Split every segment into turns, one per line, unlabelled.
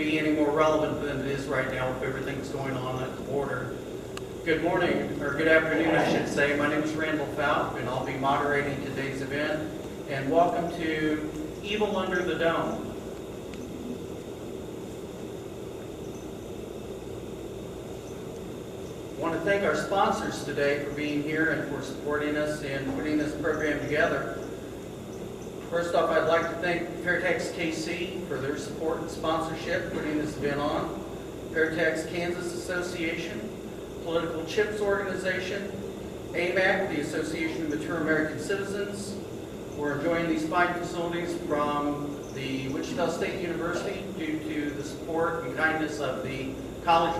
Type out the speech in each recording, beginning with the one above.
be any more relevant than it is right now with everything that's going on at the border. Good morning, or good afternoon, I should say. My name is Randall Foup, and I'll be moderating today's event. And welcome to Evil Under the Dome. I want to thank our sponsors today for being here and for supporting us in putting this program together. First off, I'd like to thank FairTax KC for their support and sponsorship putting this event on. FairTax Kansas Association, Political Chips Organization, AMAC, the Association of Mature American Citizens. We're enjoying these fine facilities from the Wichita State University due to the support and kindness of the college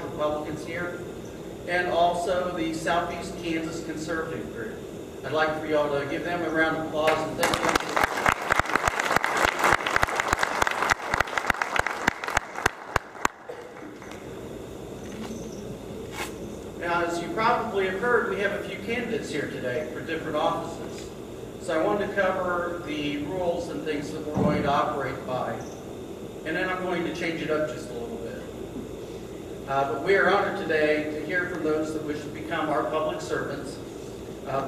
Republicans here, and also the Southeast Kansas Conservative Group. I'd like for y'all to give them a round of applause and thank them. Now, as you probably have heard, we have a few candidates here today for different offices. So I wanted to cover the rules and things that we're going to operate by. And then I'm going to change it up just a little bit. But we are honored today to hear from those that wish to become our public servants,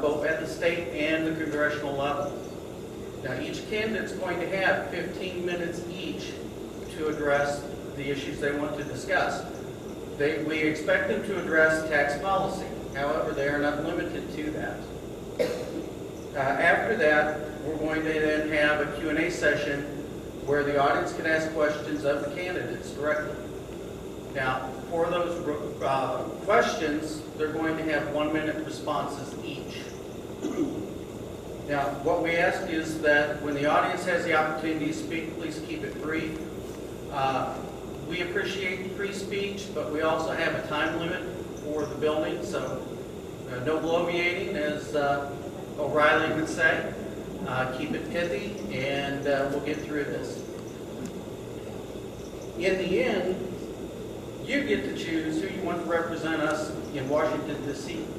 both at the state and the congressional level. Now, each candidate's going to have 15 minutes each to address the issues they want to discuss. We expect them to address tax policy. However, they are not limited to that. After that, we're going to then have a Q&A session where the audience can ask questions of the candidates directly. Now, for those questions, they're going to have 1-minute responses each. Now, what we ask is that when the audience has the opportunity to speak, please keep it brief. We appreciate free speech, but we also have a time limit for the building, so no bloviating, as O'Reilly would say. Keep it pithy, and we'll get through this. In the end, you get to choose who you want to represent us in Washington,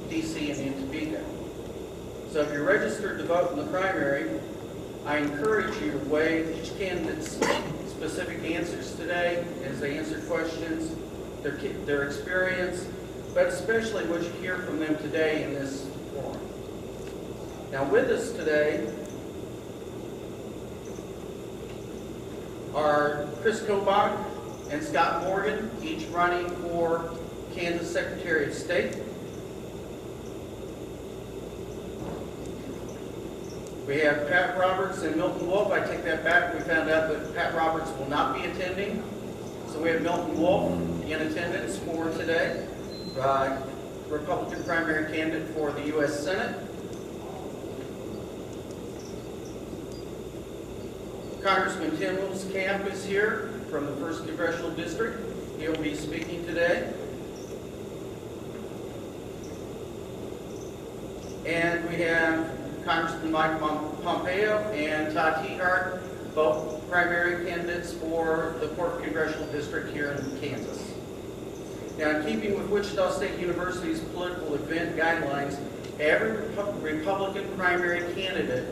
D.C. and in Topeka. So if you're registered to vote in the primary, I encourage you to weigh each candidate's specific answers today as they answer questions, their experience, but especially what you hear from them today in this forum. Now, with us today are Chris Kobach and Scott Morgan, each running for Kansas Secretary of State. We have Pat Roberts and Milton Wolf. I take that back. We found out that Pat Roberts will not be attending. So we have Milton Wolf in attendance for today, Republican primary candidate for the U.S. Senate. Congressman Tim Camp is here from the 1st Congressional District. He'll be speaking today. And we have Congressman Mike Pompeo and Todd Tiehart, both primary candidates for the 4th Congressional District here in Kansas. Now, in keeping with Wichita State University's political event guidelines, every Republican primary candidate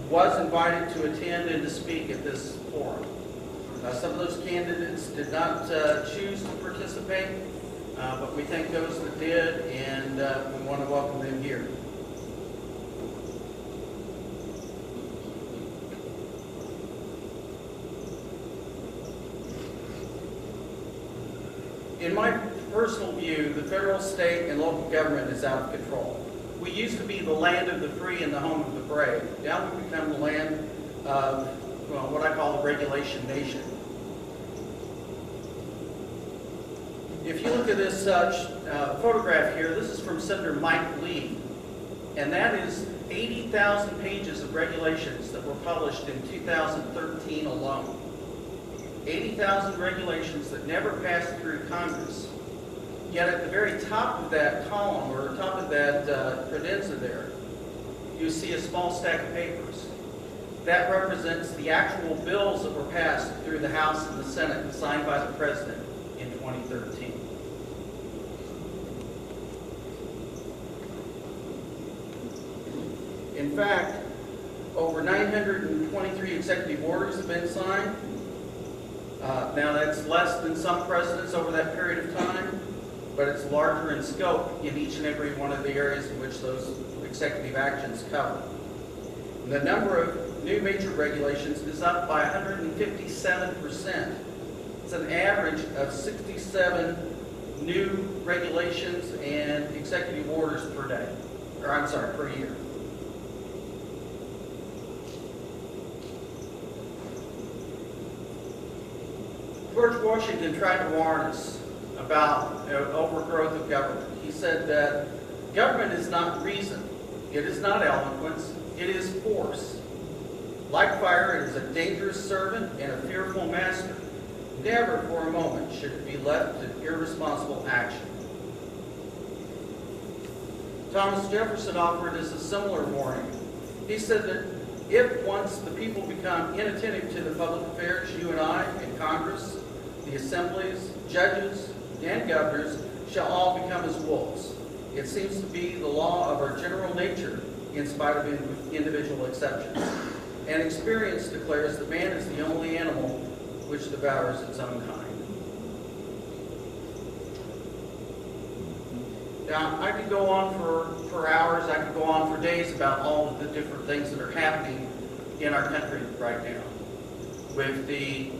was invited to attend and to speak at this forum. Some of those candidates did not choose to participate, but we thank those that did, and we want to welcome them here. In my personal view, the federal, state, and local government is out of control. We used to be the land of the free and the home of the brave. Now we've become the land of, well, what I call the regulation nation. If you look at this photograph here, this is from Senator Mike Lee, and that is 80,000 pages of regulations that were published in 2013 alone. 80,000 regulations that never passed through Congress. Yet at the very top of that column, or top of that credenza there, you see a small stack of papers. That represents the actual bills that were passed through the House and the Senate and signed by the President in 2013. In fact, over 923 executive orders have been signed, Now that's less than some presidents over that period of time, but it's larger in scope in each and every one of the areas in which those executive actions cover. And the number of new major regulations is up by 157%. It's an average of 67 new regulations and executive orders per day, or I'm sorry, per year. George Washington tried to warn us about overgrowth of government. He said that government is not reason, it is not eloquence, it is force. Like fire, it is a dangerous servant and a fearful master. Never for a moment should it be left to irresponsible action. Thomas Jefferson offered us a similar warning. He said that if once the people become inattentive to the public affairs, you and I in Congress, the assemblies, judges, and governors shall all become as wolves. It seems to be the law of our general nature in spite of individual exceptions. And experience declares that man is the only animal which devours its own kind. Now, I could go on for hours, I could go on for days about all of the different things that are happening in our country right now. With the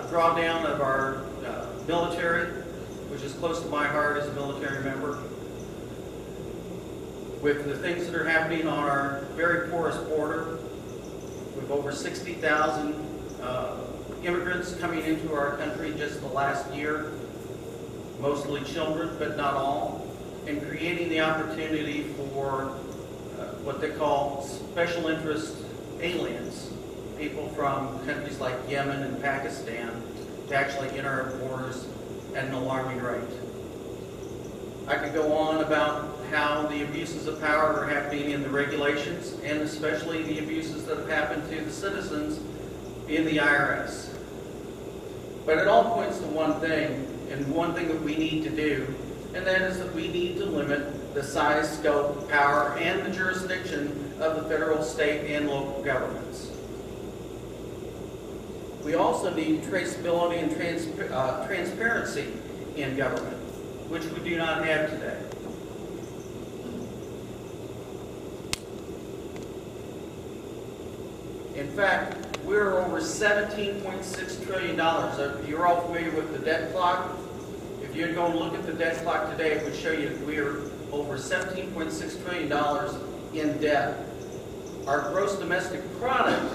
drawdown of our military, which is close to my heart as a military member. With the things that are happening on our very porous border, with over 60,000 immigrants coming into our country just the last year, mostly children, but not all, and creating the opportunity for what they call special interest aliens, people from countries like Yemen and Pakistan, to actually enter our borders at an alarming rate. I could go on about how the abuses of power are happening in the regulations, and especially the abuses that have happened to the citizens in the IRS. But it all points to one thing, and one thing that we need to do, and that is that we need to limit the size, scope, power, and the jurisdiction of the federal, state, and local governments. We also need traceability and transparency in government, which we do not have today. In fact, we're over $17.6 trillion. You're all familiar with the debt clock. If you'd go and look at the debt clock today, it would show you that we're over $17.6 trillion in debt. Our gross domestic product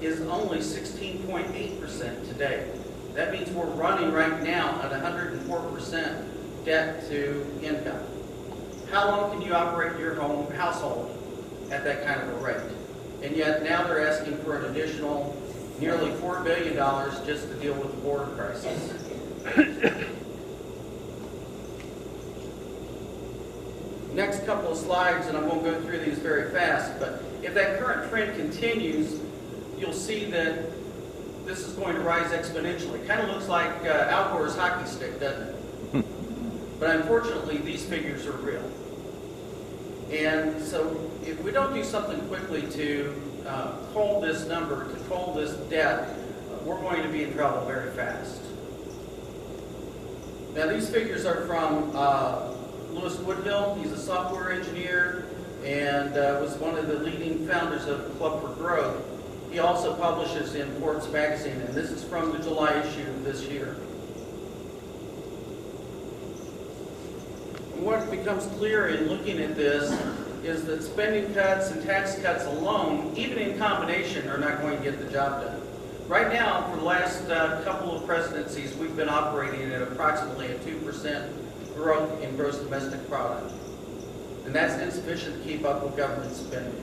is only 16.8% today. That means we're running right now at 104% debt to income. How long can you operate your household at that kind of a rate? And yet now they're asking for an additional nearly $4 billion just to deal with the border crisis. Next couple of slides, and I won't go through these very fast, but if that current trend continues, you'll see that this is going to rise exponentially. Kind of looks like Al Gore's hockey stick, doesn't it? But unfortunately, these figures are real. And so if we don't do something quickly to cull this number, to cull this debt, we're going to be in trouble very fast. Now these figures are from Louis Woodhill. He's a software engineer and was one of the leading founders of Club for Growth. He also publishes in Forbes magazine, and this is from the July issue of this year. And what becomes clear in looking at this is that spending cuts and tax cuts alone, even in combination, are not going to get the job done. Right now, for the last couple of presidencies, we've been operating at approximately a 2% growth in gross domestic product. And that's insufficient to keep up with government spending.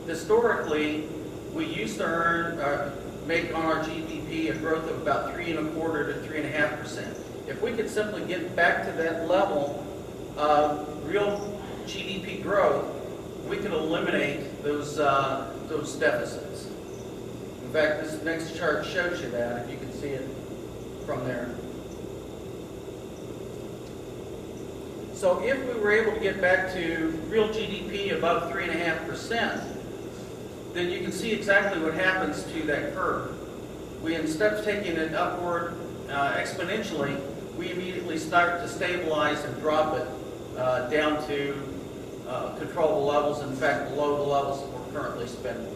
Historically, we used to make on our GDP a growth of about 3.25% to 3.5%. If we could simply get back to that level of real GDP growth, we could eliminate those deficits. In fact, this next chart shows you that, if you can see it from there. So if we were able to get back to real GDP above 3.5%, then you can see exactly what happens to that curve. we, instead of taking it upward exponentially, we immediately start to stabilize and drop it down to controllable levels, in fact, below the levels that we're currently spending.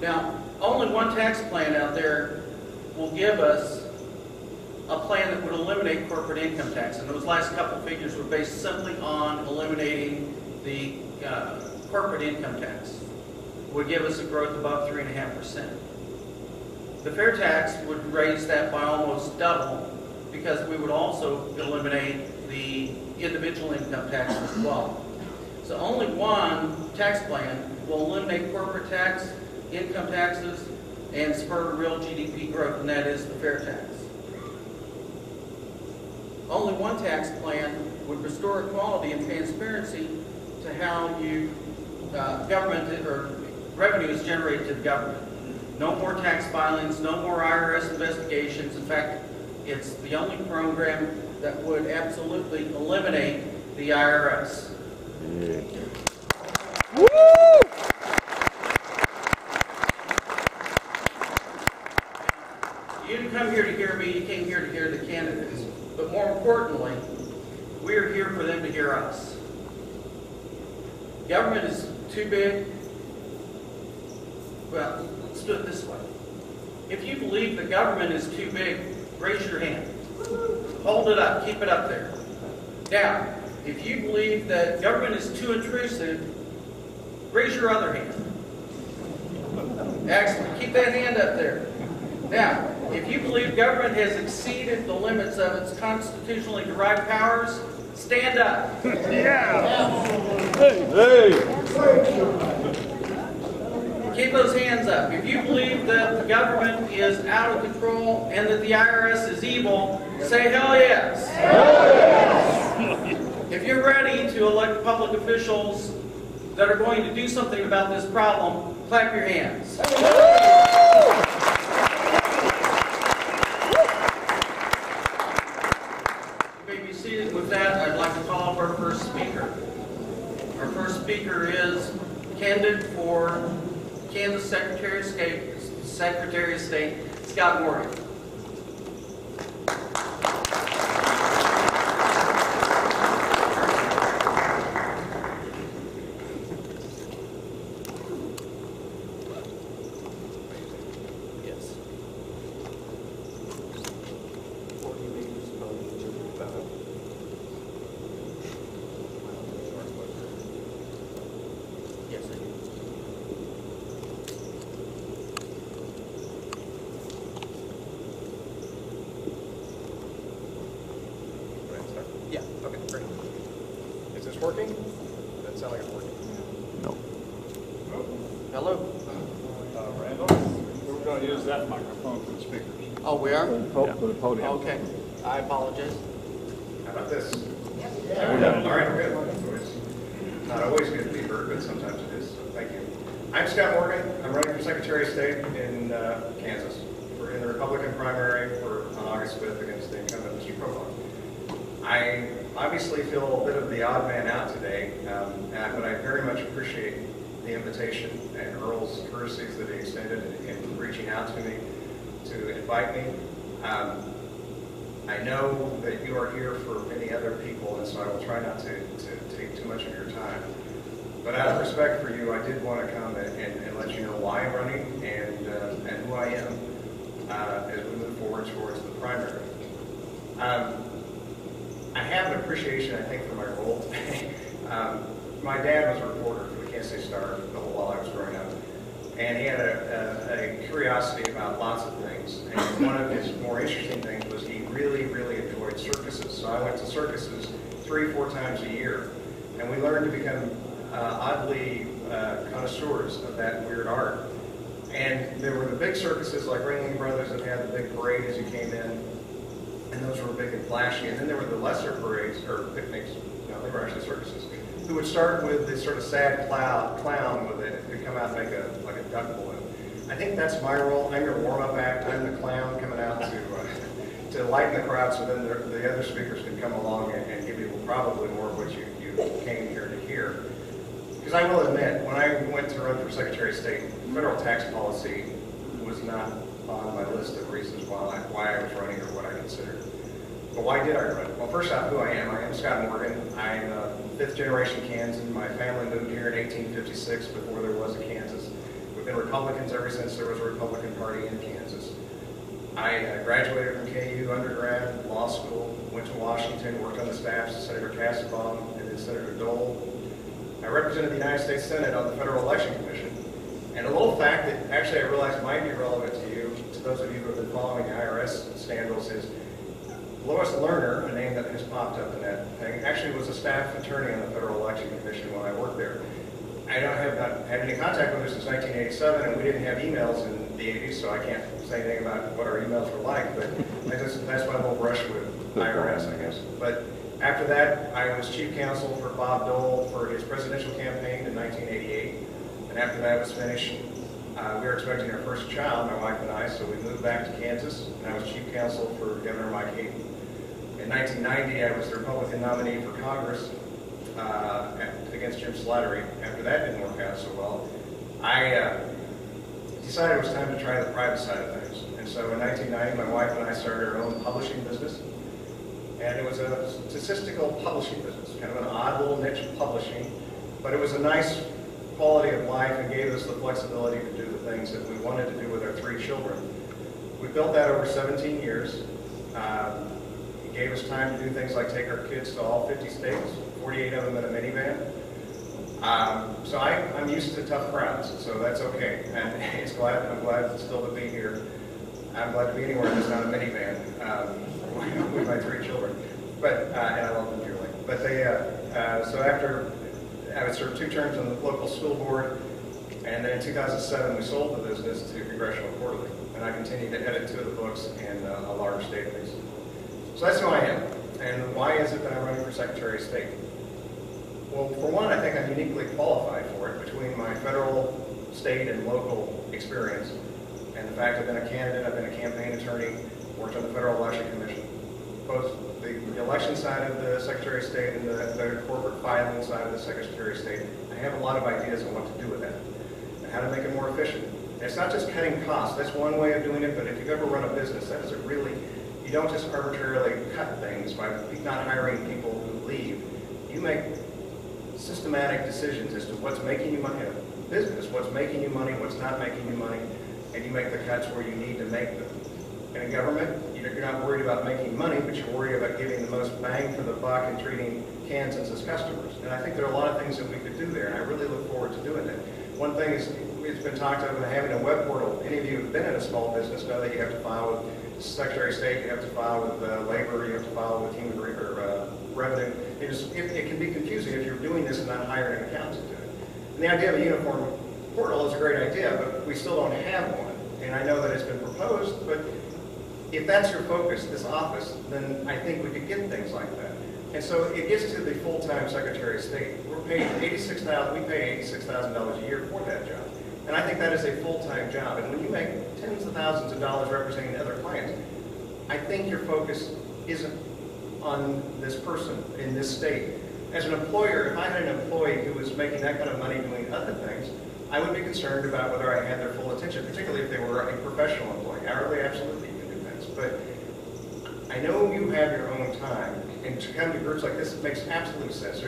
Now, only one tax plan out there will give us a plan that would eliminate corporate income tax. And those last couple figures were based simply on eliminating the corporate income tax. Would give us a growth above 3.5%. The FairTax would raise that by almost double, because we would also eliminate the individual income tax as well. So only one tax plan will eliminate corporate tax, income taxes, and spur real GDP growth, and that is the FairTax. Only one tax plan would restore equality and transparency to how government or revenue is generated to the government. No more tax filings, no more IRS investigations. In fact, it's the only program that would absolutely eliminate the IRS.
Yeah.
Woo! You didn't come here to hear me, you came here to hear the candidates. But more importantly, we're here for them to hear us. Government is too big. Well, let's do it this way. If you believe the government is too big, raise your hand. Hold it up. Keep it up there. Now, if you believe that government is too intrusive, raise your other hand. Excellent. Keep that hand up there. Now, if you believe government has exceeded the limits of its constitutionally derived powers, stand up.
Yeah. Hey.
Keep those hands up. If you believe that the government is out of control and that the IRS is evil, say hell yes. Hell yes. If you're ready to elect public officials that are going to do something about this problem, clap your hands. You may be seated. With that, I'd like to call up our first speaker. Our first speaker is candidate for Kansas Secretary of State, Scott Morgan.
Yeah, okay, great. Is this working? Doesn't sound like it's working.
No.
Hello.
Randall, we're going to use that microphone for the speakers.
Oh, we are?
For the podium.
Okay. I apologize.
How about this?
Yeah.
All right, good. It's not always good to be heard, but sometimes it is, so thank you. I'm Scott Morgan. I'm running for Secretary of State in Kansas. We're in the Republican primary on August 5th against the incumbent, Mr. Profile. I obviously feel a bit of the odd man out today, but I very much appreciate the invitation and Earl's courtesies that he extended in reaching out to me to invite me. I know that you are here for many other people, and so I will try not to take too much of your time. But out of respect for you, I did want to come and let you know why I'm running and who I am as we move forward towards the primary. I have an appreciation, I think, for my role today. My dad was a reporter for the Kansas City Star the whole while I was growing up, and he had a curiosity about lots of things. And one of his more interesting things was he really, really enjoyed circuses. So I went to circuses 3-4 times a year, and we learned to become oddly connoisseurs of that weird art. And there were the big circuses like Ringling Brothers that had the big parade as you came in. And those were big and flashy. And then there were the lesser parades, or picnics, no, they were actually circuses, who would start with this sort of sad clown with it, who'd come out and make like a duck balloon. I think that's my role. I'm your warm-up act. I'm the clown coming out to lighten the crowd so then the other speakers can come along and give you probably more of what you came here to hear. Because I will admit, when I went to run for Secretary of State, federal tax policy was not on my list of reasons why I was running or what I considered. But why did I run? Well, first off, who I am. I am Scott Morgan. I'm a fifth-generation Kansan. My family moved here in 1856 before there was a Kansas. We've been Republicans ever since there was a Republican Party in Kansas. I graduated from KU undergrad, law school, went to Washington, worked on the staffs of Senator Kassebaum and then Senator Dole. I represented the United States Senate on the Federal Election Commission. And a little fact that actually I realized might be relevant to you, to those of you who have been following the IRS scandals, is Lois Lerner, a name that has popped up in that thing, actually was a staff attorney on the Federal Election Commission when I worked there. I have not had any contact with her since 1987, and we didn't have emails in the 80s, so I can't say anything about what our emails were like, but that's my whole brush with IRS, I guess. But after that, I was chief counsel for Bob Dole for his presidential campaign in 1988, and after that was finished, we were expecting our first child, my wife and I, so we moved back to Kansas, and I was chief counsel for Governor Mike Hayden. In 1990, I was the Republican nominee for Congress against Jim Slattery. After that didn't work out so well, I decided it was time to try the private side of things. And so in 1990, my wife and I started our own publishing business. And it was a statistical publishing business, kind of an odd little niche publishing, but it was a nice quality of life and gave us the flexibility to do the things that we wanted to do with our 3 children. We built that over 17 years. It gave us time to do things like take our kids to all 50 states, 48 of them in a minivan. So I'm used to tough crowds, so that's okay. And I'm glad still to be here. I'm glad to be anywhere that's not a minivan with my 3 children. But and I love them dearly. But so after I served 2 terms on the local school board, and then in 2007 we sold the business to Congressional Quarterly, and I continued to edit 2 of the books and a large database. So that's who I am. And why is it that I'm running for Secretary of State? Well, for one, I think I'm uniquely qualified for it between my federal, state, and local experience, and the fact I've been a candidate, I've been a campaign attorney, worked on the Federal Election Commission, both the election side of the Secretary of State and the corporate filing side of the Secretary of State. I have a lot of ideas on what to do with that and how to make it more efficient. And it's not just cutting costs. That's one way of doing it, but if you've ever run a business, that is a really, you don't just arbitrarily cut things by not hiring people who leave. You make systematic decisions as to what's making you money in a business, what's making you money, what's not making you money, and you make the cuts where you need to make them. And in government, you're not worried about making money, but you're worried about getting the most bang for the buck and treating Kansans as customers. And I think there are a lot of things that we could do there, and I really look forward to doing that. One thing is, it's been talked about having a web portal. Any of you who have been in a small business know that you have to file with Secretary of State, you have to file with Labor, you have to file with Revenue. It can be confusing if you're doing this and not hiring an accountant to do it. And the idea of a uniform portal is a great idea, but we still don't have one. And I know that it's been proposed, but if that's your focus, this office, then I think we could get things like that. And so it gets to the full-time Secretary of State. We're paid $86,000. We pay $86,000 a year for that job, and I think that is a full-time job. And when you make tens of thousands of dollars representing other clients, I think your focus isn't on this person in this state. As an employer, if I had an employee who was making that kind of money doing other things, I would be concerned about whether I had their full attention, particularly if they were a professional employee. Hourly, absolutely, you can do things. But I know you have your own time, and to come to groups like this, it makes absolute sense.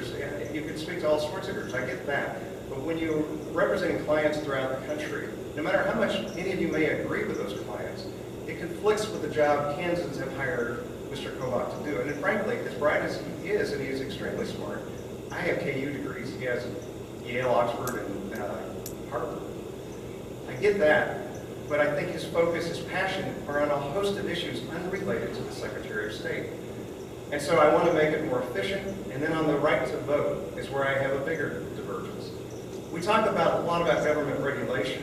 You can speak to all sorts of groups, I get that. But when you're representing clients throughout the country, no matter how much any of you may agree with those clients, it conflicts with the job Kansans have hired Mr. Kovach to do. And frankly, as bright as he is, and he is extremely smart, I have KU degrees. He has Yale, Oxford, and Harvard. I get that, but I think his focus, his passion are on a host of issues unrelated to the Secretary of State. And so I want to make it more efficient, and then on the right to vote is where I have a bigger divergence. We talk a lot about government regulation,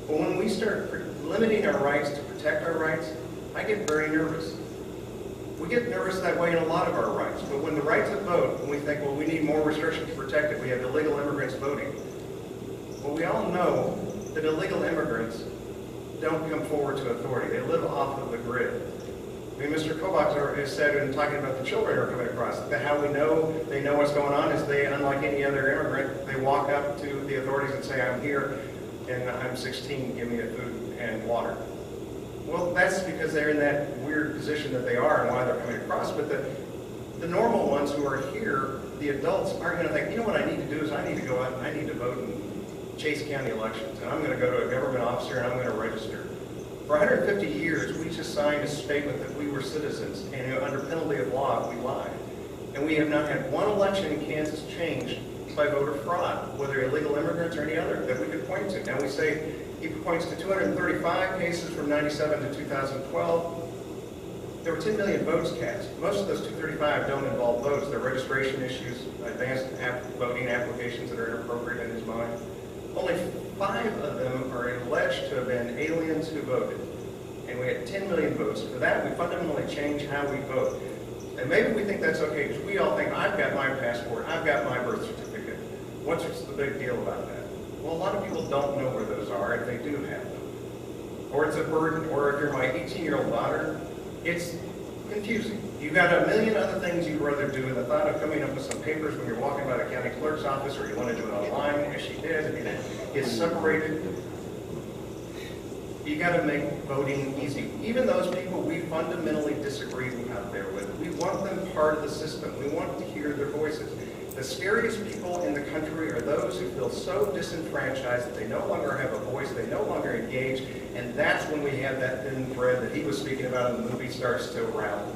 but when we start limiting our rights to protect our rights, I get very nervous. We get nervous that way in a lot of our rights, but when the right to vote, when we think, well, we need more restrictions to protect it, we have illegal immigrants voting. Well, we all know that illegal immigrants don't come forward to authority. They live off of the grid. I mean, Mr. Kobach has said in talking about the children who are coming across, that how we know they know what's going on is they, unlike any other immigrant, they walk up to the authorities and say, I'm here and I'm 16, give me a food and water. Well, that's because they're in that weird position that they are and why they're coming across. But the normal ones who are here, the adults, aren't going to think, you know what I need to do is I need to go out and I need to vote in Chase County elections. And I'm going to go to a government officer and I'm going to register. For 150 years, we just signed a statement that we were citizens, and under penalty of law, we lied. And we have not had one election in Kansas changed by voter fraud, whether illegal immigrants or any other, that we could point to. Now we say he points to 235 cases from 97 to 2012. There were 10 million votes cast. Most of those 235 don't involve votes. They're registration issues, advanced voting applications that are inappropriate in his mind. Only 5 of them are alleged to have been aliens who voted. And we had 10 million votes. For that, we fundamentally changed how we vote. And maybe we think that's okay, because we all think, I've got my passport, I've got my birth certificate. What's the big deal about that? Well, a lot of people don't know where those are if they do have them. Or it's a burden, or if you're my 18-year-old daughter, it's confusing. You've got a million other things you'd rather do, and the thought of coming up with some papers when you're walking by the county clerk's office, or you want to do it online, as she did, and it gets separated. You got to make voting easy. Even those people we fundamentally disagree out there with, we want them part of the system. We want to hear their voices. The scariest people in the country are those who feel so disenfranchised that they no longer have a voice, they no longer engage, and that's when we have that thin thread that he was speaking about in the movie starts to unravel.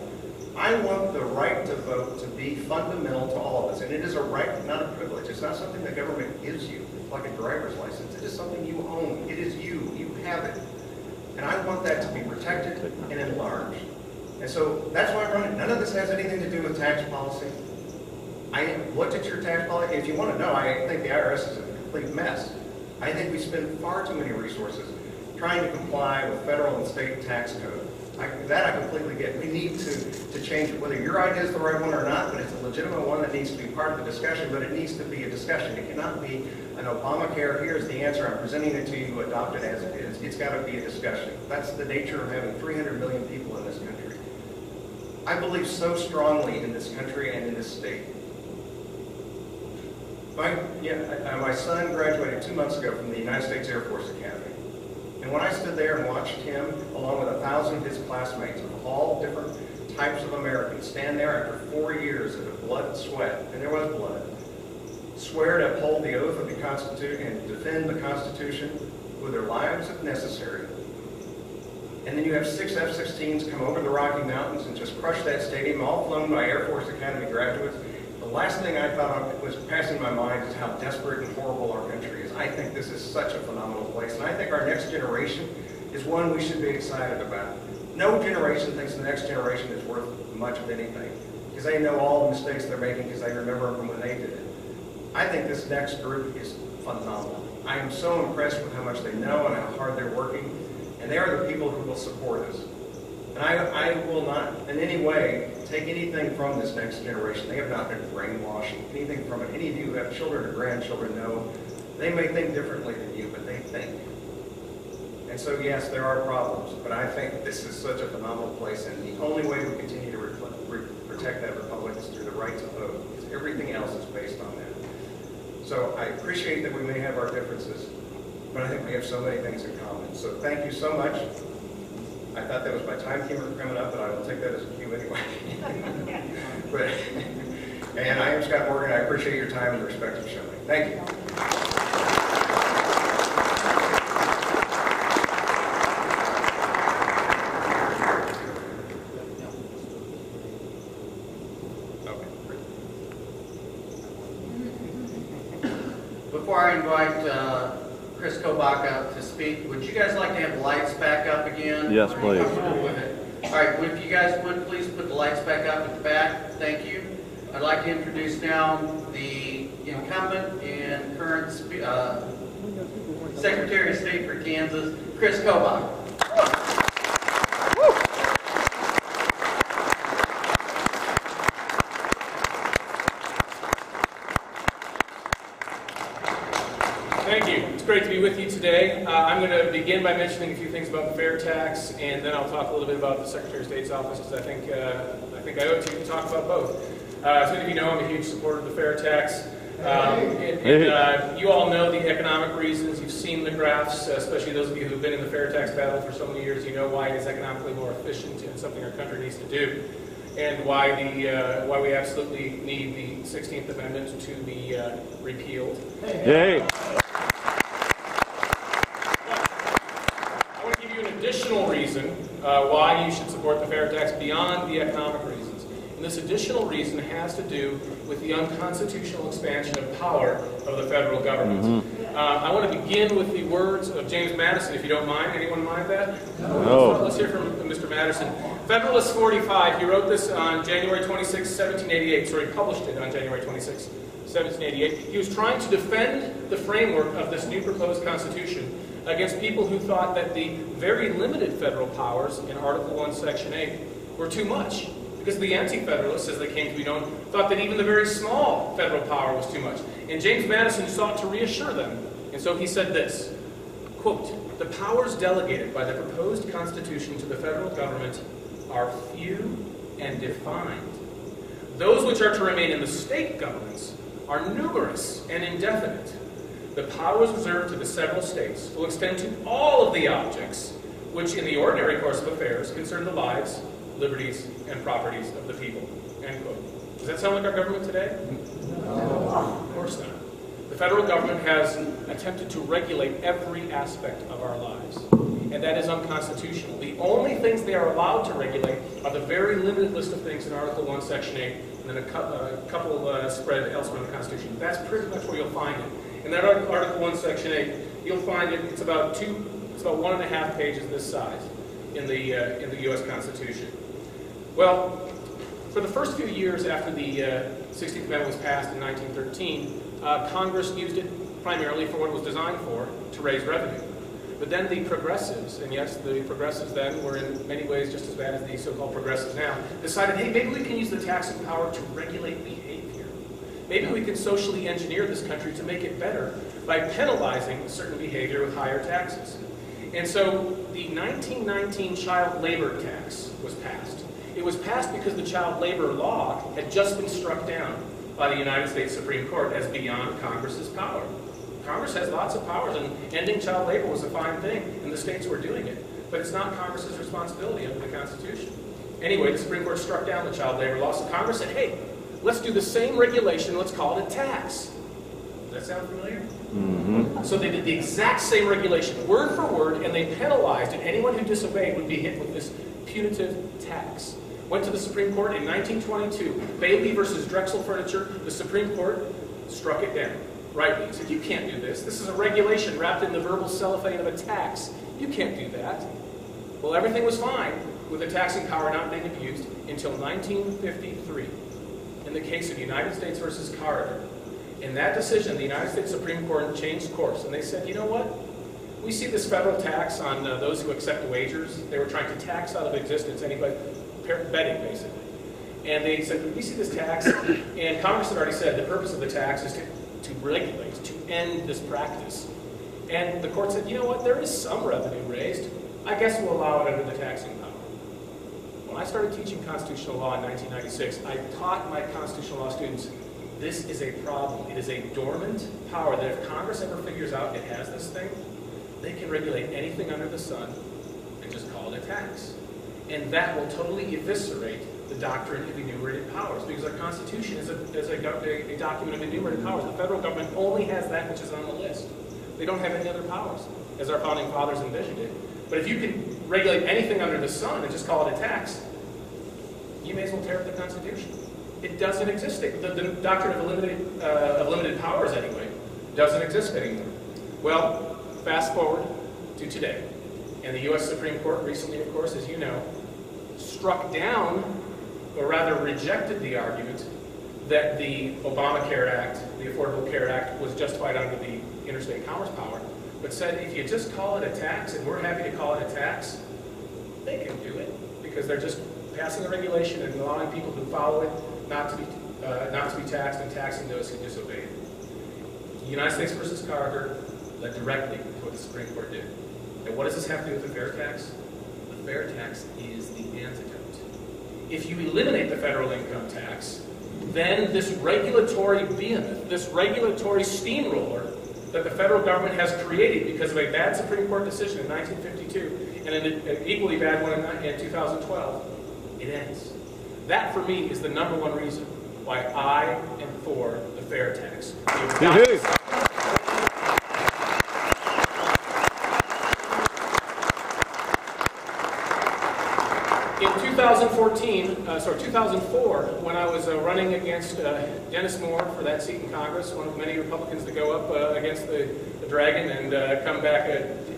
I want the right to vote to be fundamental to all of us, and it is a right, not a privilege. It's not something the government gives you, like a driver's license. It is something you own. It is you. You have it. And I want that to be protected and enlarged. And so that's why I'm running. None of this has anything to do with tax policy. I looked at your tax policy. If you want to know, I think the IRS is a complete mess. I think we spend far too many resources trying to comply with federal and state tax code. That I completely get. We need to change it, whether your idea is the right one or not, but it's a legitimate one that needs to be part of the discussion, but it needs to be a discussion. It cannot be an Obamacare, here's the answer, I'm presenting it to you, adopt it as it is. It's got to be a discussion. That's the nature of having 300 million people in this country. I believe so strongly in this country and in this state. My son graduated 2 months ago from the United States Air Force Academy. And when I stood there and watched him, along with 1,000 of his classmates of all different types of Americans, stand there after 4 years of blood and sweat, and there was blood, swear to uphold the oath of the Constitution and defend the Constitution with their lives if necessary. And then you have 6 F-16s come over the Rocky Mountains and just crush that stadium, all flown by Air Force Academy graduates. The last thing I thought was passing my mind is how desperate and horrible our country is. I think this is such a phenomenal place, and I think our next generation is one we should be excited about. No generation thinks the next generation is worth much of anything, because they know all the mistakes they're making because they remember them from when they did it. I think this next group is phenomenal. I am so impressed with how much they know and how hard they're working, and they are the people who will support us. And I will not in any way take anything from this next generation. They have not been brainwashed, anything from it. Any of you who have children or grandchildren know they may think differently than you, but they think. And so, yes, there are problems, but I think this is such a phenomenal place, and the only way we continue to protect that republic is through the right to vote, because everything else is based on that. So I appreciate that we may have our differences, but I think we have so many things in common. So thank you so much. I thought that was my time coming up, but I will take that as a cue anyway. And I am Scott Morgan. I appreciate your time and the respect you've shown me. Thank you.
Before I invite Chris Kobach up to speak, would you guys like to have the lights back up again?
Yes, please.
With it? All right, well, if you guys would please put the lights back up at the back. Thank you. I'd like to introduce now the incumbent and current Secretary of State for Kansas, Chris Kobach.
Thank you. It's great to be with you today. today. I'm going to begin by mentioning a few things about the FairTax, and then I'll talk a little bit about the Secretary of State's office, because I think I owe it to you to talk about both. As many of you know, I'm a huge supporter of the FairTax. You all know the economic reasons. You've seen the graphs, especially those of you who've been in the FairTax battle for so many years. You know why it is economically more efficient and something our country needs to do, and why we absolutely need the 16th Amendment to be repealed.
Hey.
I want to give you an additional reason why you should support the FairTax beyond the economic reasons. And this additional reason has to do with the unconstitutional expansion of power of the federal government. I want to begin with the words of James Madison, if you don't mind. Anyone mind that?
No.
Let's hear from Mr. Madison. Federalist 45, he wrote this on January 26, 1788, so he published it on January 26, 1788. He was trying to defend the framework of this new proposed Constitution against people who thought that the very limited federal powers in Article 1, Section 8 were too much. Because the anti-federalists, as they came to be known, thought that even the very small federal power was too much. And James Madison sought to reassure them. And so he said this, quote, "The powers delegated by the proposed Constitution to the federal government are few and defined. Those which are to remain in the state governments are numerous and indefinite. The powers reserved to the several states will extend to all of the objects which in the ordinary course of affairs concern the lives, liberties, and properties of the people." End quote. Does that sound like our government today? No. Of course not. The federal government has attempted to regulate every aspect of our lives, and that is unconstitutional. The only things they are allowed to regulate are the very limited list of things in Article 1, Section 8, and then a couple spread elsewhere in the Constitution. That's pretty much where you'll find it. In that Article 1, Section 8, you'll find it. It's about 1.5 pages this size in the U.S. Constitution. Well, for the first few years after the 16th Amendment was passed in 1913, Congress used it primarily for what it was designed for, to raise revenue. But then the progressives, and yes, the progressives then were in many ways just as bad as the so-called progressives now, decided, hey, maybe we can use the taxing power to regulate behavior. Maybe we can socially engineer this country to make it better by penalizing certain behavior with higher taxes. And so the 1919 child labor tax was passed. It was passed because the child labor law had just been struck down by the United States Supreme Court as beyond Congress's power. Congress has lots of powers, and ending child labor was a fine thing, and the states were doing it. But it's not Congress's responsibility under the Constitution. Anyway, the Supreme Court struck down the child labor law, so Congress said, hey, let's do the same regulation, let's call it a tax. Does that sound familiar? Mm-hmm. So they did the exact same regulation, word for word, and they penalized, and anyone who disobeyed would be hit with this punitive tax. Went to the Supreme Court in 1922. Bailey versus Drexel Furniture, the Supreme Court struck it down. Rightly. He said, you can't do this. This is a regulation wrapped in the verbal cellophane of a tax. You can't do that. Well, everything was fine with the taxing power not being abused until 1953 in the case of United States versus Carter. In that decision, the United States Supreme Court changed course, and they said, you know what? We see this federal tax on those who accept wagers. They were trying to tax out of existence anybody, betting basically. And they said, we see this tax, and Congress had already said the purpose of the tax is to regulate, to end this practice. And the court said, you know what, there is some revenue raised. I guess we'll allow it under the taxing power. When I started teaching constitutional law in 1996, I taught my constitutional law students, this is a problem. It is a dormant power that if Congress ever figures out it has this thing, they can regulate anything under the sun and just call it a tax. And that will totally eviscerate the doctrine of enumerated powers, because our Constitution is a document of enumerated powers. The federal government only has that which is on the list. They don't have any other powers, as our founding fathers envisioned it. But if you can regulate anything under the sun and just call it a tax, you may as well tear up the Constitution. It doesn't exist. The doctrine of limited powers, anyway, doesn't exist anymore. Well, fast forward to today. And the U.S. Supreme Court recently, of course, as you know, struck down, or rather rejected the argument that the Obamacare Act, the Affordable Care Act, was justified under the interstate commerce power, but said if you just call it a tax, and we're happy to call it a tax, they can do it, because they're just passing a regulation and allowing people who follow it not to be taxed and taxing those who disobey it. United States versus Carter led directly what the Supreme Court did. And what does this have to do with the fair tax? The fair tax is the antidote. If you eliminate the federal income tax, then this regulatory behemoth, this regulatory steamroller that the federal government has created because of a bad Supreme Court decision in 1952 and an equally bad one in 2012, it ends. That, for me, is the number one reason why I am for the fair tax. You've got to In 2004, when I was running against Dennis Moore for that seat in Congress, one of many Republicans to go up against the dragon and come back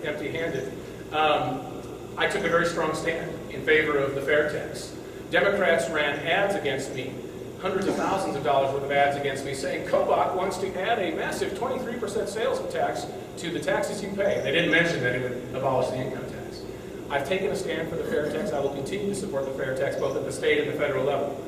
empty-handed, I took a very strong stand in favor of the fair tax. Democrats ran ads against me, hundreds of thousands of dollars worth of ads against me, saying Kobach wants to add a massive 23% sales tax to the taxes you pay. They didn't mention that he would abolish the income tax. I've taken a stand for the fair tax. I will continue to support the fair tax, both at the state and the federal level.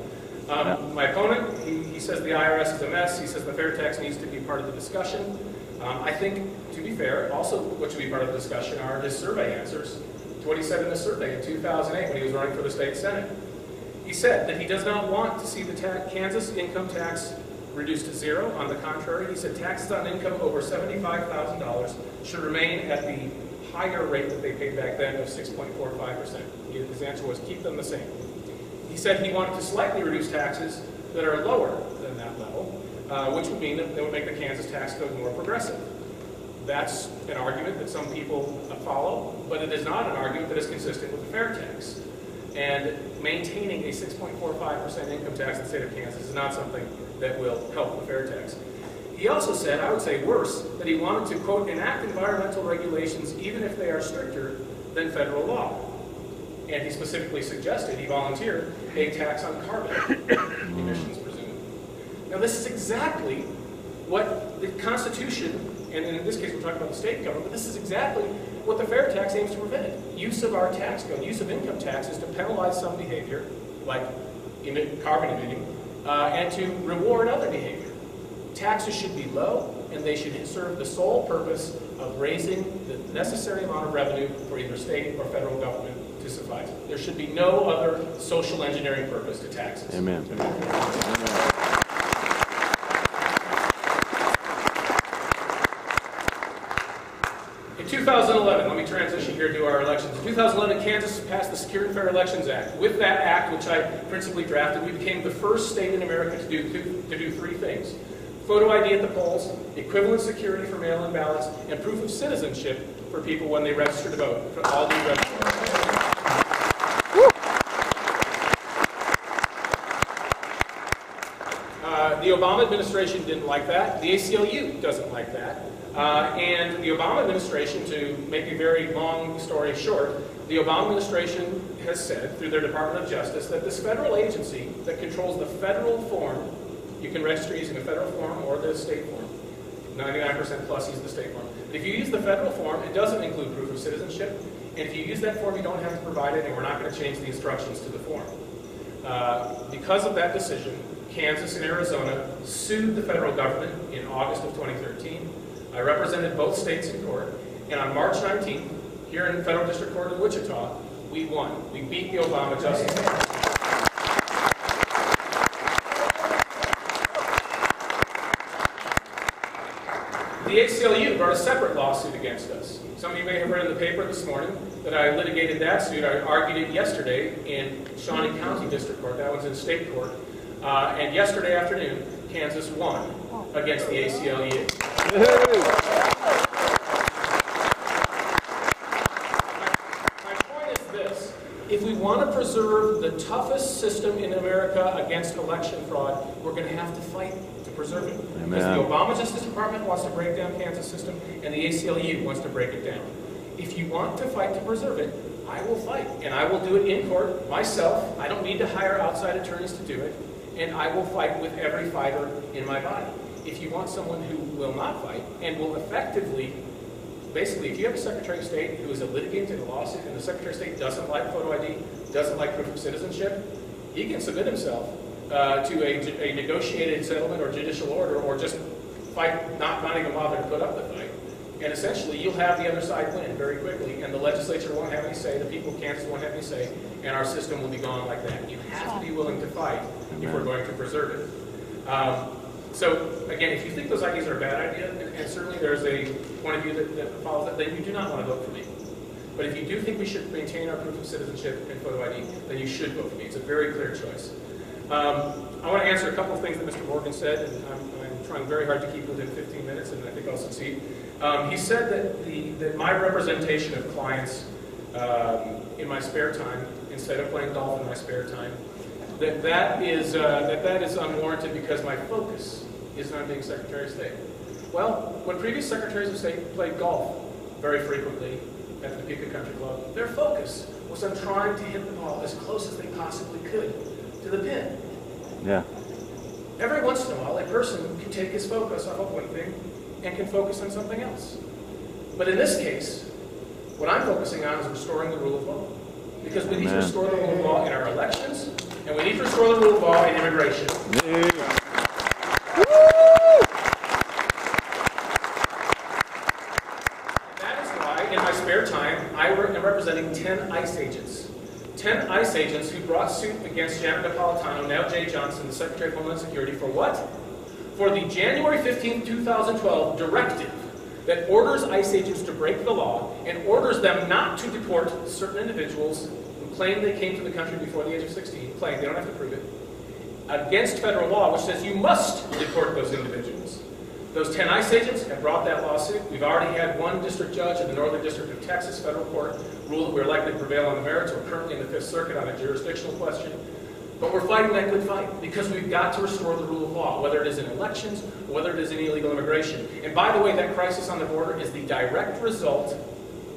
My opponent, he says the IRS is a mess. He says the fair tax needs to be part of the discussion. I think, to be fair, also what should be part of the discussion are his survey answers to what he said in the survey in 2008 when he was running for the state senate. He said that he does not want to see the Kansas income tax reduced to zero. On the contrary, he said taxes on income over $75,000 should remain at the higher rate that they paid back then of 6.45%. His answer was keep them the same. He said he wanted to slightly reduce taxes that are lower than that level, which would mean that would make the Kansas tax code more progressive. That's an argument that some people follow, but it is not an argument that is consistent with the fair tax. And maintaining a 6.45% income tax in the state of Kansas is not something that will help the fair tax. He also said, I would say worse, that he wanted to, quote, enact environmental regulations even if they are stricter than federal law. And he specifically suggested, he volunteered, a tax on carbon emissions, presumably. Now, this is exactly what the Constitution, and in this case we're talking about the state government, but this is exactly what the fair tax aims to prevent. Use of our tax code, use of income taxes to penalize some behavior, like carbon emitting, and to reward other behavior. Taxes should be low, and they should serve the sole purpose of raising the necessary amount of revenue for either state or federal government to suffice. There should be no other social engineering purpose to taxes.
Amen.
In 2011, let me transition here to our elections. In 2011, Kansas passed the Secure and Fair Elections Act. With that act, which I principally drafted, we became the first state in America to do three things. Photo ID at the polls, equivalent security for mail-in ballots, and proof of citizenship for people when they register to vote, for all new registrants. The Obama administration didn't like that. The ACLU doesn't like that. And the Obama administration, to make a very long story short, the Obama administration has said, through their Department of Justice, that this federal agency that controls the federal form, you can register using the federal form or the state form. 99% plus use the state form. But if you use the federal form, it doesn't include proof of citizenship. And if you use that form, you don't have to provide it, and we're not going to change the instructions to the form. Because of that decision, Kansas and Arizona sued the federal government in August of 2013. I represented both states in court, and on March 19th, here in the Federal District Court in Wichita, we won. We beat the Obama Justice Act. The ACLU brought a separate lawsuit against us. Some of you may have read in the paper this morning that I litigated that suit. I argued it yesterday in Shawnee County District Court. That one's in state court. And yesterday afternoon, Kansas won against the ACLU. My point is this. If we want to preserve the toughest system in America against election fraud, we're going to have to fight to preserve it.
Amen.
Because the Obama Justice Department wants to break down Kansas system, and the ACLU wants to break it down. If you want to fight to preserve it, I will fight. And I will do it in court myself. I don't need to hire outside attorneys to do it. And I will fight with every fiber in my body. If you want someone who will not fight and will effectively, basically, if you have a Secretary of State who is a litigant in a lawsuit and the Secretary of State doesn't like photo ID, doesn't like proof of citizenship, he can submit himself to a negotiated settlement or judicial order, or just fight, not even bother to put up the fight. And essentially, you'll have the other side win very quickly, and the legislature won't have any say, the people of Kansas won't have any say, and our system will be gone like that. You have to be willing to fight if we're going to preserve it. So, again, if you think those ideas are a bad idea, and certainly there's a point of view that follows that, then you do not want to vote for me. But if you do think we should maintain our proof of citizenship and photo ID, then you should vote for me. It's a very clear choice. I want to answer a couple of things that Mr. Morgan said, and I'm trying very hard to keep within 15 minutes, and I think I'll succeed. He said that my representation of clients in my spare time, instead of playing golf in my spare time, that is unwarranted because my focus is on being Secretary of State. Well, when previous Secretaries of State played golf very frequently at the Topeka Country Club, their focus was on trying to hit the ball as close as they possibly could to the pin.
Yeah.
Every once in a while, a person can take his focus off of one thing and can focus on something else. But in this case, what I'm focusing on is restoring the rule of law. Because we need to restore the rule of law in our elections, and we need to restore the rule of law in immigration.
Yeah.
That is why, in my spare time, I am representing 10 ICE agents. 10 ICE agents who brought suit against Janet Napolitano, now Jay Johnson, the Secretary of Homeland Security, for what? For the January 15, 2012 directive that orders ICE agents to break the law and orders them not to deport certain individuals who claim they came to the country before the age of 16, claim they don't have to prove it, against federal law, which says you must deport those individuals. Those 10 ICE agents have brought that lawsuit. We've already had one district judge in the Northern District of Texas federal court rule that we're likely to prevail on the merits. We're currently in the Fifth Circuit on a jurisdictional question. But we're fighting that good fight because we've got to restore the rule of law, whether it is in elections or whether it is in illegal immigration. And by the way, that crisis on the border is the direct result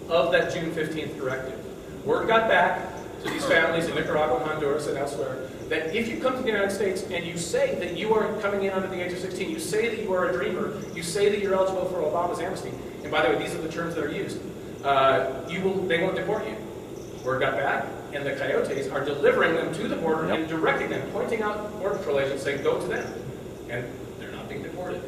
of that June 15th directive. Word got back to these families in Nicaragua, Honduras, and elsewhere that if you come to the United States and you say that you are coming in under the age of 16, you say that you are a dreamer, you say that you're eligible for Obama's amnesty, and by the way, these are the terms that are used, they won't deport you. Word got back, and the coyotes are delivering them to the border and directing them, pointing out Border Patrol agents saying, go to them. And they're not being deported.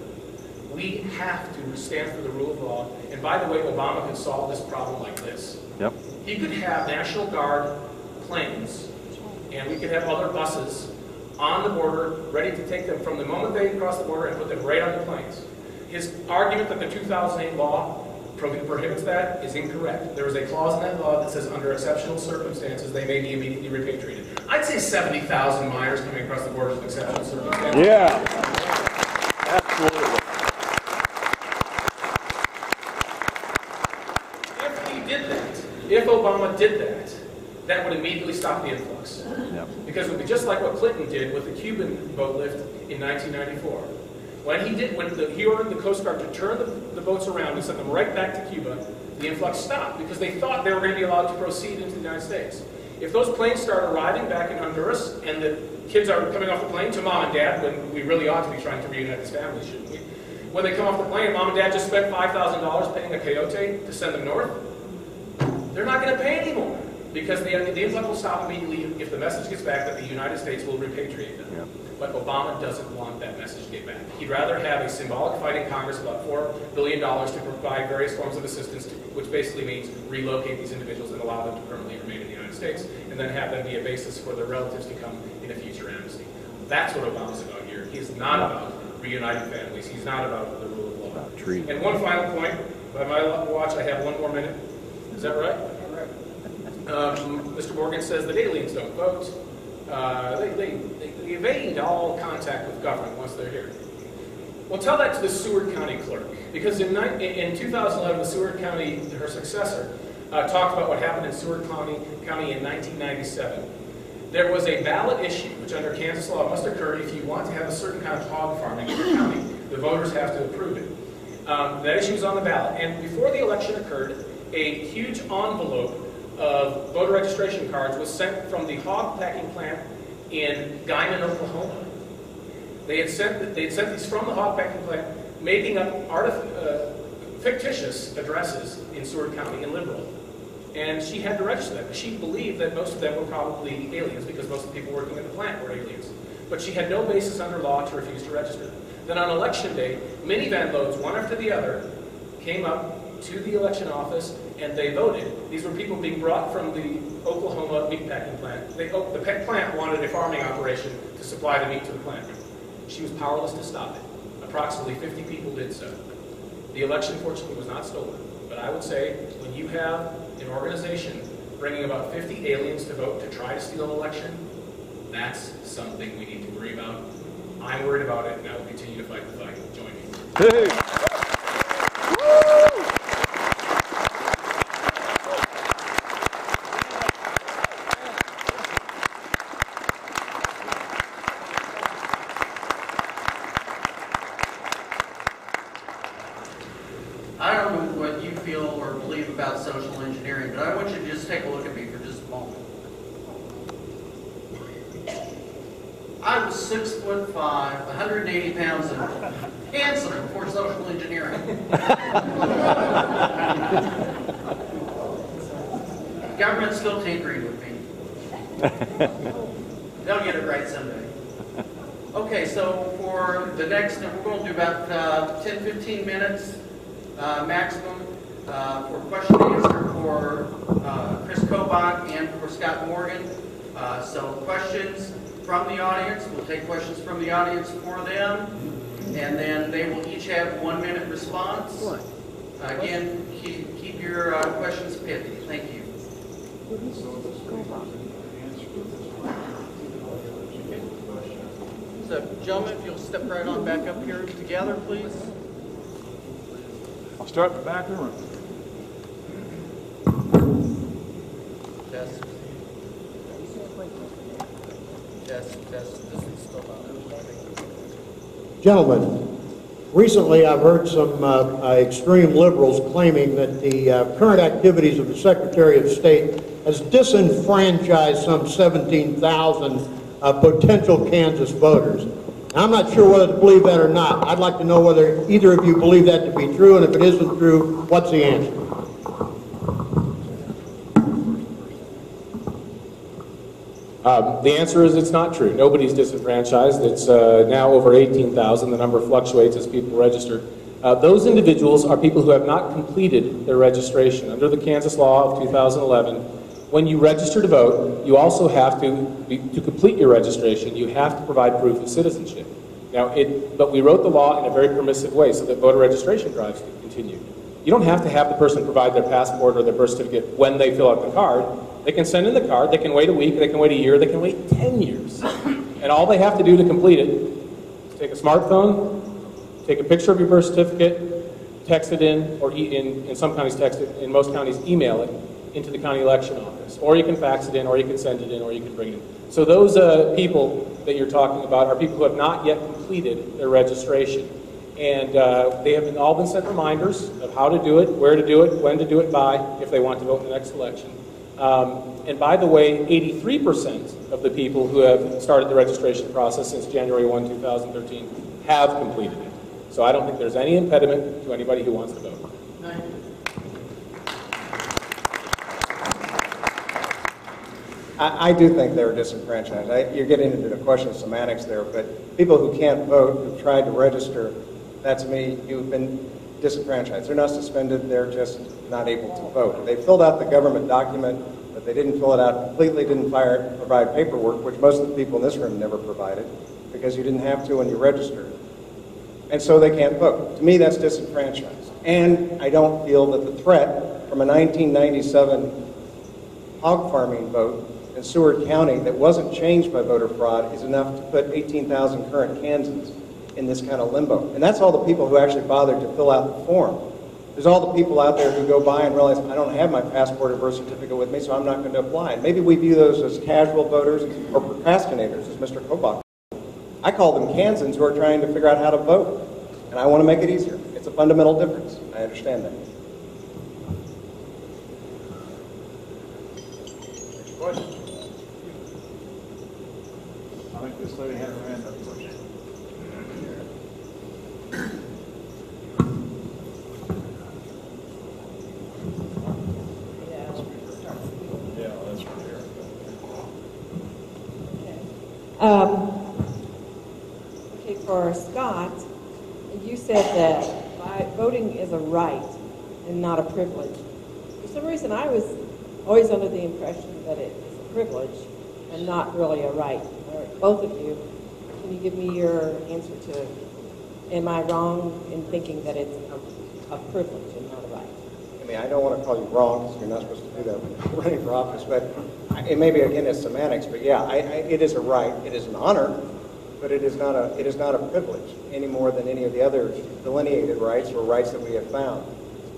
We have to stand for the rule of law. And by the way, Obama could solve this problem like this.
Yep.
He could have National Guard planes, and we could have other buses on the border ready to take them from the moment they cross the border and put them right on the planes. His argument that the 2008 law prohibits that is incorrect. There is a clause in that law that says under exceptional circumstances they may be immediately repatriated. I'd say 70,000 minors coming across the border is an exceptional circumstance.
Yeah. Absolutely.
If he did that, if Obama did that, that would immediately stop the influx.
Yep.
Because it would be just like what Clinton did with the Cuban boat lift in 1994. When he ordered the Coast Guard to turn the boats around and send them right back to Cuba, the influx stopped because they thought they were going to be allowed to proceed into the United States. If those planes start arriving back in Honduras and the kids are coming off the plane to mom and dad, when we really ought to be trying to reunite this family, shouldn't we? When they come off the plane, mom and dad just spent $5,000 paying a coyote to send them north, they're not going to pay anymore because the influx will stop immediately if the message gets back that the United States will repatriate them. Yep. But Obama doesn't want that message to get back. He'd rather have a symbolic fight in Congress about $4 billion to provide various forms of assistance, which basically means relocate these individuals and allow them to permanently remain in the United States, and then have them be a basis for their relatives to come in a future amnesty. That's what Obama's about here. He is not about reuniting families. He's not about the rule of law. And one final point. By my watch, I have 1 more minute. Is that right? Mr. Morgan says that aliens don't vote. They evade all contact with government once they're here. Well, tell that to the Seward County clerk, because in 2011, the Seward County, her successor, talked about what happened in Seward County in 1997. There was a ballot issue, which under Kansas law must occur if you want to have a certain kind of hog farming in your county. The voters have to approve it. That issue was on the ballot, and before the election occurred, a huge envelope of voter registration cards was sent from the hog packing plant in Guymon, Oklahoma. They had sent these from the hog packing plant, making up fictitious addresses in Seward County in Liberal. And she had to register them. She believed that most of them were probably aliens because most of the people working at the plant were aliens. But she had no basis under law to refuse to register them. Then on election day, minivan loads, one after the other, came up to the election office and they voted. These were people being brought from the Oklahoma meatpacking plant. The pet plant wanted a farming operation to supply the meat to the plant. She was powerless to stop it. Approximately 50 people did so. The election, fortunately, was not stolen. But I would say when you have an organization bringing about 50 aliens to vote to try to steal an election, that's something we need to worry about. I'm worried about it, and I will continue to fight the fight. Join me.
Hey.
I don't know what you feel or believe about social engineering, but I want you to just take a look at me for just a moment. I was 6'5", 180 pounds, and handsome before social engineering. Government's still tinkering with me. They'll get it right someday. Okay, so for the next, we're going to do about 10-15 minutes maximum for question and answer for Chris Kobach and for Scott Morgan. So questions from the audience, we'll take questions from the audience for them, and then they will each have 1-minute response. Again, keep your questions pithy. Thank you. So, gentlemen, if you'll step right on back up here together, please.
I'll start in the back of the room.
Test. Test. This is still on.
Gentlemen, recently I've heard some extreme liberals claiming that the current activities of the Secretary of State has disenfranchised some 17,000 potential Kansas voters. Now, I'm not sure whether to believe that or not. I'd like to know whether either of you believe that to be true, and if it isn't true, what's the answer?
The answer is it's not true. Nobody's disenfranchised. It's now over 18,000. The number fluctuates as people register. Those individuals are people who have not completed their registration. Under the Kansas law of 2011, when you register to vote, you also have to complete your registration, you have to provide proof of citizenship. Now, but we wrote the law in a very permissive way so that voter registration drives can continue. You don't have to have the person provide their passport or their birth certificate when they fill out the card. They can send in the card, they can wait a week, they can wait a year, they can wait 10 years. And all they have to do to complete it is take a smartphone, take a picture of your birth certificate, text it in, or in some counties text it, in most counties email it into the county election office. Or you can fax it in, or you can send it in, or you can bring it in. So those people that you're talking about are people who have not yet completed their registration. And they have all been sent reminders of how to do it, where to do it, when to do it by, if they want to vote in the next election. And by the way, 83% of the people who have started the registration process since January 1, 2013 have completed it. So I don't think there's any impediment to anybody who wants to vote.
Thank you.
I do think they're disenfranchised. You're getting into the question of semantics there, but people who can't vote, who've tried to register, that's me, you've been disenfranchised. They're not suspended, they're just not able to vote. They filled out the government document, but they didn't fill it out completely, didn't provide paperwork, which most of the people in this room never provided, because you didn't have to when you registered. And so they can't vote. To me, that's disenfranchised. And I don't feel that the threat from a 1997 hog farming vote in Seward County that wasn't changed by voter fraud is enough to put 18,000 current Kansans in this kind of limbo. And that's all the people who actually bothered to fill out the form. There's all the people out there who go by and realize, I don't have my passport or birth certificate with me, so I'm not going to apply. And maybe we view those as casual voters or procrastinators, as Mr. Kobach. I call them Kansans who are trying to figure out how to vote. And I want to make it easier. It's a fundamental difference. I understand that.
Question? I think this lady had her hand up first. Yeah, that's right here.
Okay, for Scott, you said that voting is a right, and not a privilege. For some reason, I was always under the impression that it is a privilege and not really a right. Both of you, can you give me your answer to, am I wrong in thinking that it's a privilege and not a right?
I mean, I don't want to call you wrong because you're not supposed to do that when you're running for office, but it may be, again, it's semantics, but yeah, it is a right. It is an honor, but it is not a privilege any more than any of the other delineated rights or rights that we have found.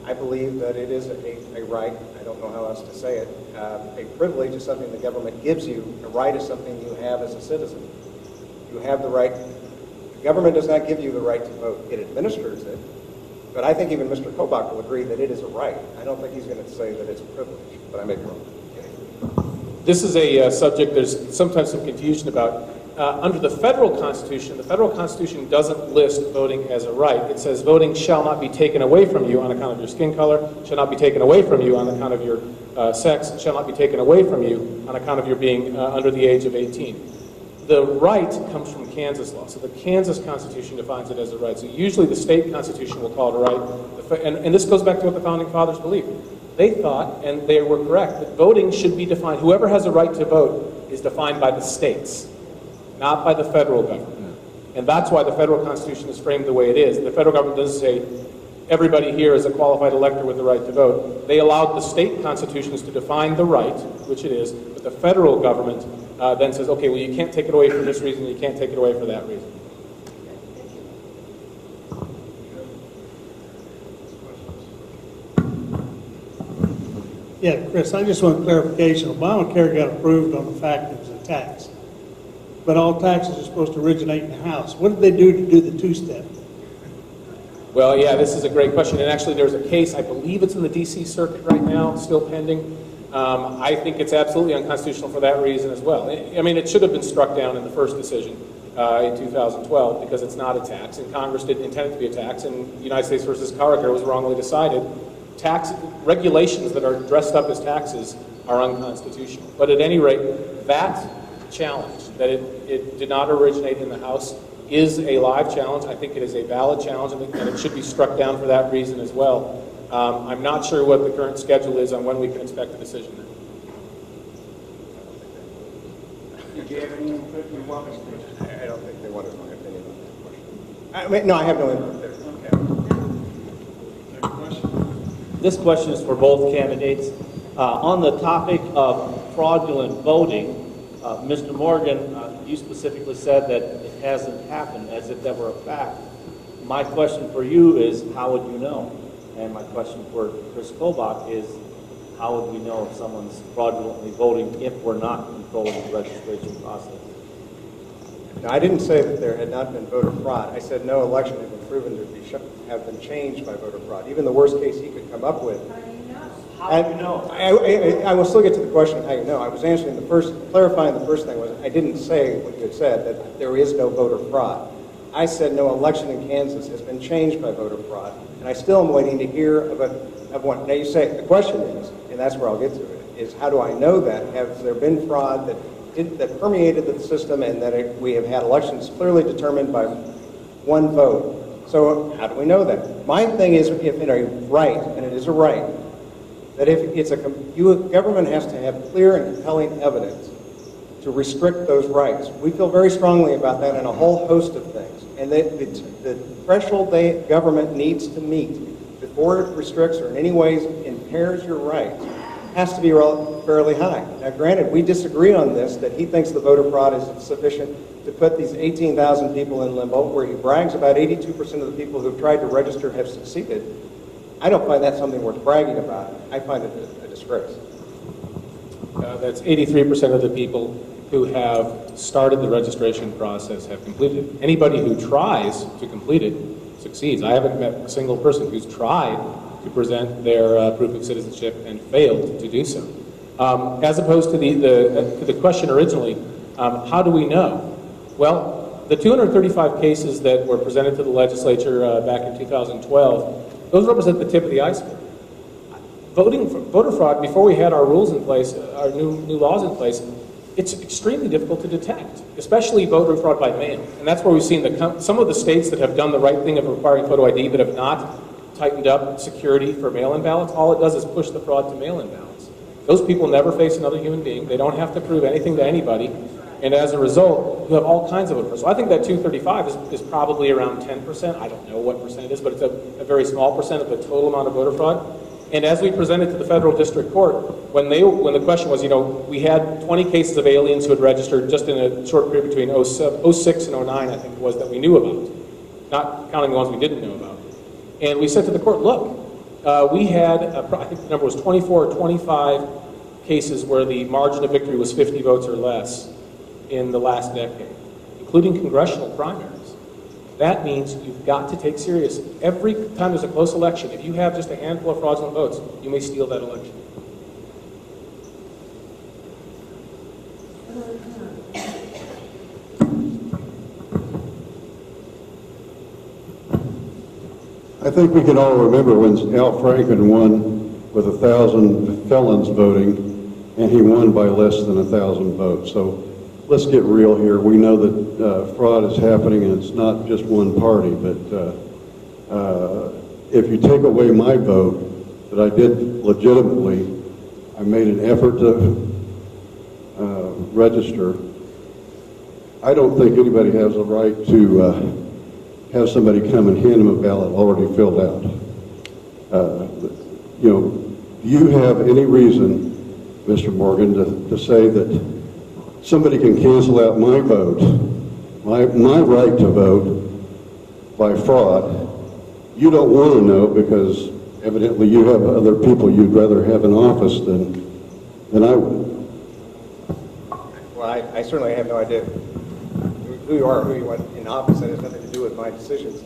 I believe that it is a right. I don't know how else to say it. A privilege is something the government gives you. A right is something you have as a citizen. You have the right. The government does not give you the right to vote. It administers it. But I think even Mr. Kobach will agree that it is a right. I don't think he's going to say that it's a privilege, but I may be wrong.
This is a subject there's sometimes some confusion about. Under the federal Constitution doesn't list voting as a right. It says voting shall not be taken away from you on account of your skin color, shall not be taken away from you on account of your sex, shall not be taken away from you on account of your being under the age of 18. The right comes from Kansas law. So the Kansas Constitution defines it as a right. So usually the state Constitution will call it a right. And this goes back to what the Founding Fathers believed. They thought, and they were correct, that voting should be defined, whoever has a right to vote is defined by the states, not by the federal government. And that's why the federal Constitution is framed the way it is. The federal government doesn't say everybody here is a qualified elector with the right to vote. They allowed the state constitutions to define the right, which it is, but the federal government then says, okay, well, you can't take it away for this reason, you can't take it away for that reason.
Yeah, Chris, I just want clarification. Obamacare got approved on the fact it was a tax. But all taxes are supposed to originate in the House. What did they do to do the two-step?
Well, yeah, this is a great question. And actually, there's a case, I believe it's in the D.C. Circuit right now, still pending. I think it's absolutely unconstitutional for that reason as well. I mean, it should have been struck down in the first decision in 2012 because it's not a tax, and Congress didn't intend it to be a tax, and United States versus Carricker was wrongly decided. Tax regulations that are dressed up as taxes are unconstitutional. But at any rate, that challenge, that it did not originate in the House, is a live challenge. I think it is a valid challenge, and it should be struck down for that reason as well. I'm not sure what the current schedule is on when we can expect a decision there.
Did you have any input you want us to?
I don't think they wanted my opinion on that question. I mean, no, I have no input there.
This question is for both candidates. On the topic of fraudulent voting, Mr. Morgan, you specifically said that it hasn't happened, as if that were a fact. My question for you is, how would you know? And my question for Chris Kobach is, how would we know if someone's fraudulently voting if we're not controlling the registration process?
Now, I didn't say that there had not been voter fraud. I said no election had been proven to have been changed by voter fraud. Even the worst case he could come up with.
How do you know?
I will still get to the question of how you know. I was answering clarifying the first thing was, I didn't say what you had said, that there is no voter fraud. I said no election in Kansas has been changed by voter fraud, and I still am waiting to hear of one. Now you say, the question is, and that's where I'll get to it, is how do I know that? Has there been fraud that permeated the system and that we have had elections clearly determined by one vote? So how do we know that? My thing is, if in a right, and it is a right, that if it's government has to have clear and compelling evidence to restrict those rights. We feel very strongly about that in a whole host of things. And the threshold government needs to meet before it restricts or in any ways impairs your rights has to be fairly high. Now, granted, we disagree on this, that he thinks the voter fraud is sufficient to put these 18,000 people in limbo, where he brags about 82% of the people who've tried to register have succeeded. I don't find that something worth bragging about. I find it a disgrace.
That's 83% of the people who have started the registration process have completed it. Anybody who tries to complete it succeeds. I haven't met a single person who's tried to present their proof of citizenship and failed to do so. As opposed to the question originally, how do we know? Well, the 235 cases that were presented to the legislature back in 2012, those represent the tip of the iceberg. Voter fraud, before we had our rules in place, our new laws in place, it's extremely difficult to detect, especially voter fraud by mail. And that's where we've seen some of the states that have done the right thing of requiring photo ID but have not tightened up security for mail-in ballots, all it does is push the fraud to mail-in ballots. Those people never face another human being. They don't have to prove anything to anybody. And as a result, you have all kinds of voter. So I think that 235 is probably around 10%. I don't know what percent it is, but it's a very small percent of the total amount of voter fraud. And as we presented to the federal district court, when the question was, we had 20 cases of aliens who had registered just in a short period between 06 and 09, I think it was, that we knew about, not counting the ones we didn't know about. And we said to the court, look, we had, I think the number was 24 or 25 cases where the margin of victory was 50 votes or less in the last decade, including congressional primaries. That means you've got to take serious. Every time there's a close election, if you have just a handful of fraudulent votes, you may steal that election.
I think we can all remember when Al Franken won with 1,000 felons voting, and he won by less than 1,000 votes. So let's get real here. We know that fraud is happening, and it's not just one party, but if you take away my vote that I did legitimately, I made an effort to register. I don't think anybody has a right to have somebody come and hand them a ballot already filled out. Do you have any reason, Mr. Morgan, to say that somebody can cancel out my vote, my right to vote by fraud? You don't want to know because evidently you have other people you'd rather have in office than I would.
Well, I certainly have no idea who you are, who you want in office. That has nothing to do with my decisions.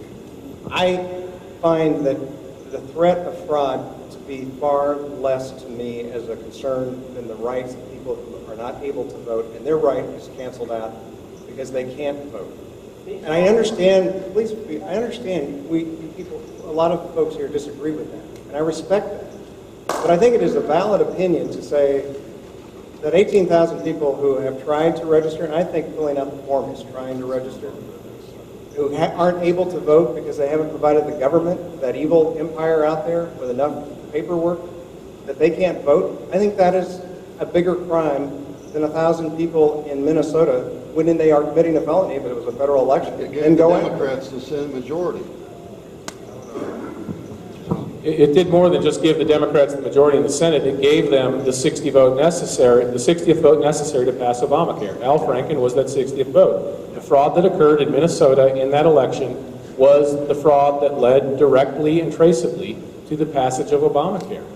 I find that the threat of fraud to be far less to me as a concern than the rights of people who are not able to vote, and their right is canceled out because they can't vote. And I understand, I understand we people, a lot of folks here disagree with that, and I respect that. But I think it is a valid opinion to say that 18,000 people who have tried to register, and I think filling out the form is trying to register, who aren't able to vote because they haven't provided the government, that evil empire out there with enough paperwork, that they can't vote. I think that is a bigger crime than 1,000 people in Minnesota when they are committing a felony, but it was a federal election.
It gave the Democrats the Senate majority.
It did more than just give the Democrats the majority in the Senate. It gave them the 60th vote necessary to pass Obamacare. Al Franken was that 60th vote. The fraud that occurred in Minnesota in that election was the fraud that led directly and traceably to the passage of Obamacare.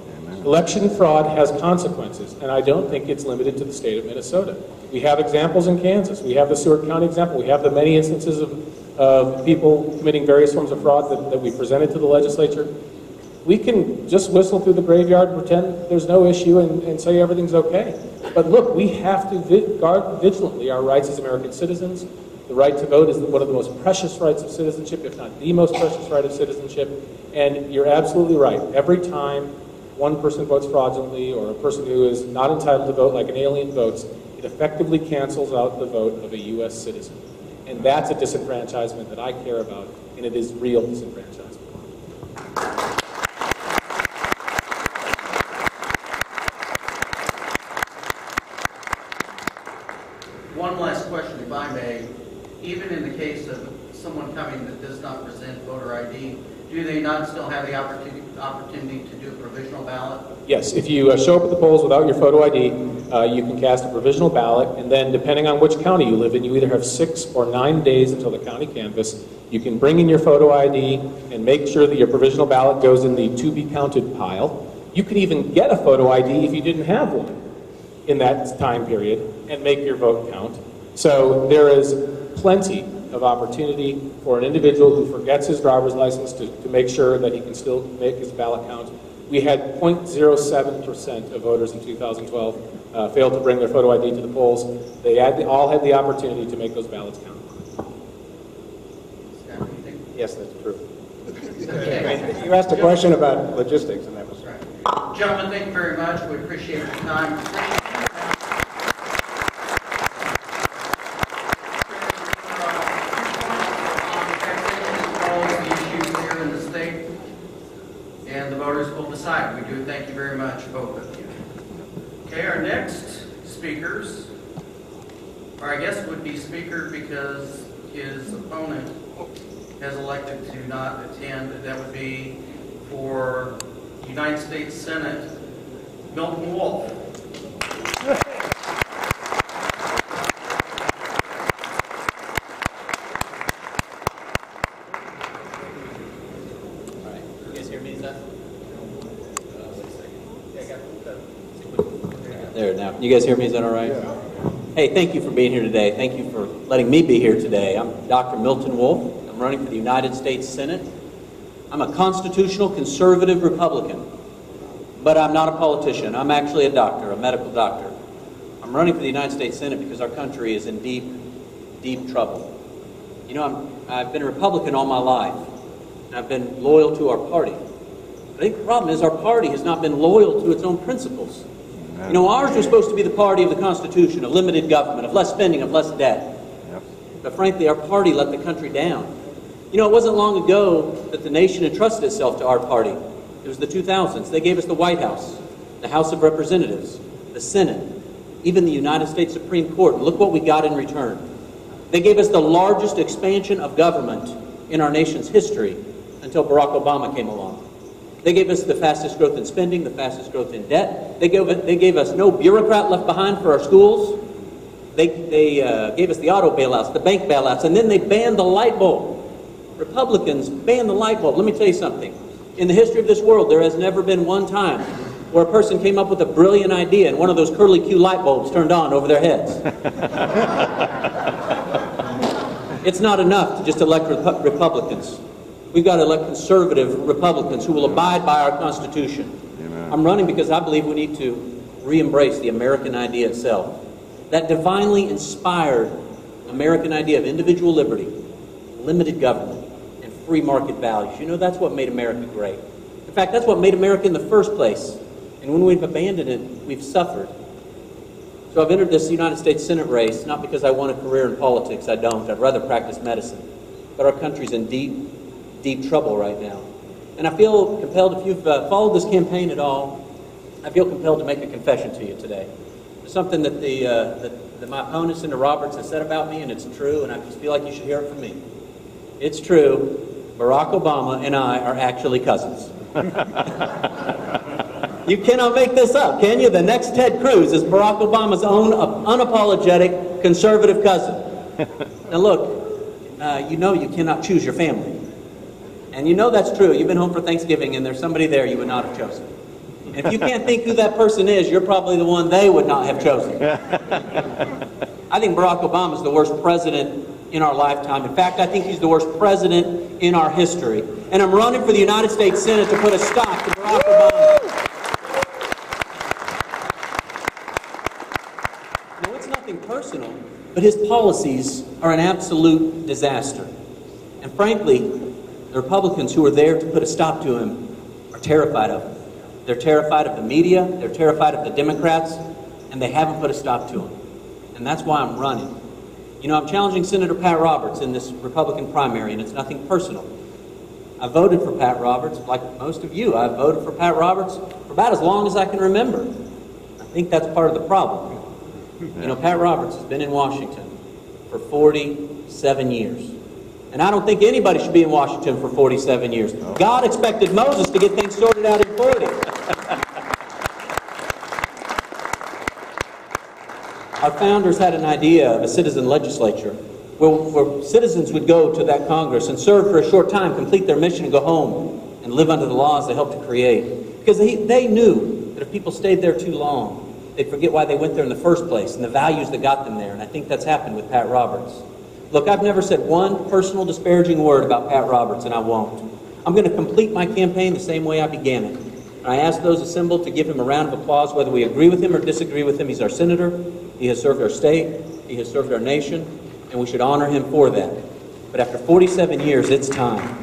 Election fraud has consequences, and I don't think it's limited to the state of Minnesota. We have examples in Kansas. We have the Seward County example. We have the many instances of people committing various forms of fraud that we presented to the legislature. We can just whistle through the graveyard and pretend there's no issue and say everything's okay. But look, we have to guard vigilantly our rights as American citizens. The right to vote is one of the most precious rights of citizenship, if not the most precious right of citizenship. And you're absolutely right. Every time one person votes fraudulently or a person who is not entitled to vote like an alien votes, it effectively cancels out the vote of a U.S. citizen. And that's a disenfranchisement that I care about, and it is real disenfranchisement.
One last question, if I may. Even in the case of someone coming that does not present voter ID, do they not still have the opportunity to do a provisional ballot?
Yes, if you show up at the polls without your photo ID, you can cast a provisional ballot, and then depending on which county you live in, you either have 6 or 9 days until the county canvass. You can bring in your photo ID and make sure that your provisional ballot goes in the to-be-counted pile. You can even get a photo ID if you didn't have one in that time period and make your vote count. So there is plenty of opportunity for an individual who forgets his driver's license to make sure that he can still make his ballot count. We had 0.07% of voters in 2012 fail to bring their photo ID to the polls. They all had the opportunity to make those ballots count.
Yes, that's true.
Okay.
You asked a question about logistics, and that was
right. Gentlemen, thank you very much. We appreciate your time. Okay, our next speakers, or I guess would be speaker because his opponent has elected to not attend. That would be for United States Senate, Milton Wolf.
There, now. You guys hear me? Is that all right? Yeah. Hey, thank you for being here today. Thank you for letting me be here today. I'm Dr. Milton Wolf. I'm running for the United States Senate. I'm a constitutional conservative Republican, but I'm not a politician. I'm actually a doctor, a medical doctor. I'm running for the United States Senate because our country is in deep, deep trouble. You know, I've been a Republican all my life, and I've been loyal to our party. But I think the problem is our party has not been loyal to its own principles. You know, ours was supposed to be the party of the Constitution, of limited government, of less spending, of less debt. Yep. But frankly, our party let the country down. You know, it wasn't long ago that the nation entrusted itself to our party. It was the 2000s. They gave us the White House, the House of Representatives, the Senate, even the United States Supreme Court. And look what we got in return. They gave us the largest expansion of government in our nation's history until Barack Obama came along. They gave us the fastest growth in spending, the fastest growth in debt. They gave us no bureaucrat left behind for our schools. They gave us the auto bailouts, the bank bailouts, and then they banned the light bulb. Republicans banned the light bulb. Let me tell you something. In the history of this world, there has never been one time where a person came up with a brilliant idea and one of those curly Q light bulbs turned on over their heads. It's not enough to just elect Republicans. We've got to elect conservative Republicans who will abide by our Constitution. Amen. I'm running because I believe we need to re-embrace the American idea itself. That divinely inspired American idea of individual liberty, limited government, and free market values. You know, that's what made America great. In fact, that's what made America in the first place. And when we've abandoned it, we've suffered. So I've entered this United States Senate race, not because I want a career in politics. I don't. I'd rather practice medicine. But our country's in deep trouble right now. And I feel compelled, if you've followed this campaign at all, I feel compelled to make a confession to you today. There's something that that my opponent, Senator Roberts, has said about me, and it's true, and I just feel like you should hear it from me. It's true. Barack Obama and I are actually cousins. You cannot make this up, can you? The next Ted Cruz is Barack Obama's own unapologetic conservative cousin. Now look, you know you cannot choose your family. And you know that's true. You've been home for Thanksgiving and there's somebody there you would not have chosen. And if you can't think who that person is, you're probably the one they would not have chosen. I think Barack Obama is the worst president in our lifetime. In fact, I think he's the worst president in our history. And I'm running for the United States Senate to put a stop to Barack Obama. Now, it's nothing personal, but his policies are an absolute disaster. And frankly, the Republicans who are there to put a stop to him are terrified of him. They're terrified of the media, they're terrified of the Democrats, and they haven't put a stop to him. And that's why I'm running. You know, I'm challenging Senator Pat Roberts in this Republican primary, and it's nothing personal. I voted for Pat Roberts, like most of you. I've voted for Pat Roberts for about as long as I can remember. I think that's part of the problem. You know, Pat Roberts has been in Washington for 47 years. And I don't think anybody should be in Washington for 47 years. God expected Moses to get things sorted out in 40. Our founders had an idea of a citizen legislature where citizens would go to that Congress and serve for a short time, complete their mission, and go home and live under the laws they helped to create. Because they knew that if people stayed there too long, they'd forget why they went there in the first place and the values that got them there. And I think that's happened with Pat Roberts. Look, I've never said one personal disparaging word about Pat Roberts, and I won't. I'm going to complete my campaign the same way I began it. I ask those assembled to give him a round of applause, whether we agree with him or disagree with him. He's our senator. He has served our state. He has served our nation, and we should honor him for that. But after 47 years, it's time.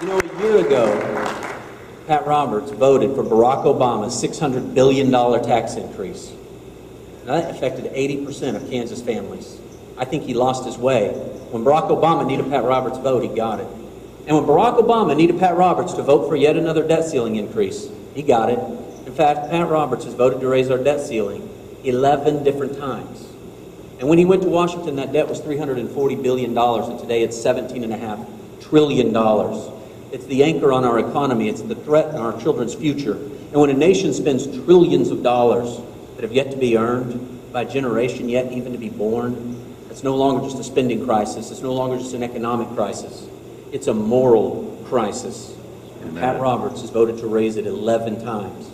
You know, a year ago, Pat Roberts voted for Barack Obama's $600 billion tax increase. Now, that affected 80% of Kansas families. I think he lost his way. When Barack Obama needed Pat Roberts' vote, he got it. And when Barack Obama needed Pat Roberts to vote for yet another debt ceiling increase, he got it. In fact, Pat Roberts has voted to raise our debt ceiling 11 different times. And when he went to Washington, that debt was $340 billion, and today it's $17.5 trillion. It's the anchor on our economy. It's the threat on our children's future. And when a nation spends trillions of dollars that have yet to be earned by a generation yet even to be born, it's no longer just a spending crisis. It's no longer just an economic crisis. It's a moral crisis. And Pat Roberts has voted to raise it 11 times.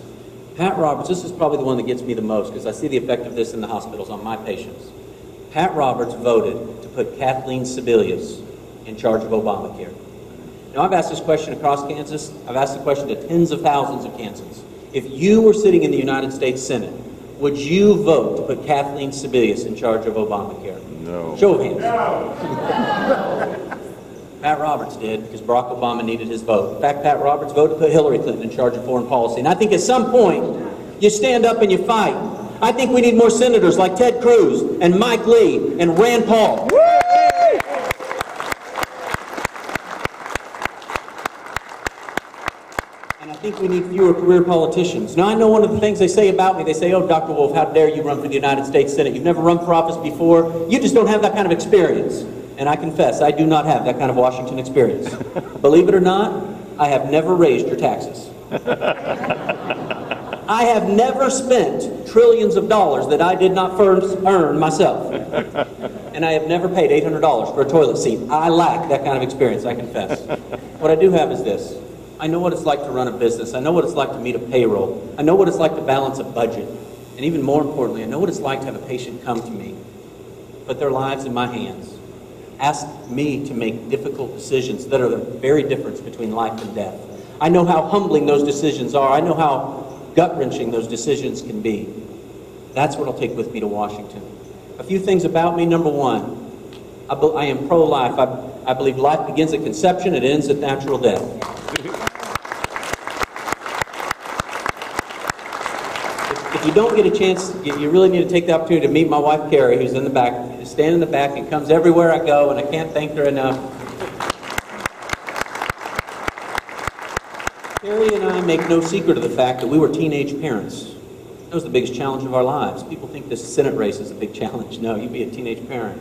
Pat Roberts, this is probably the one that gets me the most because I see the effect of this in the hospitals on my patients. Pat Roberts voted to put Kathleen Sebelius in charge of Obamacare. Now, I've asked this question across Kansas. I've asked the question to tens of thousands of Kansans. If you were sitting in the United States Senate, would you vote to put Kathleen Sebelius in charge of Obamacare?
No.
Show of hands. No. Pat Roberts did because Barack Obama needed his vote. In fact, Pat Roberts voted to put Hillary Clinton in charge of foreign policy. And I think at some point, you stand up and you fight. I think we need more senators like Ted Cruz and Mike Lee and Rand Paul. And I think we need fewer career politicians. Now, I know one of the things they say about me, they say, oh, Dr. Wolf, how dare you run for the United States Senate? You've never run for office before. You just don't have that kind of experience. And I confess, I do not have that kind of Washington experience. Believe it or not, I have never raised your taxes. I have never spent trillions of dollars that I did not first earn myself. And I have never paid $800 for a toilet seat. I lack that kind of experience, I confess. What I do have is this. I know what it's like to run a business. I know what it's like to meet a payroll. I know what it's like to balance a budget. And even more importantly, I know what it's like to have a patient come to me, put their lives in my hands, ask me to make difficult decisions that are the very difference between life and death. I know how humbling those decisions are. I know how gut-wrenching those decisions can be. That's what I'll take with me to Washington. A few things about me. Number one, I am pro-life. I believe life begins at conception, it ends at natural death. If you don't get a chance, you really need to take the opportunity to meet my wife, Carrie, who's in the back, standing in the back and comes everywhere I go, and I can't thank her enough. Carrie and I make no secret of the fact that we were teenage parents. That was the biggest challenge of our lives. People think this Senate race is a big challenge. No, you be a teenage parent.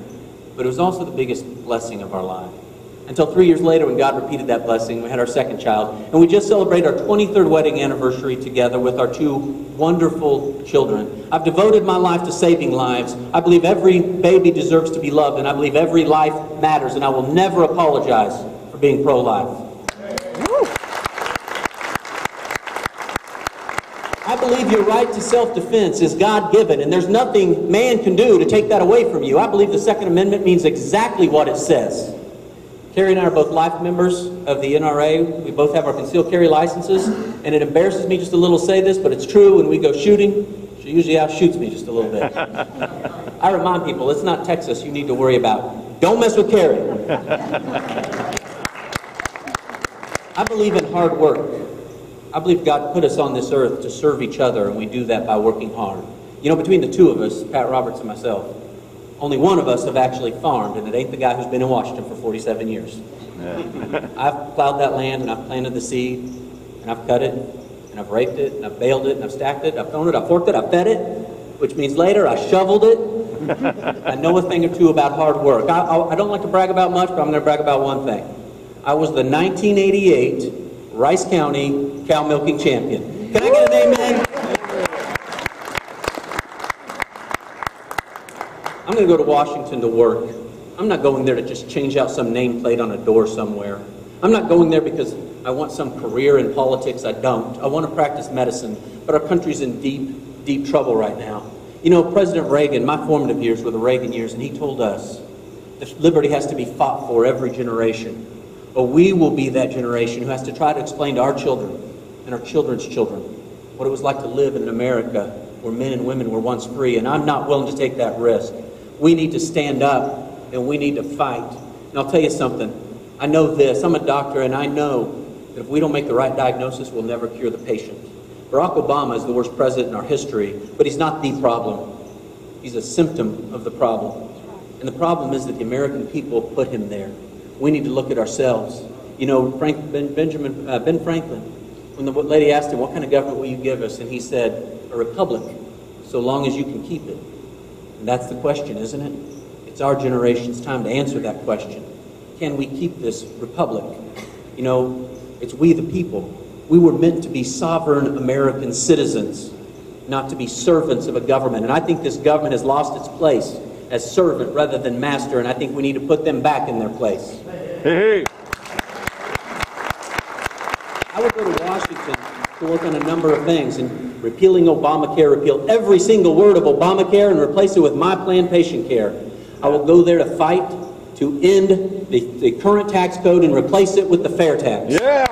But it was also the biggest blessing of our life. Until 3 years later, when God repeated that blessing, we had our second child. And we just celebrated our 23rd wedding anniversary together with our two wonderful children. I've devoted my life to saving lives. I believe every baby deserves to be loved, and I believe every life matters, and I will never apologize for being pro-life. I believe your right to self-defense is God-given, and there's nothing man can do to take that away from you. I believe the Second Amendment means exactly what it says. Carrie and I are both life members of the NRA. We both have our concealed carry licenses, and it embarrasses me just a little to say this, but it's true. When we go shooting, she usually outshoots me just a little bit. I remind people, it's not Texas you need to worry about. Don't mess with Carrie. I believe in hard work. I believe God put us on this earth to serve each other, and we do that by working hard. You know, between the two of us, Pat Roberts and myself, only one of us have actually farmed, and it ain't the guy who's been in Washington for 47 years. I've plowed that land, and I've planted the seed, and I've cut it, and I've raked it, and I've baled it, and I've stacked it, I've thrown it, I've forked it, I've fed it, which means later I shoveled it. I know a thing or two about hard work. I don't like to brag about much, but I'm going to brag about one thing. I was the 1988 Rice County cow milking champion. Can I get an amen? I'm going to go to Washington to work. I'm not going there to just change out some nameplate on a door somewhere. I'm not going there because I want some career in politics. I don't. I want to practice medicine, but our country's in deep, deep trouble right now. You know, President Reagan, my formative years were the Reagan years, and he told us that liberty has to be fought for every generation. Or we will be that generation who has to try to explain to our children and our children's children what it was like to live in an America where men and women were once free, and I'm not willing to take that risk. We need to stand up, and we need to fight. And I'll tell you something. I know this. I'm a doctor, and I know that if we don't make the right diagnosis, we'll never cure the patient. Barack Obama is the worst president in our history, but he's not the problem. He's a symptom of the problem. And the problem is that the American people put him there. We need to look at ourselves. You know, Ben Franklin, when the lady asked him, what kind of government will you give us? And he said, a republic, so long as you can keep it. And that's the question, isn't it? It's our generation's time to answer that question. Can we keep this republic? You know, it's we the people. We were meant to be sovereign American citizens, not to be servants of a government. And I think this government has lost its place as servant rather than master, and I think we need to put them back in their place.
Hey.
I would go to Washington to work on a number of things, and repealing Obamacare, repeal every single word of Obamacare and replace it with My Plan Patient Care. I will go there to fight to end the current tax code and replace it with the FairTax.
Yeah!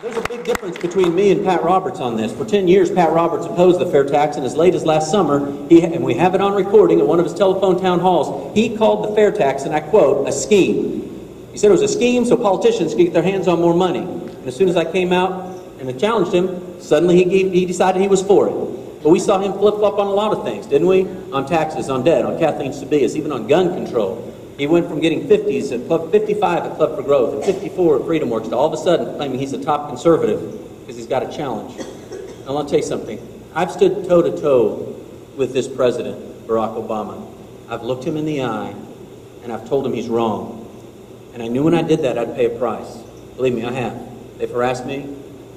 There's a big difference between me and Pat Roberts on this. For 10 years, Pat Roberts opposed the FairTax, and as late as last summer, and we have it on recording at one of his telephone town halls, he called the FairTax, and I quote, a scheme. He said it was a scheme so politicians could get their hands on more money. And as soon as I came out and I challenged him, suddenly he decided he was for it. But we saw him flip-flop on a lot of things, didn't we? On taxes, on debt, on Kathleen Sabias, even on gun control. He went from getting 50s at Club 55 at Club for Growth and 54 at Freedom Works to all of a sudden claiming he's a top conservative because he's got a challenge. Now, I'll tell you something. I've stood toe-to-toe with this president, Barack Obama. I've looked him in the eye, and I've told him he's wrong. And I knew when I did that, I'd pay a price. Believe me, I have. They've harassed me.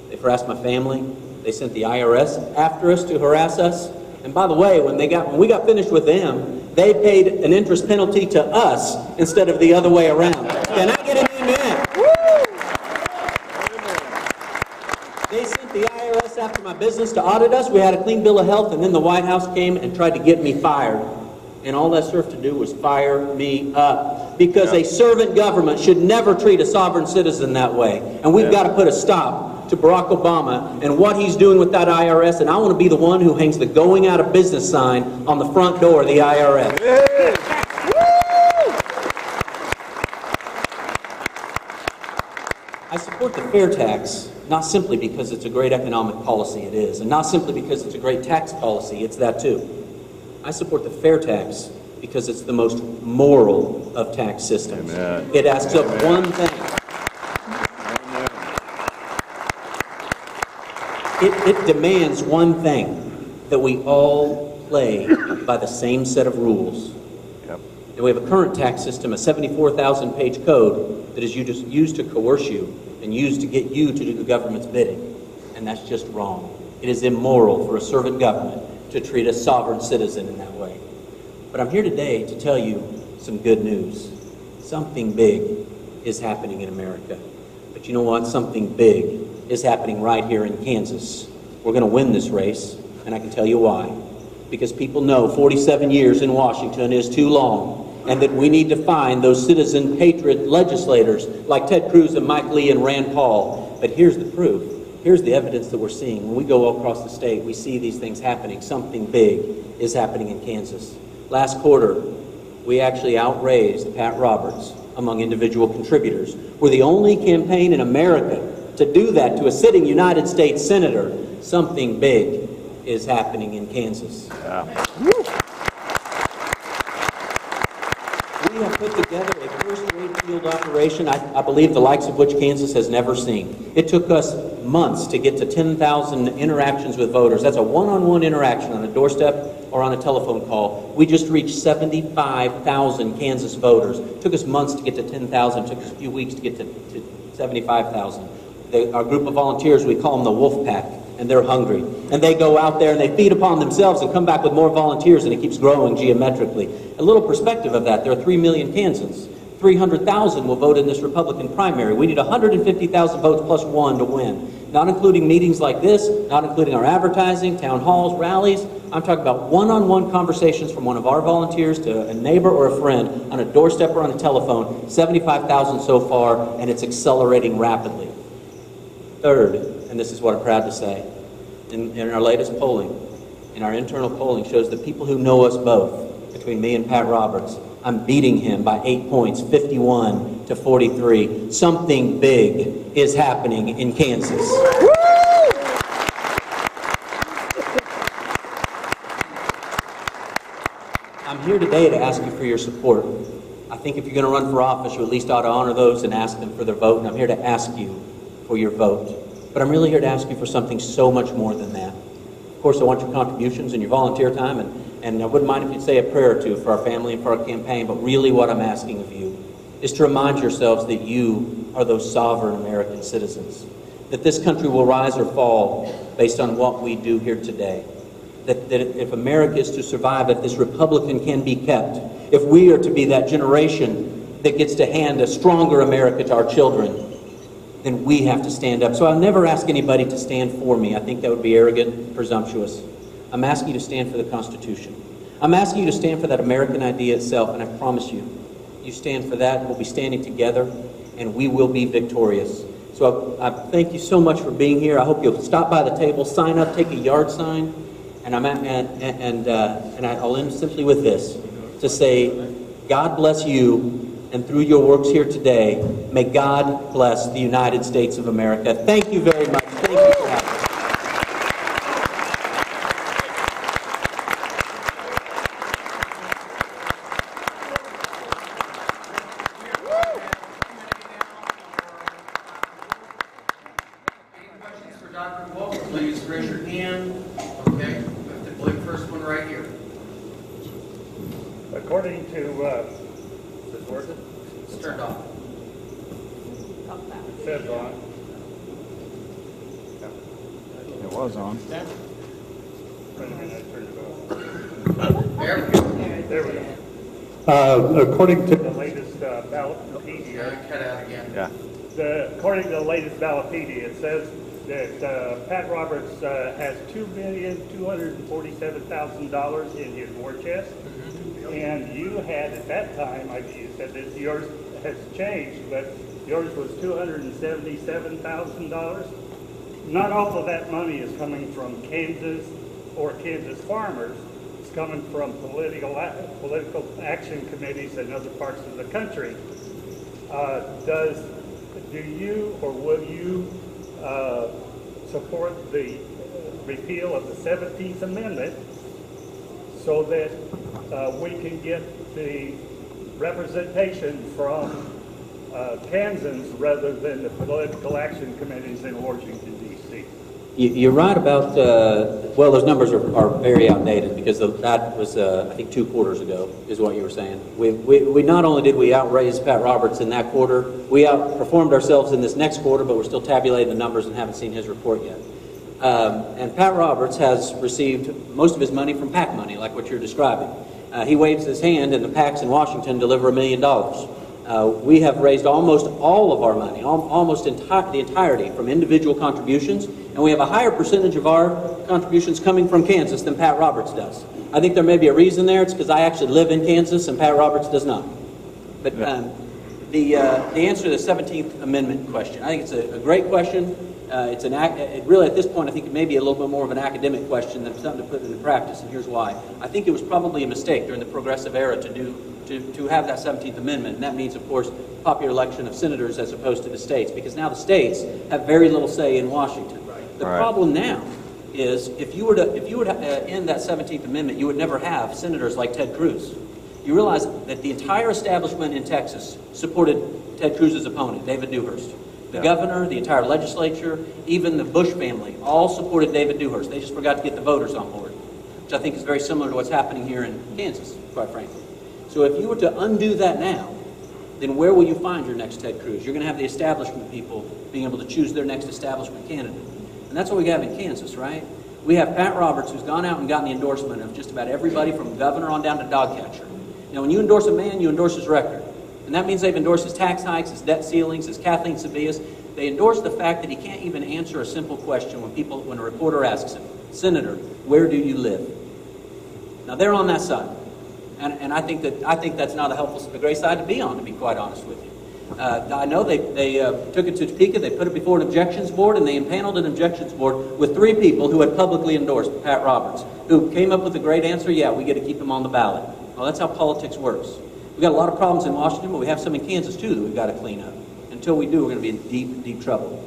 They've harassed my family. They sent the IRS after us to harass us. And by the way, when we got finished with them, they paid an interest penalty to us instead of the other way around. Can I get an amen? They sent the IRS after my business to audit us. We had a clean bill of health, and then the White House came and tried to get me fired. And all that served to do was fire me up. Because a servant government should never treat a sovereign citizen that way. And we've got to put a stop to Barack Obama and what he's doing with that IRS. And I want to be the one who hangs the going out of business sign on the front door of the IRS. I support the FairTax, not simply because it's a great economic policy, it is, and not simply because it's a great tax policy, it's that too. I support the FairTax because it's the most moral of tax systems. Amen. It asks of one thing. It demands one thing, that we all play by the same set of rules. Yep. And we have a current tax system, a 74,000-page code that is used to coerce you and used to get you to do the government's bidding. And that's just wrong. It is immoral for a servant government to treat a sovereign citizen in that way. But I'm here today to tell you some good news. Something big is happening in America. But you know what? Something big is happening right here in Kansas. We're going to win this race, and I can tell you why. Because people know 47 years in Washington is too long, and that we need to find those citizen patriot legislators like Ted Cruz and Mike Lee and Rand Paul. But here's the proof. Here's the evidence that we're seeing. When we go across the state, we see these things happening. Something big is happening in Kansas. Last quarter, we actually outraised Pat Roberts among individual contributors. We're the only campaign in America to do that to a sitting United States Senator. Something big is happening in Kansas. Yeah. We have put together a first-rate field operation, I believe the likes of which Kansas has never seen. It took us months to get to 10,000 interactions with voters. That's a one-on-one interaction on a doorstep or on a telephone call. We just reached 75,000 Kansas voters. It took us months to get to 10,000. It took us a few weeks to get to 75,000. Our group of volunteers, we call them the Wolf Pack, and they're hungry. And they go out there and they feed upon themselves and come back with more volunteers, and it keeps growing geometrically. A little perspective of that, there are 3 million Kansans. 300,000 will vote in this Republican primary. We need 150,000 votes plus one to win. Not including meetings like this, not including our advertising, town halls, rallies. I'm talking about one-on-one conversations from one of our volunteers to a neighbor or a friend on a doorstep or on a telephone. 75,000 so far, and it's accelerating rapidly. Third, and this is what I'm proud to say, in our latest polling, in our internal polling, shows that people who know us both, between me and Pat Roberts, I'm beating him by 8 points, 51 to 43. Something big is happening in Kansas. I'm here today to ask you for your support. I think if you're going to run for office, you at least ought to honor those and ask them for their vote. And I'm here to ask you for your vote. But I'm really here to ask you for something so much more than that. Of course, I want your contributions and your volunteer time, and I wouldn't mind if you'd say a prayer or two for our family and for our campaign. But really what I'm asking of you is to remind yourselves that you are those sovereign American citizens. That this country will rise or fall based on what we do here today. That if America is to survive, that this Republican can be kept. If we are to be that generation that gets to hand a stronger America to our children, then we have to stand up. So I'll never ask anybody to stand for me. I think that would be arrogant, presumptuous. I'm asking you to stand for the Constitution. I'm asking you to stand for that American idea itself, and I promise you, you stand for that, we'll be standing together, and we will be victorious. So I thank you so much for being here. I hope you'll stop by the table, sign up, take a yard sign, and I'll end simply with this, to say, God bless you, and through your works here today, may God bless the United States of America. Thank you very much. Thank you for having us.
Any questions for Dr. Wolf? Please raise your hand. Okay, we have the blue first one right here.
According to,
It's turned off.
it says on,
It was on.
wait a minute, I turned it off.
There we go.
There we go. According to the latest Ballotpedia,
Yeah, cut out again.
Yeah.
according to the latest Ballotpedia, it says that Pat Roberts has $2,247,000 in his war chest. And you had, at that time, you said that yours has changed, but yours was $277,000. Not all of that money is coming from Kansas or Kansas farmers. It's coming from political action committees in other parts of the country. Do you or will you support the repeal of the 17th Amendment so that we can get the representation from Kansans rather than the political action committees in Washington, D.C.?
You're right about, well, those numbers are very outdated because that was, I think, 2 quarters ago is what you were saying. We not only did we outraise Pat Roberts in that quarter, we outperformed ourselves in this next quarter, but we're still tabulating the numbers and haven't seen his report yet. And Pat Roberts has received most of his money from PAC money, like what you're describing. He waves his hand and the PACs in Washington deliver $1 million. We have raised almost all of our money, almost the entirety from individual contributions, and we have a higher percentage of our contributions coming from Kansas than Pat Roberts does. I think there may be a reason there. It's because I actually live in Kansas and Pat Roberts does not. But the answer to the 17th Amendment question, I think it's a great question. It really, at this point, I think it may be a little bit more of an academic question than something to put into practice, and here's why. I think it was probably a mistake during the progressive era to have that 17th Amendment, and that means, of course, popular election of senators as opposed to the states, because now the states have very little say in Washington. The problem now is if you were to end that 17th Amendment, you would never have senators like Ted Cruz. You realize that the entire establishment in Texas supported Ted Cruz's opponent, David Dewhurst. The governor, the entire legislature, even the Bush family, all supported David Dewhurst. They just forgot to get the voters on board, which I think is very similar to what's happening here in Kansas, quite frankly. So if you were to undo that now, then where will you find your next Ted Cruz? You're going to have the establishment people being able to choose their next establishment candidate. And that's what we have in Kansas, right? We have Pat Roberts, who's gone out and gotten the endorsement of just about everybody from governor on down to dog catcher. Now, when you endorse a man, you endorse his record. And that means they've endorsed his tax hikes, his debt ceilings, his Kathleen Sevillas. They endorse the fact that he can't even answer a simple question when a reporter asks him, Senator, where do you live? Now, they're on that side. And I think that's not a great side to be on, to be quite honest with you. I know they took it to Topeka, they put it before an objections board, and they impaneled an objections board with 3 people who had publicly endorsed Pat Roberts, who came up with a great answer, yeah, we get to keep him on the ballot. Well, that's how politics works. We've got a lot of problems in Washington, but we have some in Kansas, too, that we've got to clean up. Until we do, we're going to be in deep, deep trouble.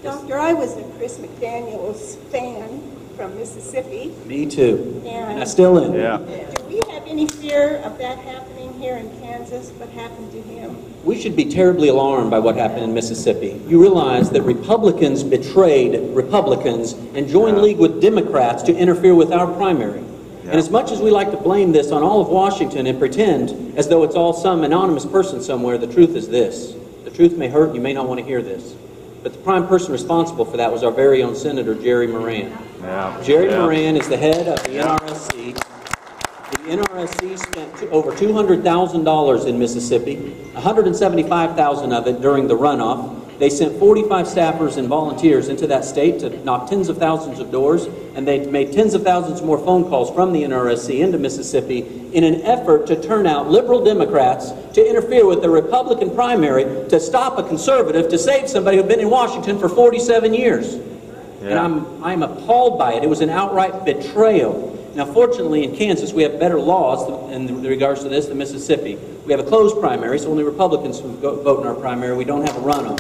Doctor, I was a Chris McDaniels fan, from Mississippi.
Me too.
And
I still am.
Yeah.
do we have any fear of that happening here in Kansas? What happened to him?
We should be terribly alarmed by what happened in Mississippi. You realize that Republicans betrayed Republicans and joined league with Democrats to interfere with our primary. And as much as we like to blame this on all of Washington and pretend as though it's all some anonymous person somewhere, the truth is this. The truth may hurt, you may not want to hear this. But the prime person responsible for that was our very own Senator Jerry Moran. Jerry Moran is the head of the NRSC. The NRSC spent over $200,000 in Mississippi, $175,000 of it during the runoff. They sent 45 staffers and volunteers into that state to knock tens of thousands of doors, and they made tens of thousands more phone calls from the NRSC into Mississippi in an effort to turn out liberal Democrats to interfere with the Republican primary to stop a conservative to save somebody who'd been in Washington for 47 years. And I'm appalled by it. It was an outright betrayal. Now, fortunately, in Kansas, we have better laws in regards to this than Mississippi. We have a closed primary, so only Republicans can vote in our primary. We don't have a runoff.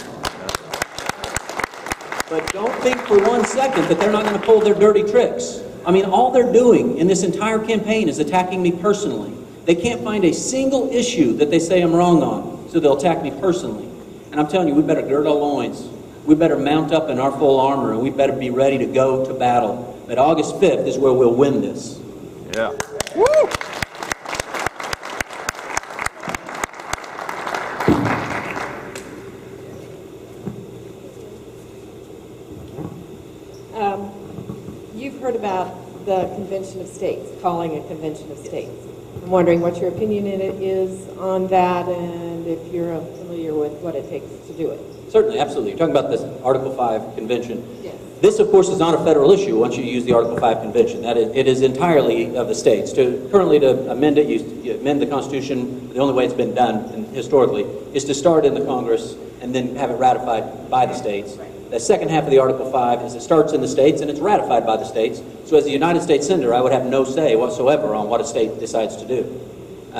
But don't think for 1 second that they're not going to pull their dirty tricks. I mean, all they're doing in this entire campaign is attacking me personally. They can't find a single issue that they say I'm wrong on, so they'll attack me personally. And I'm telling you, we better gird our loins. We better mount up in our full armor, and we better be ready to go to battle. But August 5th is where we'll win this.
Yeah.
Woo!
You've heard about the Convention of States, calling a Convention of States. I'm wondering what your opinion is on that and if you're familiar with what it takes to do it.
Certainly, absolutely. You're talking about this Article 5 convention.
Yes.
This, of course, is not a federal issue once you use the Article 5 convention. It is entirely of the states. Currently, to amend it, you amend the Constitution. The only way it's been done historically is to start in the Congress and then have it ratified by the states. The second half of the Article 5 is it starts in the states and it's ratified by the states. So as a United States Senator, I would have no say whatsoever on what a state decides to do.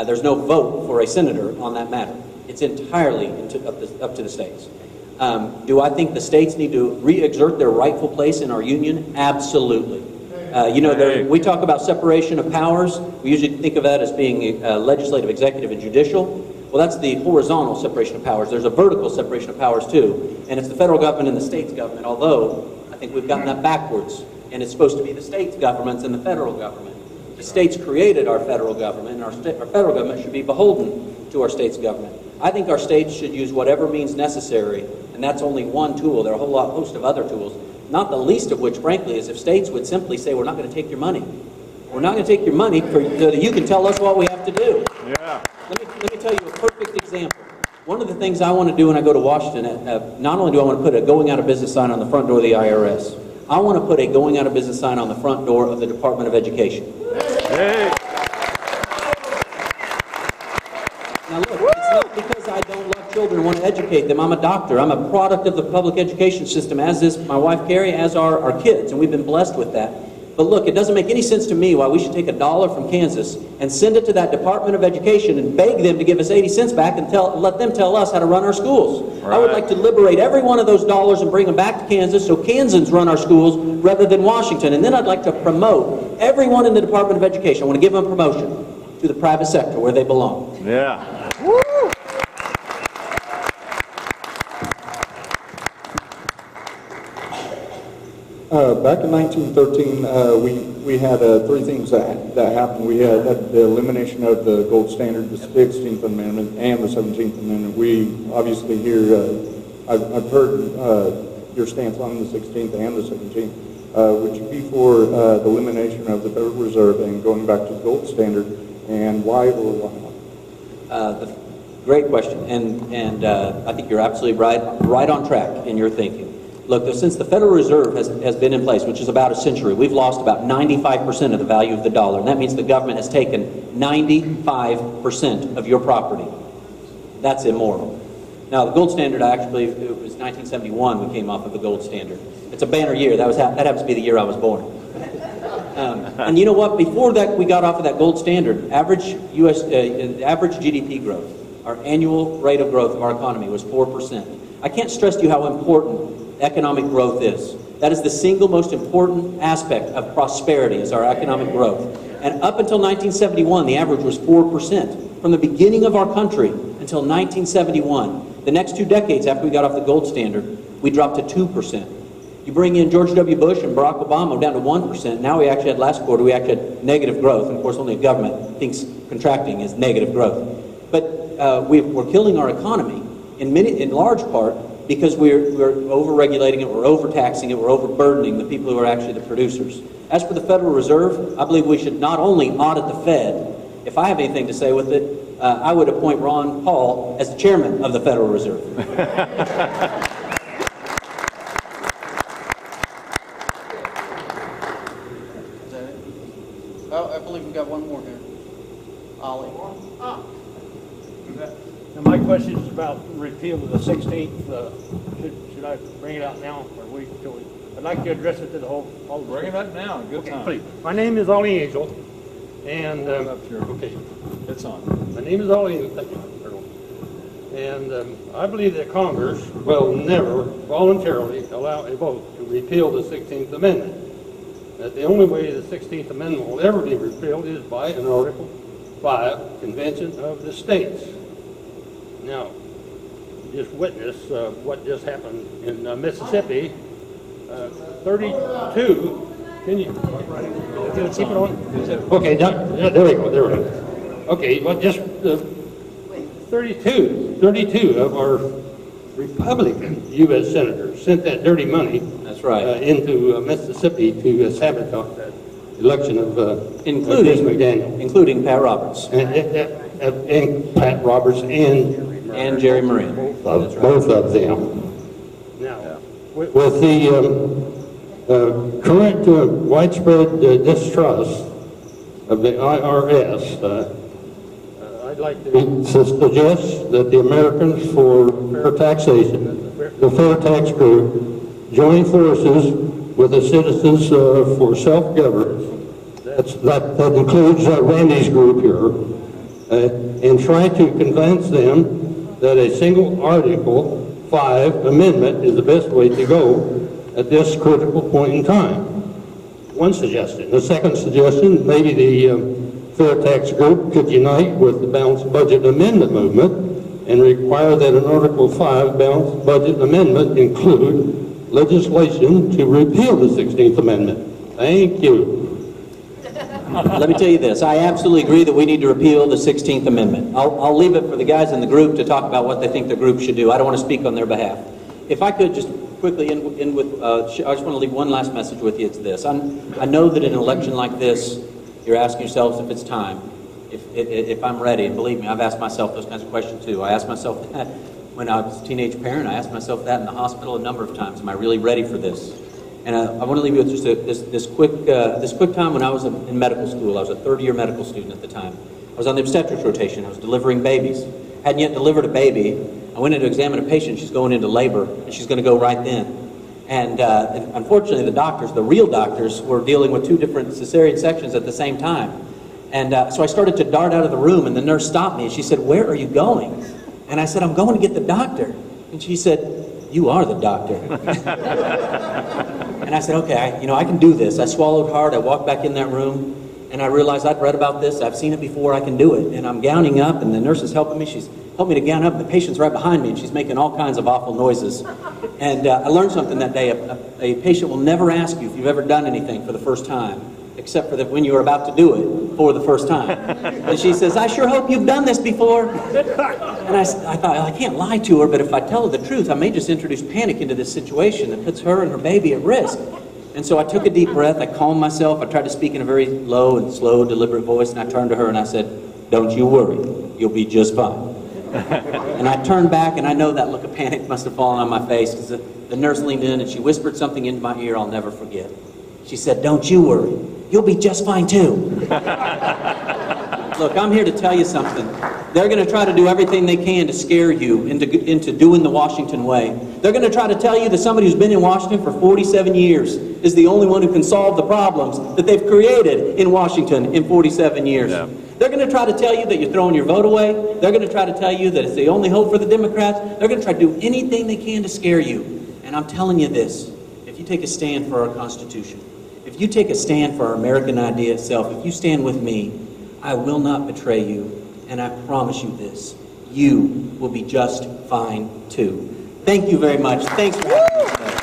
There's no vote for a senator on that matter. It's entirely up to the states. Do I think the states need to re-exert their rightful place in our union? Absolutely. We talk about separation of powers. We usually think of that as being legislative, executive, and judicial. Well, that's the horizontal separation of powers. There's a vertical separation of powers, too. And it's the federal government and the states government, although I think we've gotten that backwards. And it's supposed to be the states governments and the federal government. The states created our federal government, and our federal government should be beholden to our states government. I think our states should use whatever means necessary, and that's only one tool. There are a whole host of other tools, not the least of which, frankly, is if states would simply say, we're not going to take your money. We're not going to take your money so that you can tell us what we have to do.
Yeah.
Let me tell you a perfect example. One of the things I want to do when I go to Washington, not only do I want to put a going out of business sign on the front door of the IRS, I want to put a going out of business sign on the front door of the Department of Education.
Hey.
Now look, it's not because I don't love children and want to educate them. I'm a doctor. I'm a product of the public education system, as is my wife Carrie, as are our kids, and we've been blessed with that. But look, it doesn't make any sense to me why we should take $1 from Kansas and send it to that Department of Education and beg them to give us 80 cents back and let them tell us how to run our schools. Right. I would like to liberate every one of those dollars and bring them back to Kansas so Kansans run our schools rather than Washington. And then I'd like to promote everyone in the Department of Education. I want to give them promotion to the private sector where they belong.
Yeah.
Woo!
Back in 1913, we had three things that happened. We had the elimination of the gold standard, the 16th Amendment, and the 17th Amendment. We obviously here, I've heard your stance on the 16th and the 17th. Would you be for the elimination of the Federal Reserve and going back to the gold standard, and why or why not?
Great question, and I think you're absolutely right on track in your thinking. Look, since the Federal Reserve has been in place, which is about a century, we've lost about 95% of the value of the dollar, and that means the government has taken 95% of your property. That's immoral. Now, the gold standard, actually, it was 1971 we came off of the gold standard. It's a banner year. That happens to be the year I was born. And you know what? Before that, we got off of that gold standard. Average GDP growth, our annual rate of growth of our economy was 4%. I can't stress to you how important economic growth is. That is the single most important aspect of prosperity, is our economic growth. And up until 1971, the average was 4%. From the beginning of our country until 1971, the next 2 decades after we got off the gold standard, we dropped to 2%. You bring in George W. Bush and Barack Obama down to 1%. Now we actually had last quarter, we actually had negative growth. And of course, only a government thinks contracting is negative growth. But we're killing our economy in large part because we're over-regulating it, we're overtaxing it, we're overburdening the people who are actually the producers. As for the Federal Reserve, I believe we should not only audit the Fed. If I have anything to say with it, I would appoint Ron Paul as the chairman of the Federal Reserve.
Oh, I believe we've got one more here. Ollie.
Now, my question is about repeal of the 16th. Should I bring it out now, or wait till we? I'd like to address it to the whole.
Bring it up now. Good
okay,
time.
Please. My name is Ollie Angel, and
okay, it's on.
My name is Ollie Angel. Thank you, Colonel. And I believe that Congress will never voluntarily allow a vote to repeal the 16th Amendment. That the only way the 16th Amendment will ever be repealed is by an Article 5 Convention of the States. Now, just witness what just happened in Mississippi. 32. Can you keep it on? Okay, there we go. There we go. Okay, well, just 32 of our Republican U.S. senators sent that dirty money.
That's right.
Into Mississippi to sabotage that election of
including
McDaniel,
including Pat Roberts,
and Pat Roberts and
Jerry Moran.
Both of them. Now, with the current widespread distrust of the IRS, I'd like to suggest that the Americans for Fair Taxation, the FairTax group, join forces with the Citizens for Self-Governance, that includes Randy's group here, and try to convince them that a single Article 5 amendment is the best way to go at this critical point in time. One suggestion. The second suggestion, maybe the FairTax group could unite with the Balanced Budget Amendment movement and require that an Article 5 Balanced Budget Amendment include legislation to repeal the 16th Amendment. Thank you.
Let me tell you this. I absolutely agree that we need to repeal the 16th Amendment. I'll leave it for the guys in the group to talk about what they think the group should do. I don't want to speak on their behalf. If I could just quickly end with, I just want to leave one last message with you. It's this. I know that in an election like this, you're asking yourselves if it's time, if I'm ready. And believe me, I've asked myself those kinds of questions too. I asked myself that when I was a teenage parent. I asked myself that in the hospital a number of times. Am I really ready for this? And I want to leave you with just this quick time when I was in medical school. I was a third-year medical student at the time. I was on the obstetrics rotation. I was delivering babies. Hadn't yet delivered a baby. I went in to examine a patient. She's going into labor, and she's going to go right then. And unfortunately, the real doctors, were dealing with 2 different cesarean sections at the same time. And so I started to dart out of the room, and the nurse stopped me, and she said, "Where are you going?" And I said, "I'm going to get the doctor." And she said, "You are the doctor." And I said, "Okay, I can do this." I swallowed hard. I walked back in that room, and I realized I'd read about this. I've seen it before. I can do it. And I'm gowning up, and the nurse is helping me. She's helped me to gown up, and the patient's right behind me, and she's making all kinds of awful noises. And I learned something that day. A patient will never ask you if you've ever done anything for the first time, except for when you were about to do it for the first time. And she says, "I sure hope you've done this before." And I thought, I can't lie to her, but if I tell her the truth, I may just introduce panic into this situation that puts her and her baby at risk. And so I took a deep breath, I calmed myself, I tried to speak in a very low and slow, deliberate voice, and I turned to her and I said, "Don't you worry, you'll be just fine." And I turned back, and I know that look of panic must have fallen on my face, because the nurse leaned in and she whispered something into my ear I'll never forget. She said, "Don't you worry, you'll be just fine too." Look, I'm here to tell you something. They're going to try to do everything they can to scare you into doing the Washington way. They're going to try to tell you that somebody who's been in Washington for 47 years is the only one who can solve the problems that they've created in Washington in 47 years. Yeah. They're going to try to tell you that you're throwing your vote away. They're going to try to tell you that it's the only hope for the Democrats. They're going to try to do anything they can to scare you. And I'm telling you this. If you take a stand for our Constitution, if you take a stand for our American idea itself, if you stand with me, I will not betray you, and I promise you this, you will be just fine too. Thank you very much. Thanks for having me today.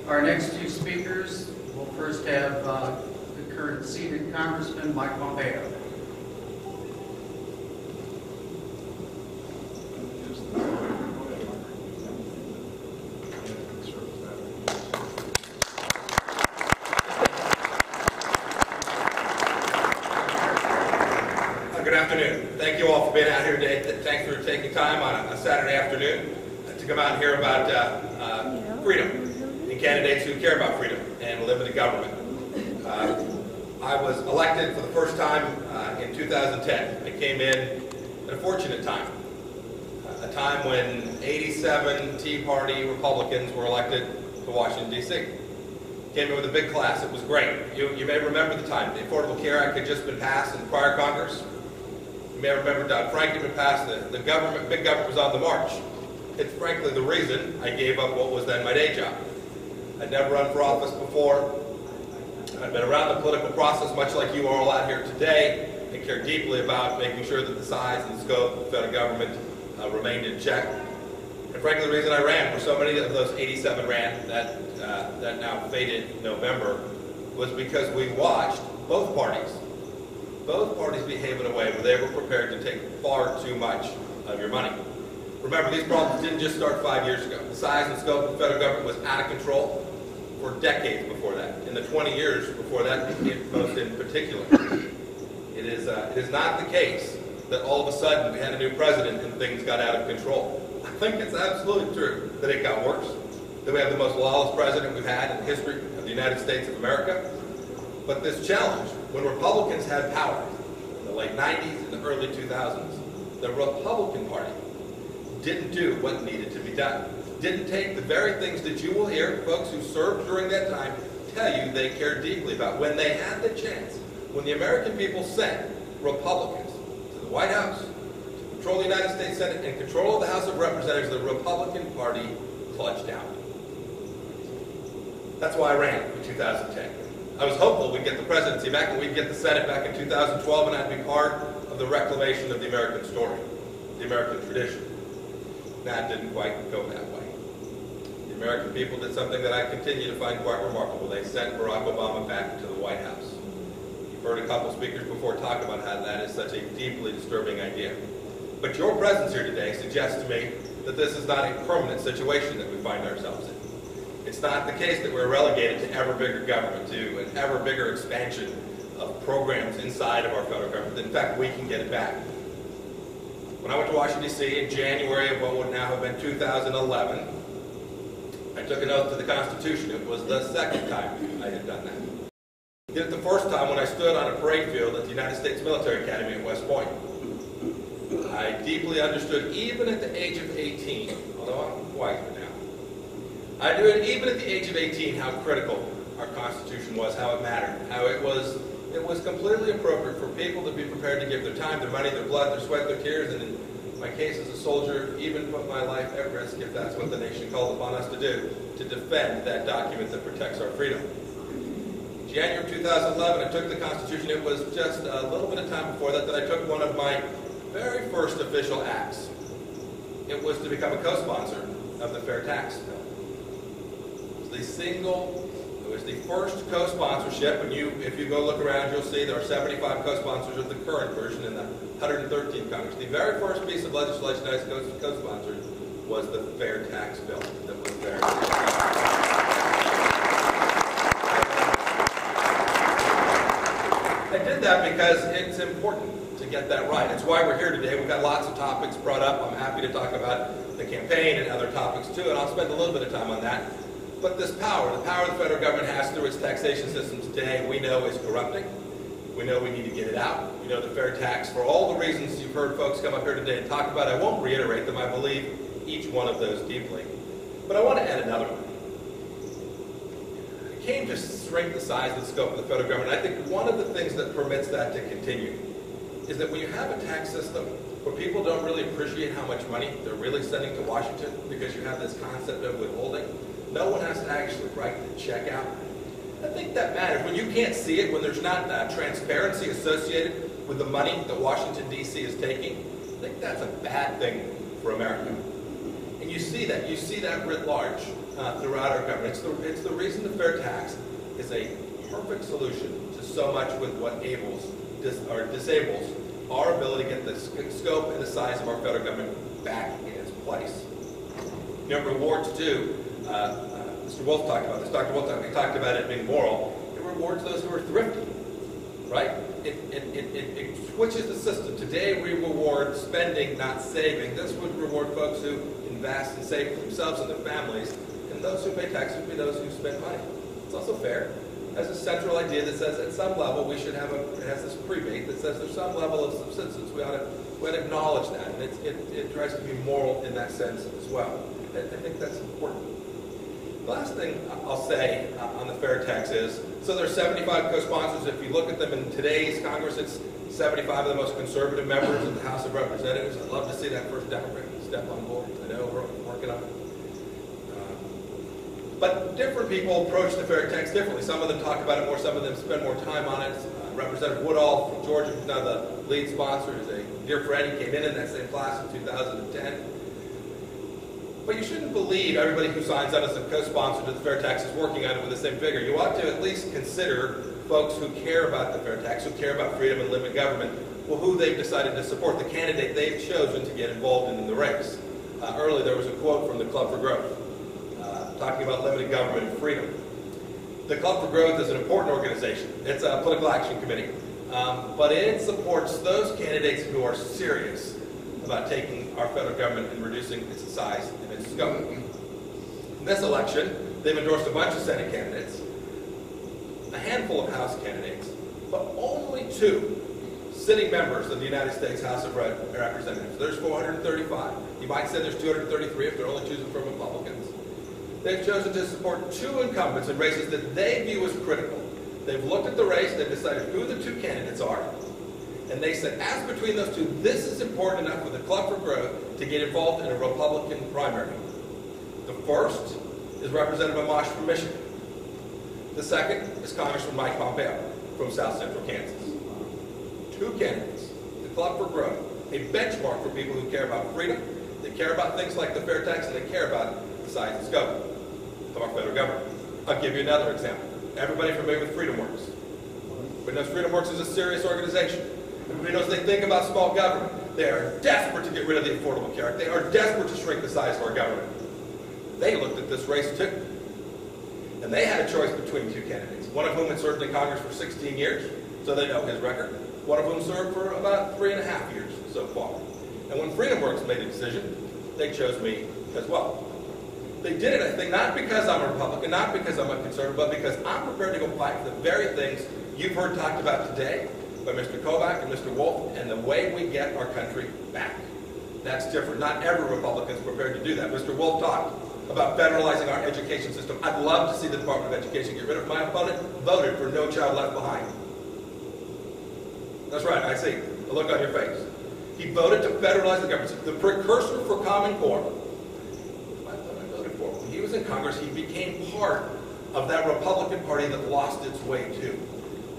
Our next two speakers, we'll first have the current seated Congressman Mike Pompeo.
Good afternoon. Thank you all for being out here today. Thanks for taking time on a Saturday afternoon to come out and hear about freedom and candidates who care about freedom and limited government. I was elected for the first time in 2010. I came in at a fortunate time, a time when 87 Tea Party Republicans were elected to Washington, D.C. Came in with a big class. It was great. You may remember the time. The Affordable Care Act had just been passed in the prior Congress. You may remember Dodd-Frank had been passed. The government, big government was on the march. It's frankly the reason I gave up what was then my day job. I'd never run for office before. I've been around the political process much like you are all out here today and care deeply about making sure that the size and scope of the federal government remained in check. And frankly, the reason I ran, for so many of those 87 ran that now faded in November, was because we watched both parties behave in a way where they were prepared to take far too much of your money. Remember, these problems didn't just start 5 years ago. The size and scope of the federal government was out of control for decades before that. In the 20 years before that, most in particular. It is not the case that all of a sudden we had a new president and things got out of control. I think it's absolutely true that it got worse, that we have the most lawless president we've had in the history of the United States of America. But this challenge, when Republicans had power in the late 90s and the early 2000s, the Republican Party didn't do what needed to be done. Didn't take the very things that you will hear folks who served during that time tell you they care deeply about. When they had the chance, when the American people sent Republicans to the White House, to control the United States Senate, and control of the House of Representatives, the Republican Party clutched out. That's why I ran in 2010. I was hopeful we'd get the presidency back and we'd get the Senate back in 2012 and I'd be part of the reclamation of the American story, the American tradition. That didn't quite go that way. The American people did something that I continue to find quite remarkable. They sent Barack Obama back to the White House. You've heard a couple speakers before talk about how that is such a deeply disturbing idea. But your presence here today suggests to me that this is not a permanent situation that we find ourselves in. It's not the case that we're relegated to ever bigger government, to an ever bigger expansion of programs inside of our federal government. In fact, we can get it back. When I went to Washington, D.C. in January of what would now have been 2011, I took an oath to the Constitution. It was the second time I had done that. I did it the first time when I stood on a parade field at the United States Military Academy at West Point. I deeply understood, even at the age of 18, although I'm wiser now, I knew it even at the age of 18 how critical our Constitution was, how it mattered, how it was completely appropriate for people to be prepared to give their time, their money, their blood, their sweat, their tears, and in my case as a soldier, even put my life at risk if that's what the nation called upon us to do, to defend that document that protects our freedom. In January 2011, I took the Constitution. It was just a little bit of time before that I took one of my very first official acts. It was to become a co-sponsor of the FairTax bill. It was the first co-sponsorship, and if you go look around, you'll see there are 75 co-sponsors of the current version in the 113th Congress. The very first piece of legislation I co-sponsored was the FairTax bill that was very I did that because it's important to get that right. It's why we're here today. We've got lots of topics brought up. I'm happy to talk about the campaign and other topics too, and I'll spend a little bit of time on that. But this power, the power the federal government has through its taxation system today, we know is corrupting. We know we need to get it out. We know the fair tax, for all the reasons you've heard folks come up here today and talk about, I won't reiterate them. I believe each one of those deeply. But I want to add another one. came to shrink the size and scope of the federal government. I think one of the things that permits that to continue is that when you have a tax system where people don't really appreciate how much money they're really sending to Washington because you have this concept of withholding, no one has to actually write the check out. I think that matters. When you can't see it, when there's not transparency associated with the money that Washington, D.C. is taking, I think that's a bad thing for America. And you see that. You see that writ large throughout our government. It's the reason the fair tax is a perfect solution to so much with what disables our ability to get the scope and the size of our federal government back in its place. You know, rewards do. Mr. Wolf talked about this. Dr. Wolf talked about it being moral. It rewards those who are thrifty, right? It switches the system. Today we reward spending, not saving. This would reward folks who invest and save for themselves and their families, and those who pay taxes would be those who spend money. It's also fair. It has a central idea that says at some level we should have it has this prebate that says there's some level of subsistence. We ought to acknowledge that, and it tries to be moral in that sense as well. I think that's important. The last thing I'll say on the fair tax is, so there's 75 co-sponsors. If you look at them in today's Congress, it's 75 of the most conservative members of the House of Representatives. I'd love to see that first Democrat step on board. I know we're working on it. But different people approach the fair tax differently. Some of them talk about it more, some of them spend more time on it. Representative Woodall from Georgia, who's now the lead sponsor, is a dear friend. He came in that same class in 2010. But you shouldn't believe everybody who signs on as a co-sponsor to the fair tax is working on it with the same vigor. You ought to at least consider folks who care about the fair tax, who care about freedom and limited government, well, who they've decided to support, the candidate they've chosen to get involved in the race. Earlier there was a quote from the Club for Growth talking about limited government and freedom. The Club for Growth is an important organization. It's a political action committee, but it supports those candidates who are serious about taking our federal government and reducing its size and its scope. In this election, they've endorsed a bunch of Senate candidates, a handful of House candidates, but only 2 sitting members of the United States House of Representatives. There's 435. You might say there's 233 if they're only choosing from Republicans. They've chosen to support 2 incumbents in races that they view as critical. They've looked at the race, they've decided who the 2 candidates are, and they said, as between those 2, this is important enough for the Club for Growth to get involved in a Republican primary. The first is Representative Amash from Michigan. The second is Congressman Mike Pompeo from South Central Kansas. 2 candidates, the Club for Growth, a benchmark for people who care about freedom, they care about things like the fair tax, and they care about the size and scope of our federal government. I'll give you another example. Everybody familiar with FreedomWorks? Everybody knows FreedomWorks is a serious organization. Everybody knows they think about small government. They are desperate to get rid of the Affordable Care Act. They are desperate to shrink the size of our government. They looked at this race too. And they had a choice between 2 candidates, one of whom had served in Congress for 16 years, so they know his record. One of whom served for about 3.5 years so far. And when FreedomWorks made a decision, they chose me as well. They did it, I think, not because I'm a Republican, not because I'm a conservative, but because I'm prepared to go fight for the very things you've heard talked about today by Mr. Kovac and Mr. Wolf, and the way we get our country back. That's different. Not every Republican is prepared to do that. Mr. Wolf talked about federalizing our education system. I'd love to see the Department of Education get rid of it. My opponent voted for No Child Left Behind. That's right, I see a look on your face. He voted to federalize the government. The precursor for Common Core. My opponent voted for it. When he was in Congress, he became part of that Republican Party that lost its way too.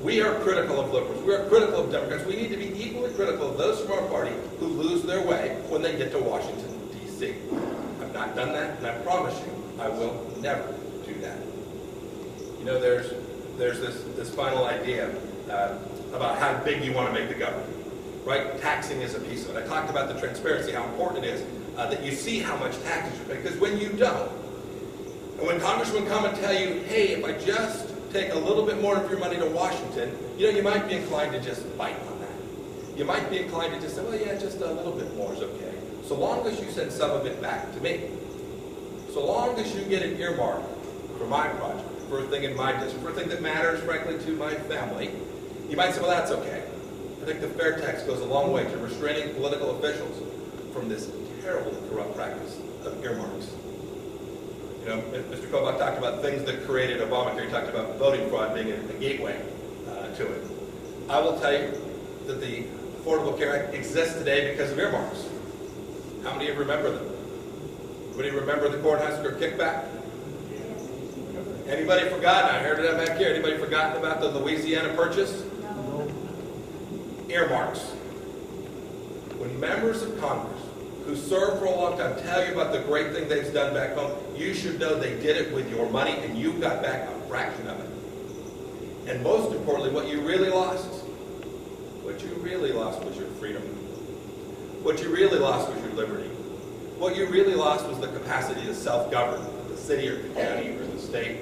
We are critical of liberals. We are critical of Democrats. We need to be equally critical of those from our party who lose their way when they get to Washington, D.C. I've not done that, and I promise you, I will never do that. You know, there's this final idea about how big you want to make the government, right? Taxing is a piece of it. I talked about the transparency, how important it is that you see how much taxes you pay, because when you don't, and when congressmen come and tell you, hey, if I just take a little bit more of your money to Washington, you know, you might be inclined to just bite on that. You might be inclined to just say, well, yeah, just a little bit more is okay. So long as you send some of it back to me. So long as you get an earmark for my project, for a thing in my district, for a thing that matters, frankly, to my family, you might say, well, that's okay. I think the fair tax goes a long way to restraining political officials from this terrible and corrupt practice of earmarks. You know, Mr. Kobach talked about things that created Obamacare. He talked about voting fraud being a gateway to it. I will tell you that the Affordable Care Act exists today because of earmarks. How many of you remember them? Anybody remember the Cornhusker kickback? Anybody forgotten? I heard it back here. Anybody forgotten about the Louisiana purchase? No. Earmarks. When members of Congress who served for a long time tell you about the great thing they've done back home, you should know they did it with your money and you got back a fraction of it. And most importantly, what you really lost was your freedom. What you really lost was your liberty. What you really lost was the capacity to self-govern, the city or the county or the state.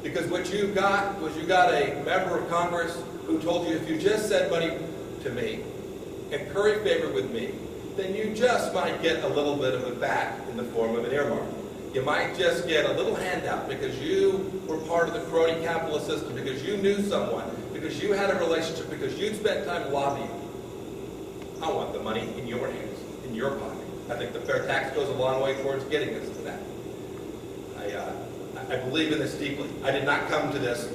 Because what you got was you got a member of Congress who told you if you just send money to me and curry favor with me, then you just might get a little bit of it back in the form of an earmark. You might just get a little handout because you were part of the crony capitalist system, because you knew someone, because you had a relationship, because you'd spent time lobbying. I want the money in your hands, in your pocket. I think the fair tax goes a long way towards getting us to that. I believe in this deeply. I did not come to this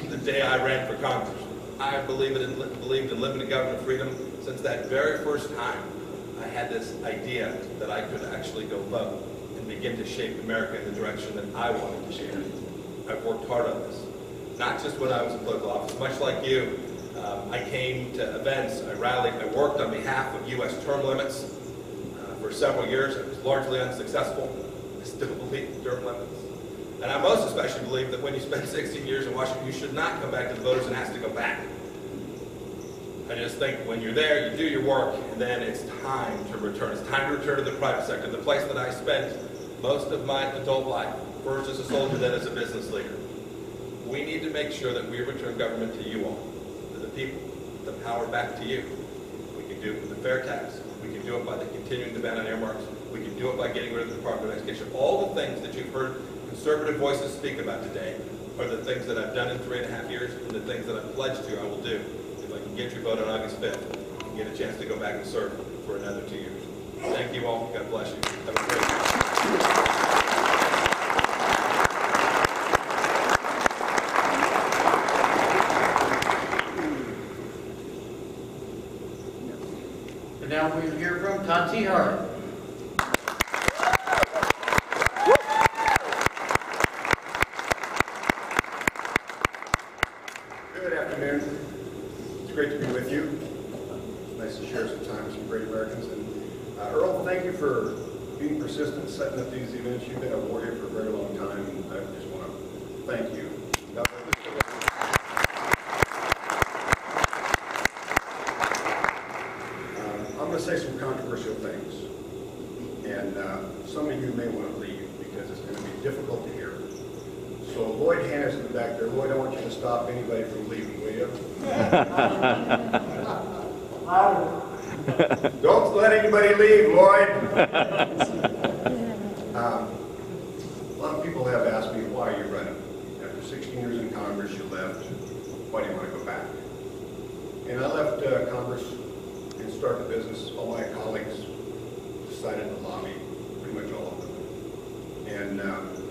the day I ran for Congress. I believed in limited government freedom since that very first time I had this idea that I could actually go vote and begin to shape America in the direction that I wanted to shape it. I've worked hard on this. Not just when I was in political office. Much like you, I came to events, I rallied, I worked on behalf of U.S. term limits for several years. I was largely unsuccessful. I still believe in term limits. And I most especially believe that when you spend 16 years in Washington, you should not come back to the voters and ask to go back. I just think when you're there, you do your work, and then it's time to return. It's time to return to the private sector, the place that I spent most of my adult life, first as a soldier, then as a business leader. We need to make sure that we return government to you all, to the people, the power back to you. We can do it with the fair tax. We can do it by the continuing the ban on earmarks. We can do it by getting rid of the Department of Education. All the things that you've heard conservative voices speak about today are the things that I've done in 3.5 years and the things that I've pledged to I will do. If I can get your vote on August 5th, and get a chance to go back and serve for another 2 years. Thank you all. God bless you. Have a great day.
And now we'll hear from Tati Hart.
Good afternoon. It's great to be with you. It's nice to share some time with some great Americans. And Earl, thank you for being persistent, setting up these events. You've been a warrior for a very long time, and I just want to thank you. I'm going to say some controversial things, and some of you may want to leave because it's going to be difficult to hear. So Lloyd Hanna's in the back there. Lloyd, I want you to stop anybody from leaving, will you? Don't let anybody leave, Lloyd. A lot of people have asked me, why are you running? After 16 years in Congress, you left. Why do you want to go back? And I left Congress and started a business. All my colleagues decided to lobby, pretty much all of them. And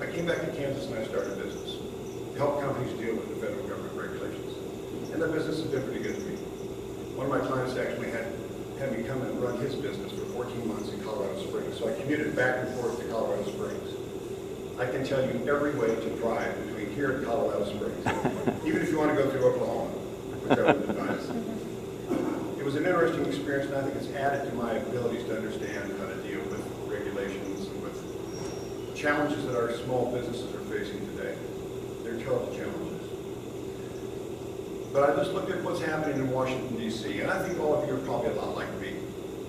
I came back to Kansas and I started a business to help companies deal with the federal government regulations. And that business has been pretty good to me. One of my clients actually had me come and run his business for 14 months in Colorado Springs. So I commuted back and forth to Colorado Springs. I can tell you every way to drive between here and Colorado Springs, even if you want to go through Oklahoma, which I would advise. It was an interesting experience, and I think it's added to my abilities to understand how to deal with regulations and with challenges that our small businesses are facing today. They're terrible challenges. But I just looked at what's happening in Washington, D.C., and I think all of you are probably a lot like me.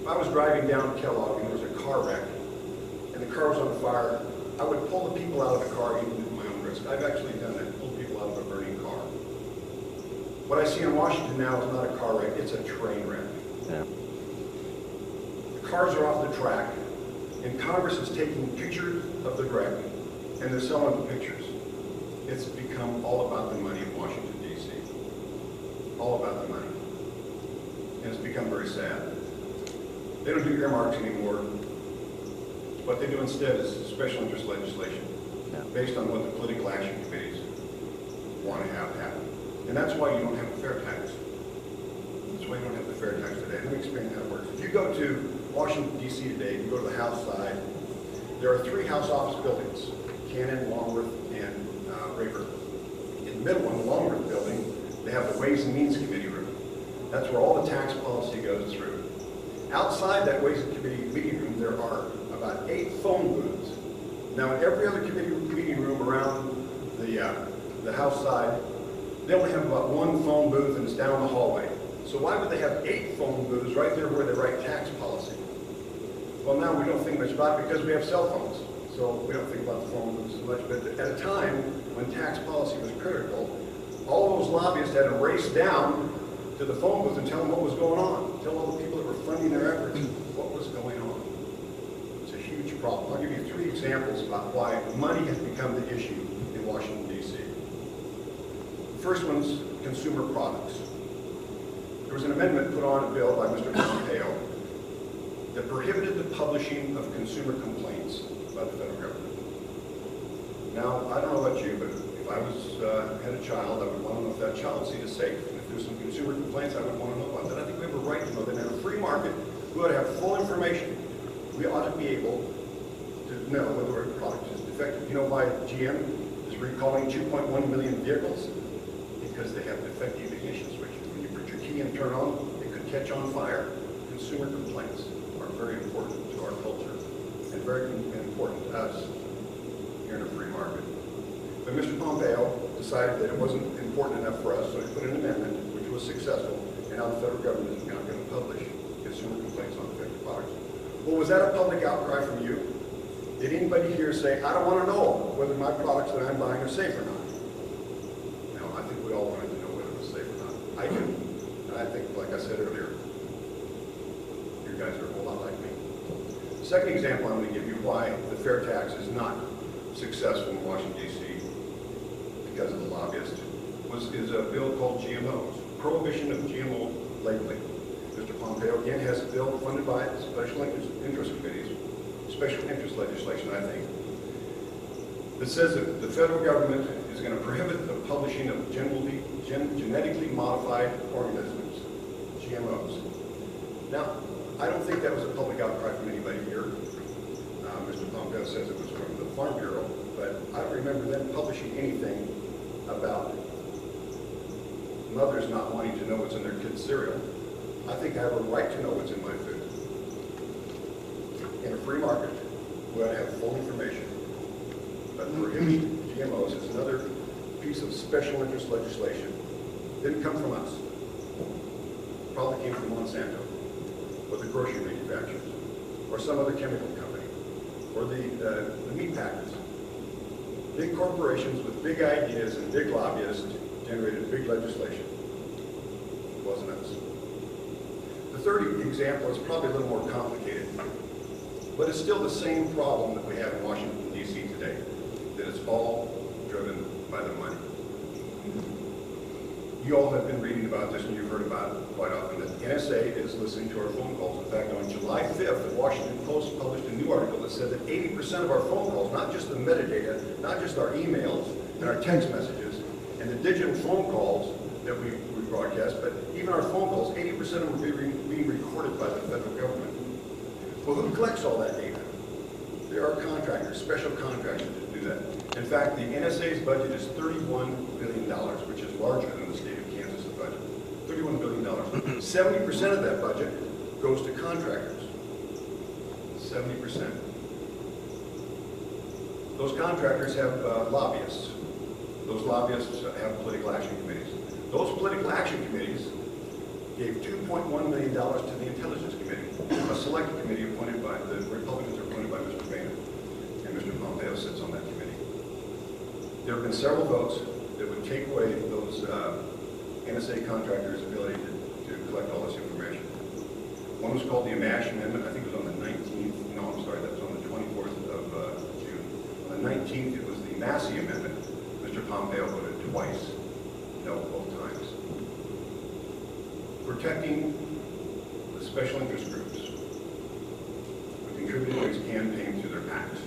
If I was driving down Kellogg and there was a car wreck, and the car was on fire, I would pull the people out of the car even at my own risk. I've actually done that, pulled people out of a burning car. What I see in Washington now is not a car wreck, it's a train wreck. Yeah. The cars are off the track, and Congress is taking pictures of the wreck, and they're selling the pictures. It's become all about the money in Washington, D.C. All about the money. And it's become very sad. They don't do earmarks anymore. What they do instead is special interest legislation. based on what the political action committees want to have happen. And that's why you don't have a fair tax. That's why you don't have the fair tax today. Let me explain how it works. If you go to Washington, D.C. today, you go to the House side, there are 3 House office buildings, Cannon, Longworth, and Rayburn. In the middle one, the Longworth building, they have the Ways and Means Committee room. That's where all the tax policy goes through. Outside that Ways and Committee meeting room, there are about 8 phone booths. Now, in every other committee meeting room around the House side, they only have about 1 phone booth, and it's down the hallway. So why would they have 8 phone booths right there where they write tax policy? Well, now we don't think much about it because we have cell phones. So we don't think about the phone booths so much. But at a time when tax policy was critical, all those lobbyists had to race down to the phone booth and tell them what was going on. Tell all the people that were funding their efforts what was going on. It's a huge problem. I'll give you 3 examples about why money has become the issue in Washington, D.C. The first one's consumer products. There was an amendment put on a bill by Mr. Pompeo that prohibited the publishing of consumer complaints by the federal government. Now, I don't know about you, but if I had a child, I would want to know if that child seat is safe. And if there's some consumer complaints, I would want to know about that. I think we have a right to know that. In a free market, we ought to have full information. We ought to be able to know whether a product is defective. You know why GM is recalling 2.1 million vehicles? Because they have defective ignition switches. When you put your key and turn on, it could catch on fire. Consumer complaints are very important to our culture and very important to us here in a free market. But Mr. Pompeo decided that it wasn't important enough for us, so he put an amendment, which was successful, and now the federal government is now going to publish consumer complaints on defective products. Well, was that a public outcry from you? Did anybody here say, I don't want to know whether my products that I'm buying are safe or not? No, I think we all wanted to know whether it was safe or not. I do. And I think, like I said earlier, you guys are a whole lot like me. The second example I'm going to give you why the fair tax is not successful in Washington, D.C. because of the lobbyists is a bill called GMOs, Prohibition of GMO Labeling. Mr. Pompeo, again, has a bill funded by special interest committees, special interest legislation, I think, that says that the federal government is going to prohibit the publishing of genetically modified organisms, GMOs. Now, I don't think that was a public outcry from anybody here. Mr. Pompeo says it was from the Farm Bureau, but I don't remember them publishing anything about mothers not wanting to know what's in their kids' cereal. I think I have a right to know what's in my food. In a free market, we ought to have full information. But prohibiting GMOs is another piece of special interest legislation. Didn't come from us. Probably came from Monsanto, or the grocery manufacturers, or some other chemical company, or the meat packers. Big corporations with big ideas and big lobbyists generated big legislation. It wasn't us. The third example is probably a little more complicated, but it's still the same problem that we have in Washington, D.C. today, that it's all driven by the money. You all have been reading about this and you've heard about it quite often, that the NSA is listening to our phone calls. In fact, on July 5th, the Washington Post published a new article that said that 80% of our phone calls, not just the metadata, not just our emails and our text messages, and the digital phone calls that we broadcast, but even our phone calls, 80% of them are being recorded by the federal government. Well, who collects all that data? There are contractors, special contractors that do that. In fact, the NSA's budget is $31 billion, which is larger than the state of Kansas' budget. $31 billion. 70% of that budget goes to contractors. 70%. Those contractors have lobbyists. Those lobbyists have political action committees. Those political action committees gave $2.1 million to the Intelligence Committee, a select committee appointed by, the Republicans are appointed by Mr. Boehner, and Mr. Pompeo sits on that committee. There have been several votes that would take away those NSA contractors' ability to collect all this information. One was called the Amash Amendment. I think it was on the 19th. No, I'm sorry, that was on the 24th of June. On the 19th, it was the Massey Amendment. Mr. Pompeo voted twice. No, both times. Protecting the special interest groups who contributed to his campaign through their PACs.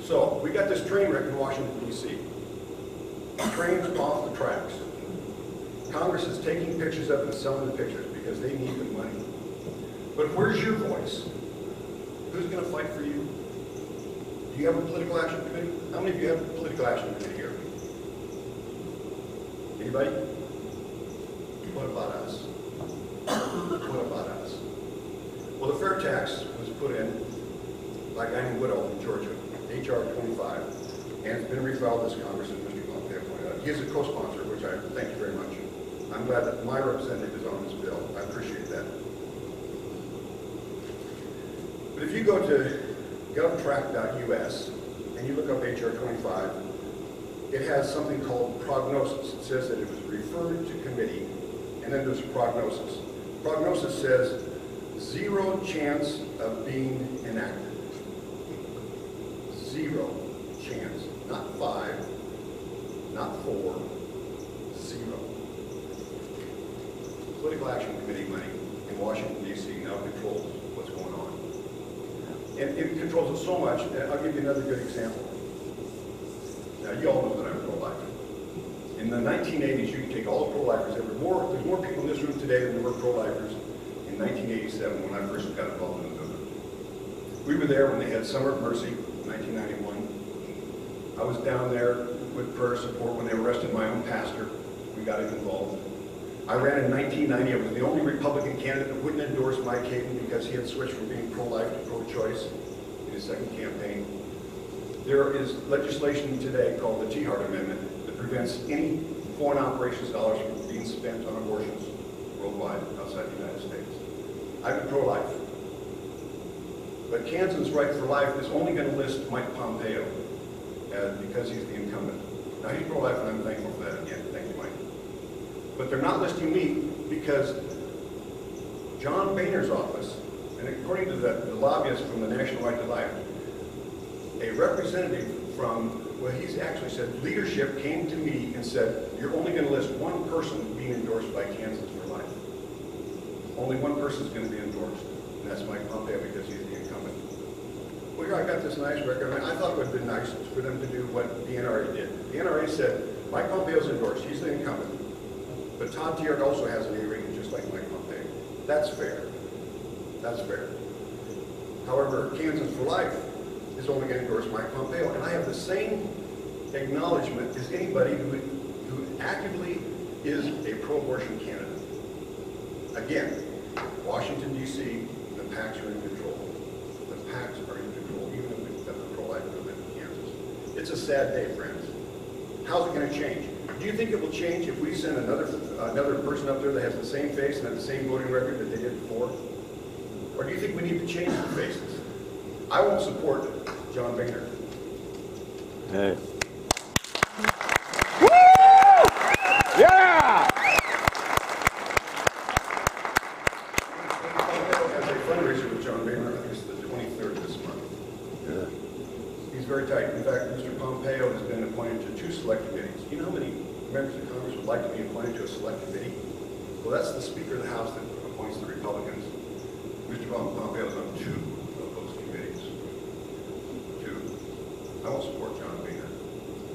So, we got this train wreck in Washington, D.C. Trains off the tracks. Congress is taking pictures of it and selling the pictures because they need the money. But where's your voice? Who's going to fight for you? Do you have a political action committee? How many of you have a political action committee here? Anybody? What about us? What about us? Well, the FairTax was put in by a guy named Woodall in Georgia, H.R. 25, and it's been refiled this Congress, as Mr. Pompeo pointed out. He is a co-sponsor, which I thank you very much. I'm glad that my representative is on this bill. I appreciate that. But if you go to govtrack.us and you look up H.R. 25, it has something called prognosis. It says that it was referred to committee, and then there's a prognosis. Prognosis says 0 chance of being enacted. 0 chance. Not 5, not 4, 0. Political Action Committee money in Washington, D.C. now controls what's going on. And it controls it so much, and I'll give you another good example. Now, you all know that I'm pro-life. In the 1980s, you can take all the pro-lifers. There's more people in this room today than there were pro-lifers in 1987 when I first got involved in the movement. We were there when they had Summer of Mercy, 1991. I was down there with prayer support when they arrested my own pastor. We got involved. I ran in 1990. I was the only Republican candidate that wouldn't endorse Mike Hayden because he had switched from being pro-life to pro-choice in his second campaign. There is legislation today called the Jihad Amendment that prevents any foreign operations dollars from being spent on abortions worldwide outside the United States. I've been pro-life. But Kansans' Right for Life is only going to list Mike Pompeo because he's the incumbent. Now, he's pro-life, and I'm thankful for that again. Thank you, Mike. But they're not listing me because John Boehner's office, and according to the lobbyist from the National Right to Life, a representative from, well, he's actually said, leadership came to me and said, you're only going to list one person being endorsed by Kansans for Life. Only one person is going to be endorsed, and that's Mike Pompeo because he's the incumbent. Well, here I got this nice record. I mean, I thought it would have been nice for them to do what the NRA did. The NRA said, Mike Pompeo's endorsed, he's the incumbent. But Todd Tiart also has an A rating just like Mike Pompeo. That's fair. That's fair. However, Kansans for Life is only going to endorse Mike Pompeo, and I have the same acknowledgement as anybody who actively is a pro-abortion candidate. Again, Washington, D.C., the PACs are in control. The PACs are in control, even if the pro-life movement in Kansas. It's a sad day, friends. How's it going to change? Do you think it will change if we send another person up there that has the same face and has the same voting record that they did before? Or do you think we need to change the faces? I won't support John Boehner.
Hey. Woo! Yeah!
As a fundraiser with John Boehner, I think it's the 23rd of this month. Yeah. He's very tight. In fact, Mr. Pompeo has been appointed to 2 select committees. Do you know how many members of Congress would like to be appointed to a select committee? Well, that's the Speaker of the House that appoints the Republicans. Mr. Pompeo is on 2 of those committees. 2. I won't support John Boehner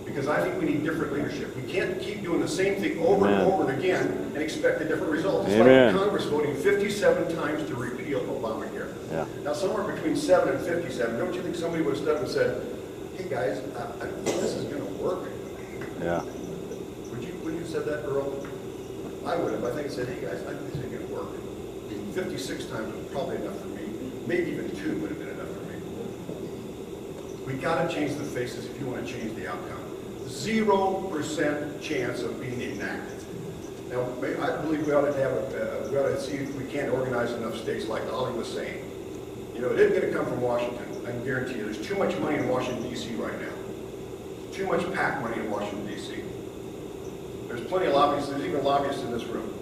because I think we need different leadership. We can't keep doing the same thing over and over and again and expect a different result. It's like Congress voting 57 times to repeal Obamacare.
Yeah.
Now, somewhere between 7 and 57, don't you think somebody would have stood up and said, hey guys, I don't think this is going to work?
Yeah.
Would you have said that, Earl? I would have. I think I said, hey guys, I think this isn't going to work. 56 times was probably enough for me. Maybe even 2 would have been enough for me. We got to change the faces if you want to change the outcome. 0% chance of being enacted. Now, I believe we ought to have we ought to see if we can't organize enough states like Ollie was saying. You know, it isn't going to come from Washington. I can guarantee you. There's too much money in Washington, D.C. right now. Too much PAC money in Washington, D.C. There's plenty of lobbyists. There's even lobbyists in this room.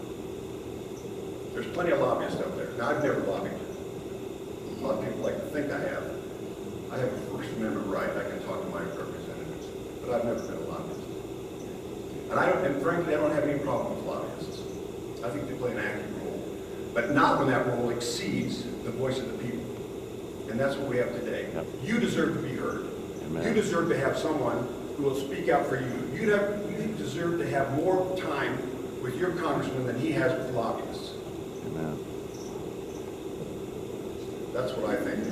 There's plenty of lobbyists out there. Now, I've never lobbied. A lot of people like to think I have. I have a First Amendment right. I can talk to my representatives. But I've never been a lobbyist. And frankly, I don't have any problem with lobbyists. I think they play an active role. But not when that role exceeds the voice of the people. And that's what we have today. Yep. You deserve to be heard. You deserve to have someone who will speak out for you. You deserve to have more time with your congressman than he has with lobbyists.
Amen.
That's what I think.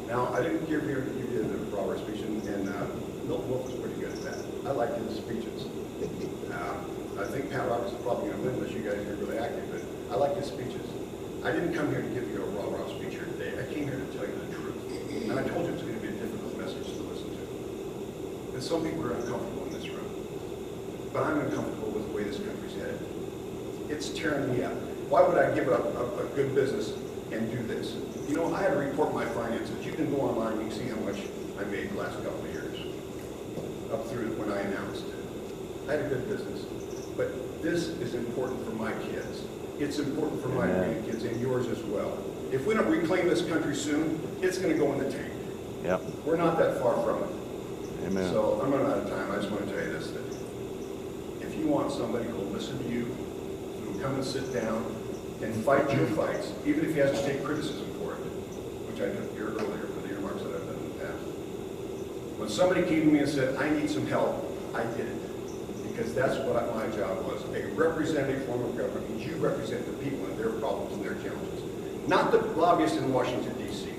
Now, I didn't give you the broader speech, and Milton Wolf was pretty good at that. I liked his speeches. I think Pat Roberts is probably going to win unless you guys are really active, but I liked his speeches. I didn't come here to give you a rah-rah speech here today. I came here to tell you the truth. And I told you it's going to be a difficult message to listen to. And some people are uncomfortable in this room. But I'm uncomfortable with the way this country's headed. It's tearing me up. Why would I give up a good business and do this? You know, I had to report my finances. You can go online and you can see how much I made the last couple of years, up through when I announced. I had a good business. But this is important for my kids. It's important for my grandkids and yours as well. If we don't reclaim this country soon, it's going to go in the tank.
Yep.
We're not that far from it.
Amen.
So I'm running out of time. I just want to tell you this, that if you want somebody who will listen to you, who will come and sit down and fight your fights, even if he has to take criticism for it, which I took here earlier for the earmarks that I've done in the past. When somebody came to me and said, I need some help, I did it. Because that's what my job was. A representative form of government means you represent the people and their problems and their challenges. Not the lobbyists in Washington, D.C.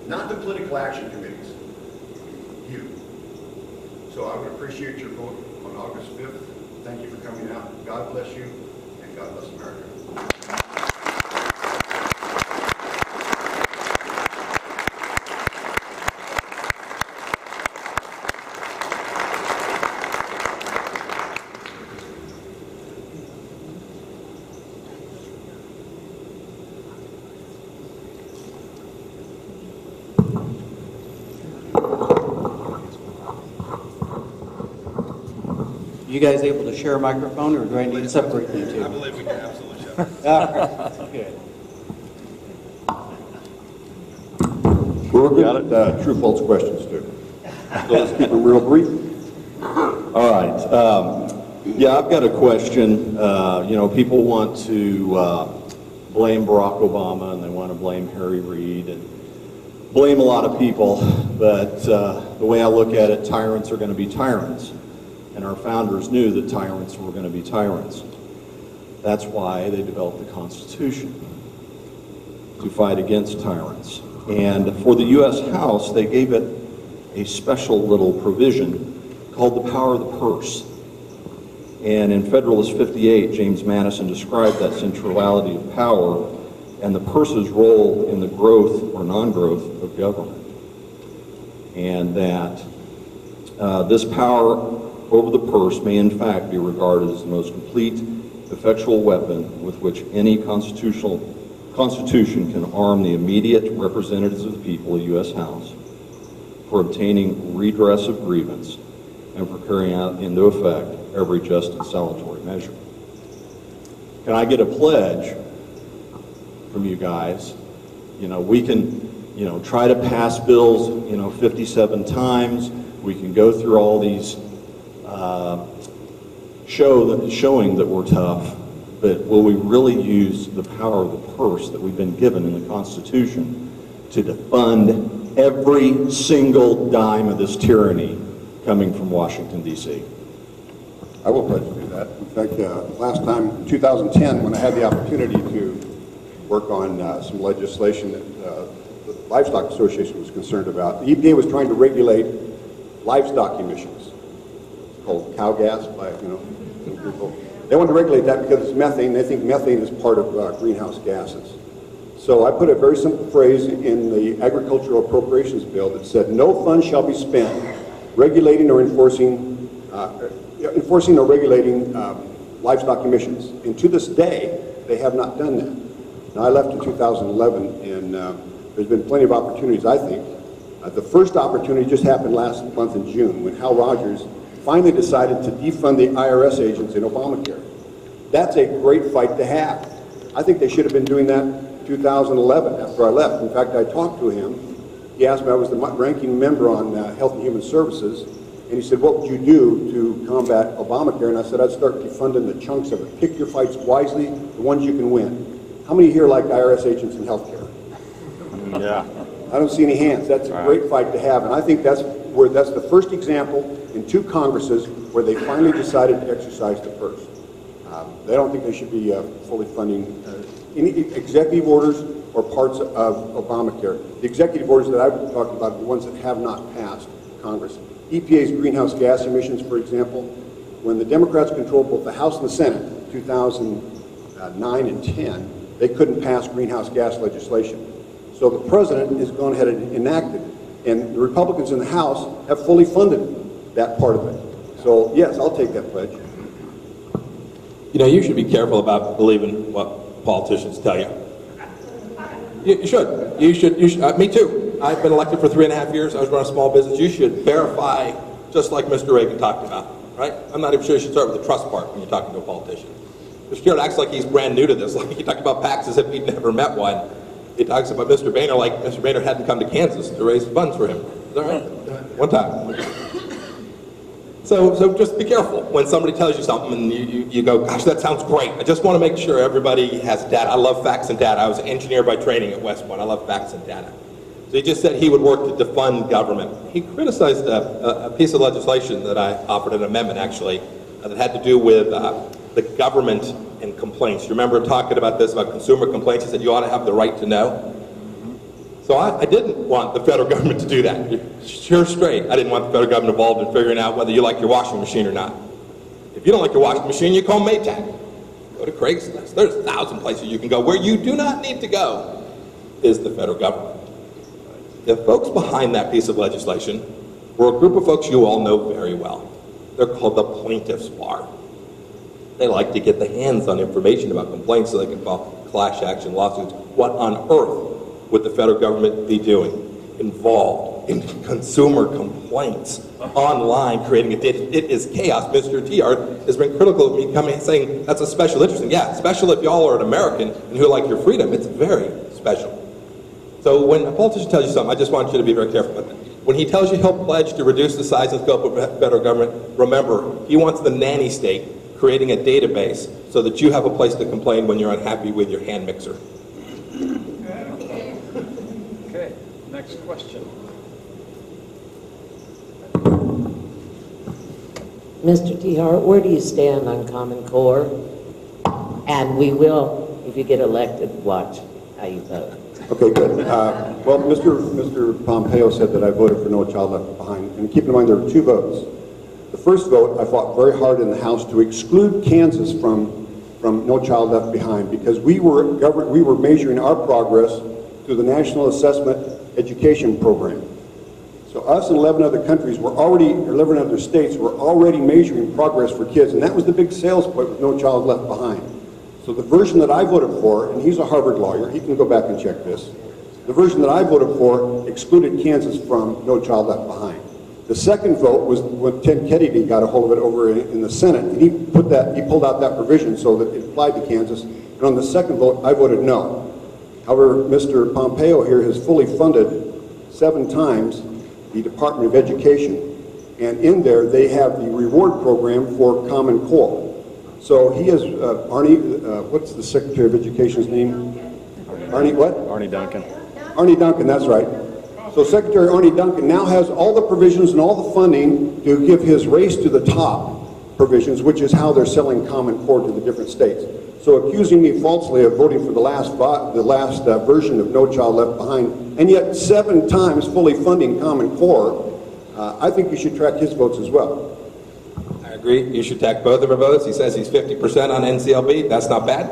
Not the political action committees. You. So I would appreciate your vote on August 5th. Thank you for coming out. God bless you, and God bless America.
You guys able to share a microphone, or do I need to separate you two?
I believe we can absolutely share.
All right, good.
We're good at true false questions too. So let's keep them real brief. All right. Yeah, I've got a question. You know, people want to blame Barack Obama and they want to blame Harry Reid and blame a lot of people, but the way I look at it, tyrants are going to be tyrants. And our founders knew that tyrants were going to be tyrants. That's why they developed the Constitution, to fight against tyrants. And for the U.S. House, they gave it a special little provision called the power of the purse. And in Federalist 58, James Madison described that centrality of power and the purse's role in the growth or non-growth of government. And that this power over the purse may in fact be regarded as the most complete, effectual weapon with which any constitution can arm the immediate representatives of the people, the U.S. House, for obtaining redress of grievance and for carrying out into effect every just and salutary measure. Can I get a pledge from you guys? You know, we can, you know, try to pass bills, you know, 57 times. We can go through all these showing that we're tough, but will we really use the power of the purse that we've been given in the Constitution to defund every single dime of this tyranny coming from Washington, D.C.?
I will pledge to do that. In fact, last time, in 2010, when I had the opportunity to work on some legislation that the Livestock Association was concerned about, the EPA was trying to regulate livestock emissions. It's called cow gas by, you know, people. They want to regulate that because it's methane. They think methane is part of greenhouse gases. So I put a very simple phrase in the agricultural appropriations bill that said, no funds shall be spent regulating or enforcing or regulating livestock emissions. And to this day, they have not done that. Now, I left in 2011, and there's been plenty of opportunities, I think. The first opportunity just happened last month in June, when Hal Rogers finally decided to defund the IRS agents in Obamacare. That's a great fight to have. I think they should have been doing that in 2011 after I left. In fact, I talked to him. He asked me, I was the ranking member on Health and Human Services, and he said, what would you do to combat Obamacare? And I said, I'd start defunding the chunks of it. Pick your fights wisely, the ones you can win. How many here like IRS agents in healthcare?
Yeah. I don't see any hands. That's a great fight to have, and I think that's the first example in 2 Congresses where they finally decided to exercise the purse. They don't think they should be fully funding any executive orders or parts of Obamacare. The executive orders that I've talked about are the ones that have not passed Congress. EPA's greenhouse gas emissions, for example, when the Democrats controlled both the House and the Senate, 2009 and 10, they couldn't pass greenhouse gas legislation. So the president has gone ahead and enacted it, and the Republicans in the House have fully funded that part of it. So yes, I'll take that pledge.
You know, you should be careful about believing what politicians tell you. You should. You should. Me too. I've been elected for 3.5 years. I was running a small business. You should verify, just like Mr. Reagan talked about, right? I'm not even sure you should start with the trust part when you're talking to a politician. Mr. Stewart acts like he's brand new to this. Like he talked about PACs as if he'd never met one. He talks about Mr. Boehner like Mr. Boehner hadn't come to Kansas to raise funds for him. Is that right? One time. So just be careful when somebody tells you something and you go, gosh, that sounds great. I just want to make sure everybody has data. I love facts and data. I was an engineer by training at West Point. I love facts and data. So he just said he would work to defund government. He criticized a piece of legislation that I offered, an amendment actually, that had to do with the government and complaints. You remember talking about this, about consumer complaints? He said you ought to have the right to know. So I didn't want the federal government to do that. Sure straight, I didn't want the federal government involved in figuring out whether you like your washing machine or not. If you don't like your washing machine, you call Maytag. Go to Craigslist. There's 1,000 places you can go. Where you do not need to go is the federal government. The folks behind that piece of legislation were a group of folks you all know very well. They're called the plaintiffs' bar. They like to get the hands on information about complaints so they can file class action lawsuits. What on earth would the federal government be doing involved in consumer complaints online, creating a data? It is chaos. Mr. TR has been critical of me coming and saying that's a special interest. And yeah, special if y'all are an American and who like your freedom. It's very special. So when a politician tells you something, I just want you to be very careful with it. When he tells you he'll pledge to reduce the size and scope of the federal government, remember, he wants the nanny state creating a database so that you have a place to complain when you're unhappy with your hand mixer.
Okay, next question.
Mr. T. Hart, where do you stand on Common Core? And we will, if you get elected, watch how you vote.
Okay, good. Well, Mr. Pompeo said that I voted for No Child Left Behind, and keep in mind there were 2 votes. The first vote, I fought very hard in the House to exclude Kansas from No Child Left Behind because we were measuring our progress through the National Assessment Education Program. So us and 11 other countries were already, or 11 other states were already measuring progress for kids, and that was the big sales point with No Child Left Behind. So the version that I voted for, and he's a Harvard lawyer, he can go back and check this, the version that I voted for excluded Kansas from No Child Left Behind. The second vote was when Ted Kennedy got a hold of it over in the Senate, and he pulled out that provision so that it applied to Kansas, and on the second vote, I voted no. However, Mr. Pompeo here has fully funded 7 times the Department of Education, and in there they have the reward program for Common Core. So he has, Arnie, what's the Secretary of Education's name? Arnie what?
Arnie Duncan.
Arnie Duncan, that's right. So Secretary Arnie Duncan now has all the provisions and all the funding to give his race to the top provisions, which is how they're selling Common Core to the different states. So accusing me falsely of voting for the last version of No Child Left Behind, and yet 7 times fully funding Common Core, I think you should track his votes as well.
I agree. You should track both of our votes. He says he's 50% on NCLB. That's not bad.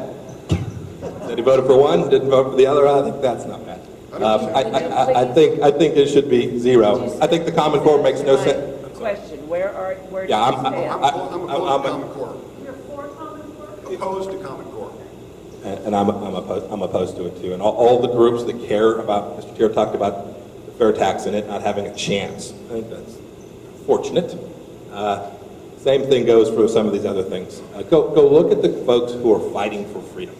Said he voted for one, didn't vote for the other. I think that's not bad. I think it should be 0. I think the Common Core makes no sense.
Question: Where do
Yeah,
you stand?
I'm opposed to Common Core. You're for Common Core? Opposed to Common Core.
And I'm opposed to it too. And all the groups that care about, Mr. Tier talked about the FairTax in it not having a chance. I think that's fortunate. Same thing goes for some of these other things. Go look at the folks who are fighting for freedom,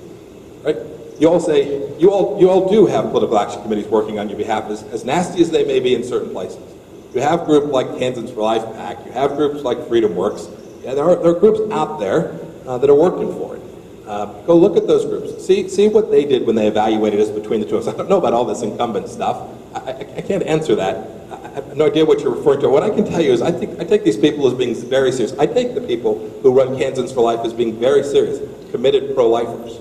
right? You all say, you all do have political action committees working on your behalf, as nasty as they may be in certain places. You have groups like Kansans for Life PAC. You have groups like Freedom Works. Yeah, there are groups out there that are working for it. Go look at those groups. See what they did when they evaluated us between the two of us. I don't know about all this incumbent stuff. I can't answer that. I have no idea what you're referring to. What I can tell you is I take these people as being very serious. I take the people who run Kansans for Life as being very serious, committed pro-lifers.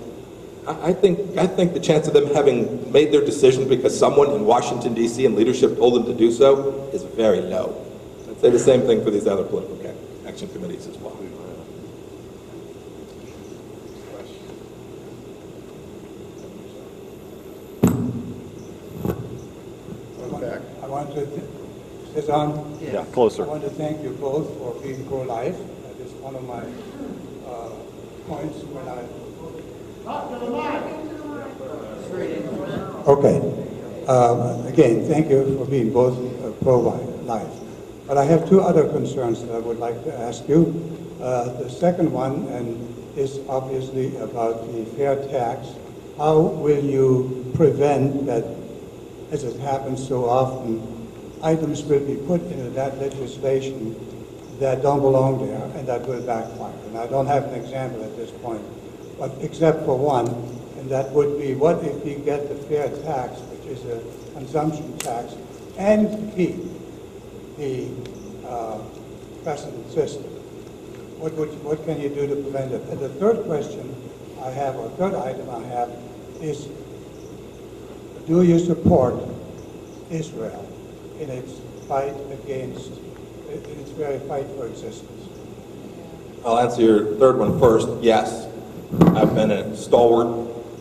I think the chance of them having made their decision because someone in Washington, D.C. and leadership told them to do so is very low. I'd say the same thing for these other political action committees as well.
I want to, is on?
Yeah, closer.
I want to thank you both for being pro-life. That is one of my points when I... Okay. Again, thank you for being both pro-life. But I have two other concerns that I would like to ask you. The second one is obviously about the fair tax. How will you prevent that, as it happens so often, items will be put into that legislation that don't belong there and that will backfire? And I don't have an example at this point, but except for one, and that would be, what if we get the fair tax, which is a consumption tax, and keep the precedent system? What can you do to prevent it? And the third question I have, or third item I have, is do you support Israel in its fight against, in its very fight for existence?
I'll answer your third one first. Yes, I've been a stalwart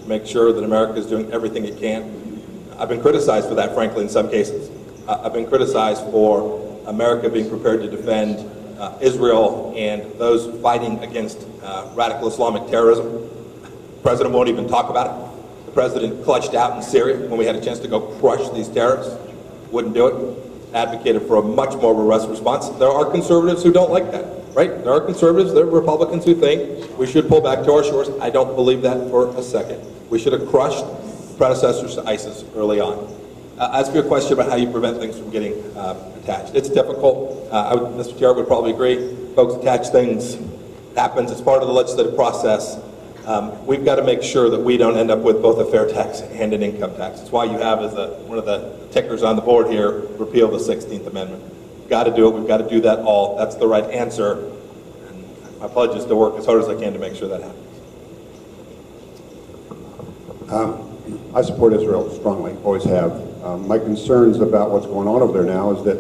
to make sure that America is doing everything it can. I've been criticized for that, frankly, in some cases. I've been criticized for America being prepared to defend Israel and those fighting against radical Islamic terrorism. The president won't even talk about it. The president clutched out in Syria when we had a chance to go crush these terrorists. Wouldn't do it. Advocated for a much more robust response. There are conservatives who don't like that, right? There are conservatives, there are Republicans who think we should pull back to our shores. I don't believe that for a second. We should have crushed predecessors to ISIS early on. As for your question about how you prevent things from getting attached, it's difficult. Mr. Chair would probably agree. Folks attach things. It happens. It's part of the legislative process. We've got to make sure that we don't end up with both a fair tax and an income tax. It's why you have, as one of the tickers on the board here, repeal the 16th Amendment. We've got to do it. We've got to do that all. That's the right answer. And my pledge is to work as hard as I can to make sure that happens.
I support Israel strongly, always have. My concerns about what's going on over there now is that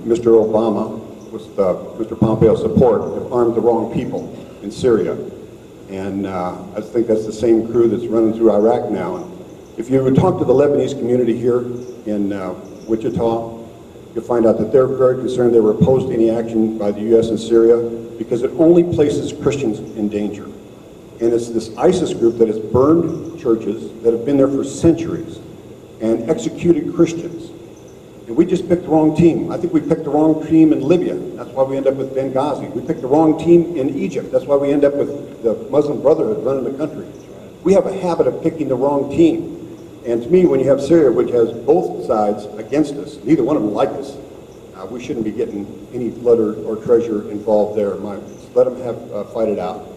Mr. Obama, with Mr. Pompeo's support, have armed the wrong people in Syria. And I think that's the same crew that's running through Iraq now. And if you would talk to the Lebanese community here in Wichita, you'll find out that they're very concerned. They were opposed to any action by the U.S. in Syria because it only places Christians in danger. And it's this ISIS group that has burned churches that have been there for centuries and executed Christians. And we just picked the wrong team. I think we picked the wrong team in Libya. That's why we end up with Benghazi. We picked the wrong team in Egypt. That's why we end up with the Muslim Brotherhood running the country. We have a habit of picking the wrong team. And to me, when you have Syria, which has both sides against us, neither one of them like us, we shouldn't be getting any blood or treasure involved there. Let them fight it out.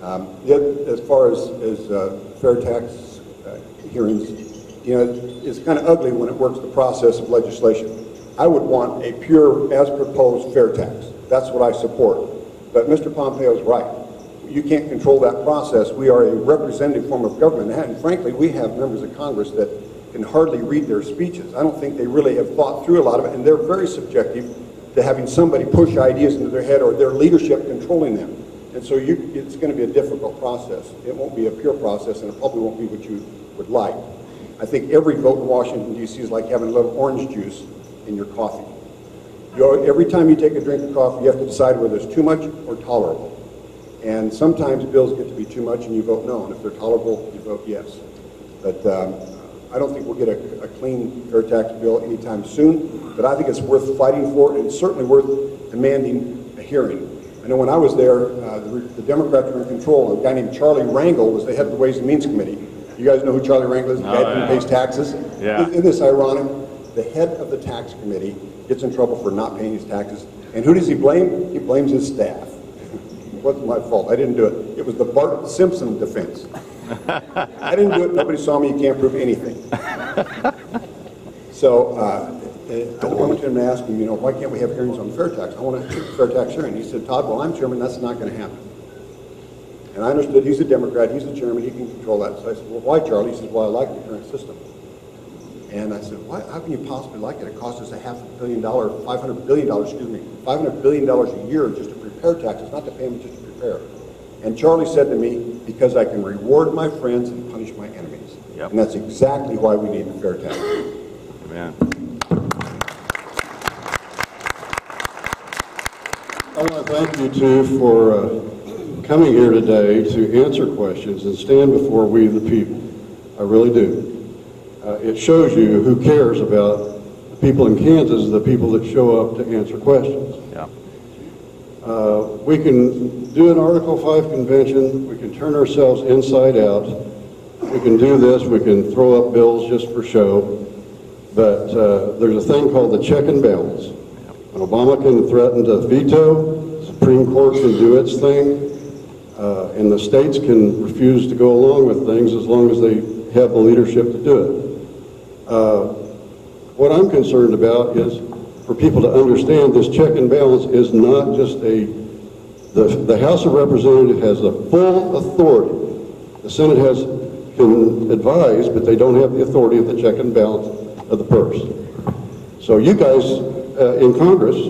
As far as fair tax hearings, it's kind of ugly when it works the process of legislation. I would want a pure, as proposed, fair tax. That's what I support. But Mr. Pompeo is right. You can't control that process. We are a representative form of government. And frankly, we have members of Congress that can hardly read their speeches. I don't think they really have thought through a lot of it, and they're very subjective to having somebody push ideas into their head or their leadership controlling them. And so it's going to be a difficult process. It won't be a pure process, and it probably won't be what you would like. I think every vote in Washington, D.C. is like having a little orange juice in your coffee. Every time you take a drink of coffee, you have to decide whether it's too much or tolerable. And sometimes bills get to be too much and you vote no, and if they're tolerable, you vote yes. But I don't think we'll get a clean fair tax bill anytime soon, but I think it's worth fighting for, and certainly worth demanding a hearing. I know when I was there, the Democrats were in control. A guy named Charlie Rangel was the head of the Ways and Means Committee. You guys know who Charlie Rangel is? The guy who pays taxes?
Yeah.
Isn't this ironic? The head of the tax committee gets in trouble for not paying his taxes. And who does he blame? He blames his staff. It wasn't my fault. I didn't do it. It was the Bart Simpson defense. I didn't do it. Nobody saw me. You can't prove anything. So I went to him and asked him, you know, why can't we have hearings on FairTax? I want a FairTax hearing. He said, Todd, well, I'm chairman, that's not going to happen. And I understood he's a Democrat, he's the chairman, he can control that. So I said, well, why, Charlie? He said, well, I like the current system. And I said, why, how can you possibly like it? It costs us $500 billion, $500 billion a year just to prepare taxes, not to pay them, just to prepare. And Charlie said to me, because I can reward my friends and punish my enemies. Yep. And that's exactly why we need the fair tax.
Amen.
I want to thank you two for coming here today to answer questions and stand before we the people. I really do. It shows you who cares about the people in Kansas, the people that show up to answer questions.
Yeah.
We can do an Article 5 convention, we can turn ourselves inside out, we can do this, we can throw up bills just for show, but there's a thing called the check and balance. And Obama can threaten to veto, the Supreme Court can do its thing, and the states can refuse to go along with things as long as they have the leadership to do it. What I'm concerned about is for people to understand this check and balance is not just the House of Representatives has the full authority. The Senate can advise, but they don't have the authority of the check and balance of the purse. So you guys in Congress,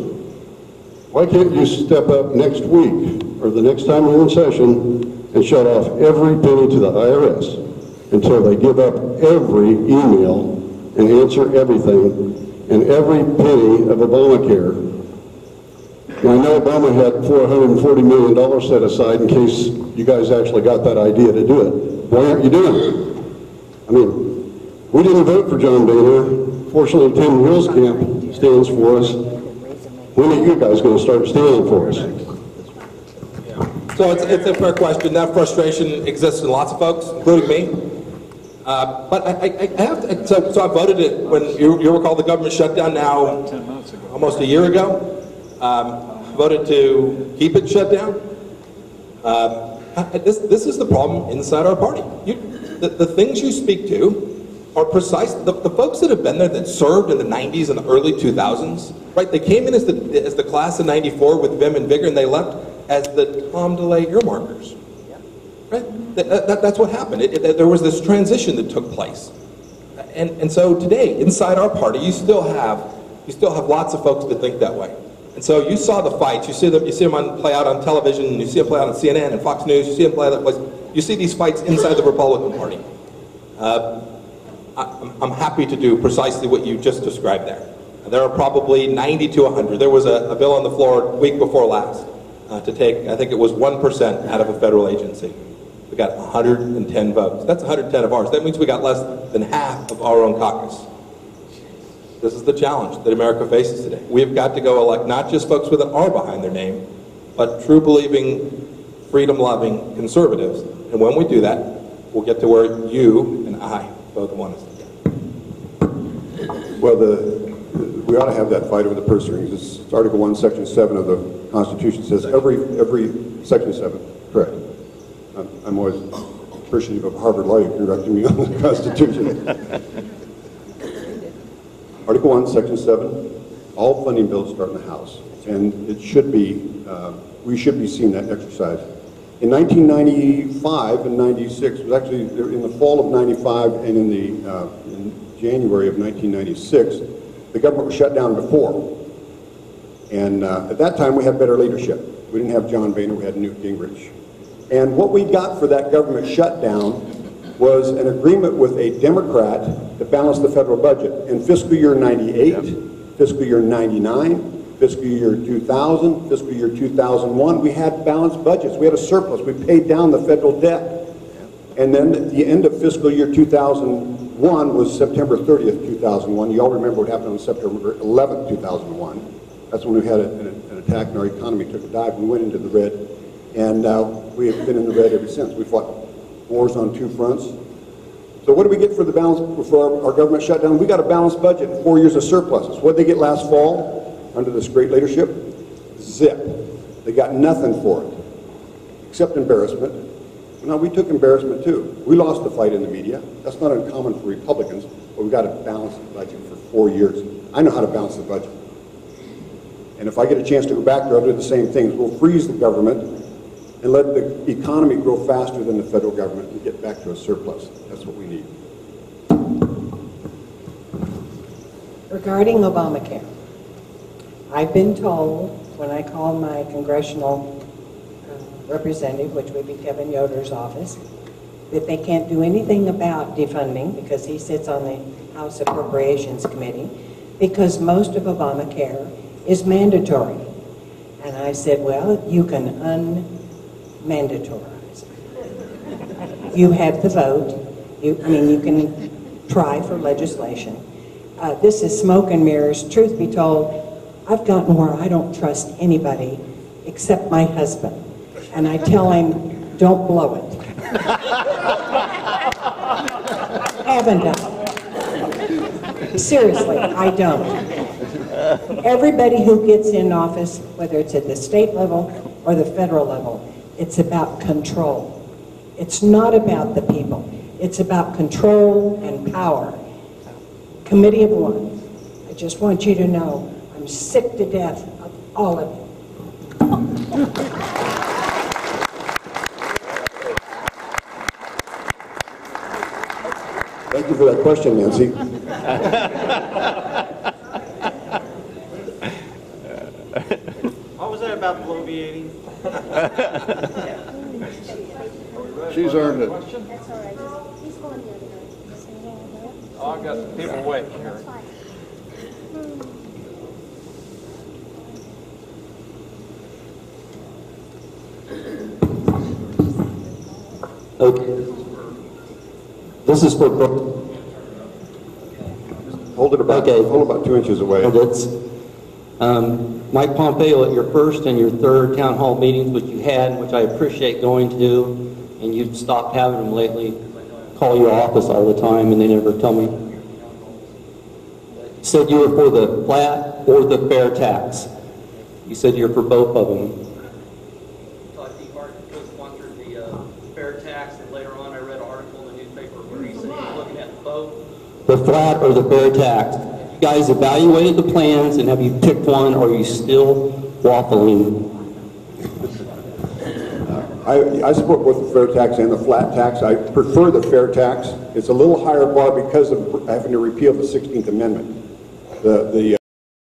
why can't you step up next week or the next time we're in session and shut off every penny to the IRS until they give up every email and answer everything and every penny of Obamacare? And I know Obama had $440 million set aside in case you guys actually got that idea to do it. Why aren't you doing it? I mean, we didn't vote for John Boehner. Fortunately, Tim Hillscamp stands for us. When are you guys going to start standing for us?
So it's a fair question. That frustration exists in lots of folks, including me. But I have to, so I voted it when you recall the government shutdown now almost a year ago. Voted to keep it shut down. This is the problem inside our party. The things you speak to are precise. The folks that have been there that served in the 90s and the early 2000s, right? They came in as the class of 94 with vim and vigor, and they left as the Tom DeLay earmarkers. Right? That's what happened. There was this transition that took place. And so today, inside our party, you still have lots of folks that think that way. And so you saw the fights. You see them play out on television. You see them play out on CNN and Fox News. You see them play out that place. You see these fights inside the Republican Party. I'm happy to do precisely what you just described there. There are probably 90 to 100. There was a bill on the floor week before last to take, I think it was 1% out of a federal agency. We got 110 votes. That's 110 of ours. That means we got less than half of our own caucus. This is the challenge that America faces today. We've got to go elect not just folks with an R behind their name, but true believing, freedom-loving conservatives. And when we do that, we'll get to where you and I both want us to get.
Well, we ought to have that fight over the purse strings. It's Article 1, Section 7 of the Constitution says every Section 7, correct. I'm always appreciative of Harvard Law correcting me on the Constitution. Article 1, Section 7, all funding bills start in the House, and it should be, we should be seeing that exercise. In 1995 and 96, it was actually in the fall of 95 and in January of 1996, the government was shut down before. And at that time, we had better leadership. We didn't have John Boehner, we had Newt Gingrich. And what we got for that government shutdown was an agreement with a Democrat to balance the federal budget. In fiscal year 98, fiscal year 99, fiscal year 2000, fiscal year 2001, we had balanced budgets. We had a surplus. We paid down the federal debt. And then at the end of fiscal year 2001 was September 30th, 2001. You all remember what happened on September 11th, 2001. That's when we had an attack and our economy took a dive. We went into the red. And we have been in the red ever since. We fought wars on two fronts. So what did we get for the balance for our government shutdown? We got a balanced budget and 4 years of surpluses. What did they get last fall under this great leadership? Zip. They got nothing for it, except embarrassment. Now, we took embarrassment too. We lost the fight in the media. That's not uncommon for Republicans. but we've got to balance the budget for 4 years. I know how to balance the budget. And if I get a chance to go back there, I'll do the same things. We'll freeze the government and let the economy grow faster than the federal government and get back to a surplus. That's what we need.
Regarding Obamacare, I've been told when I called my congressional representative, which would be Kevin Yoder's office, that they can't do anything about defunding because he sits on the House Appropriations Committee, because most of Obamacare is mandatory. And I said, well, you can unmandatorize. You have the vote. You can try for legislation. This is smoke and mirrors. Truth be told, I've gotten where I don't trust anybody except my husband. And I tell him, don't blow it. Haven't I? Seriously, I don't. Everybody who gets in office, whether it's at the state level or the federal level, it's about control. It's not about the people. It's about control and power. Committee of One, I just want you to know I'm sick to death of all of you.
Thank you for that question, Nancy.
What was that about bloviating?
She's earned it.
That's all right. He's going the other way.
Oh, I've got some people waiting here.
Okay. This is for...
Hold it about, hold about 2 inches away.
It's, Mike Pompeo, at your first and your third town hall meetings, which you had, which I appreciate going to, and you've stopped having them lately, call your office all the time and they never tell me. You said you were for the flat or the fair tax. You said you're for both of them.
Co-sponsored the fair tax, and later on I read an article in the newspaper where he said he was looking at both.
The flat or the fair tax. You guys evaluated the plans and have you picked one, or are you still waffling?
I support both the fair tax and the flat tax. I prefer the fair tax. It's a little higher bar because of having to repeal the 16th Amendment. The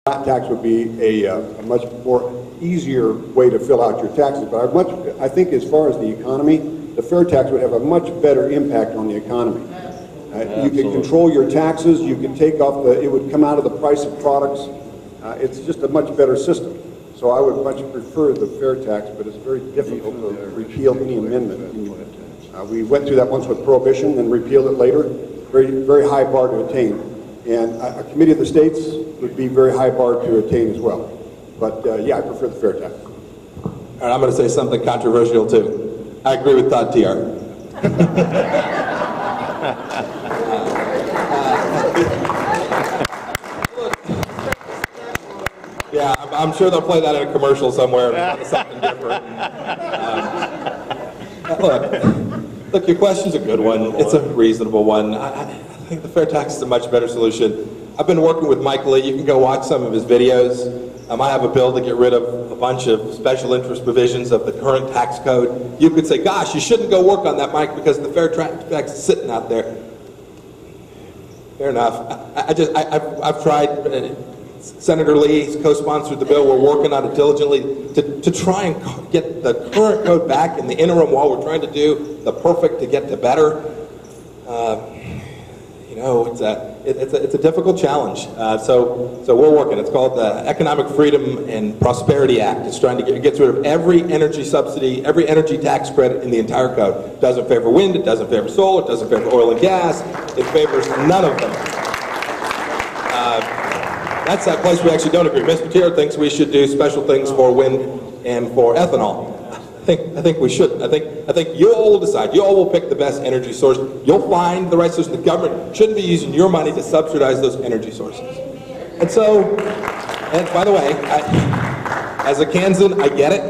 flat tax would be a much more easier way to fill out your taxes. But I think as far as the economy, the fair tax would have a much better impact on the economy. You could control your taxes. You could take off it would come out of the price of products. It's just a much better system. So I would much prefer the fair tax, but it's very difficult to repeal any amendment. We went through that once with prohibition and repealed it later. Very, very high bar to attain. And a committee of the states would be very high bar to attain as well. But yeah, I prefer the fair tax.
All right, I'm going to say something controversial too. I agree with Todd TR. Yeah, I'm sure they'll play that in a commercial somewhere. Something different. Look, your question's a good one. It's a reasonable one. I think the fair tax is a much better solution. I've been working with Mike Lee. You can go watch some of his videos. I have a bill to get rid of a bunch of special interest provisions of the current tax code. You could say, gosh, you shouldn't go work on that, Mike, because the fair tax is sitting out there. Fair enough. I've tried. Senator Lee's co-sponsored the bill. We're working on it diligently to try and get the current code back in the interim while we're trying to do the perfect to get to better. It's a difficult challenge. So we're working. It's called the Economic Freedom and Prosperity Act. It's trying to get rid of every energy subsidy, every energy tax credit in the entire code. It doesn't favor wind. It doesn't favor solar. It doesn't favor oil and gas. It favors none of them. That's that place we actually don't agree. Mr. Tier thinks we should do special things for wind and for ethanol. I think we should. I think you all will decide. You all will pick the best energy source. You'll find the right solution. The government shouldn't be using your money to subsidize those energy sources. And by the way, as a Kansan, I get it.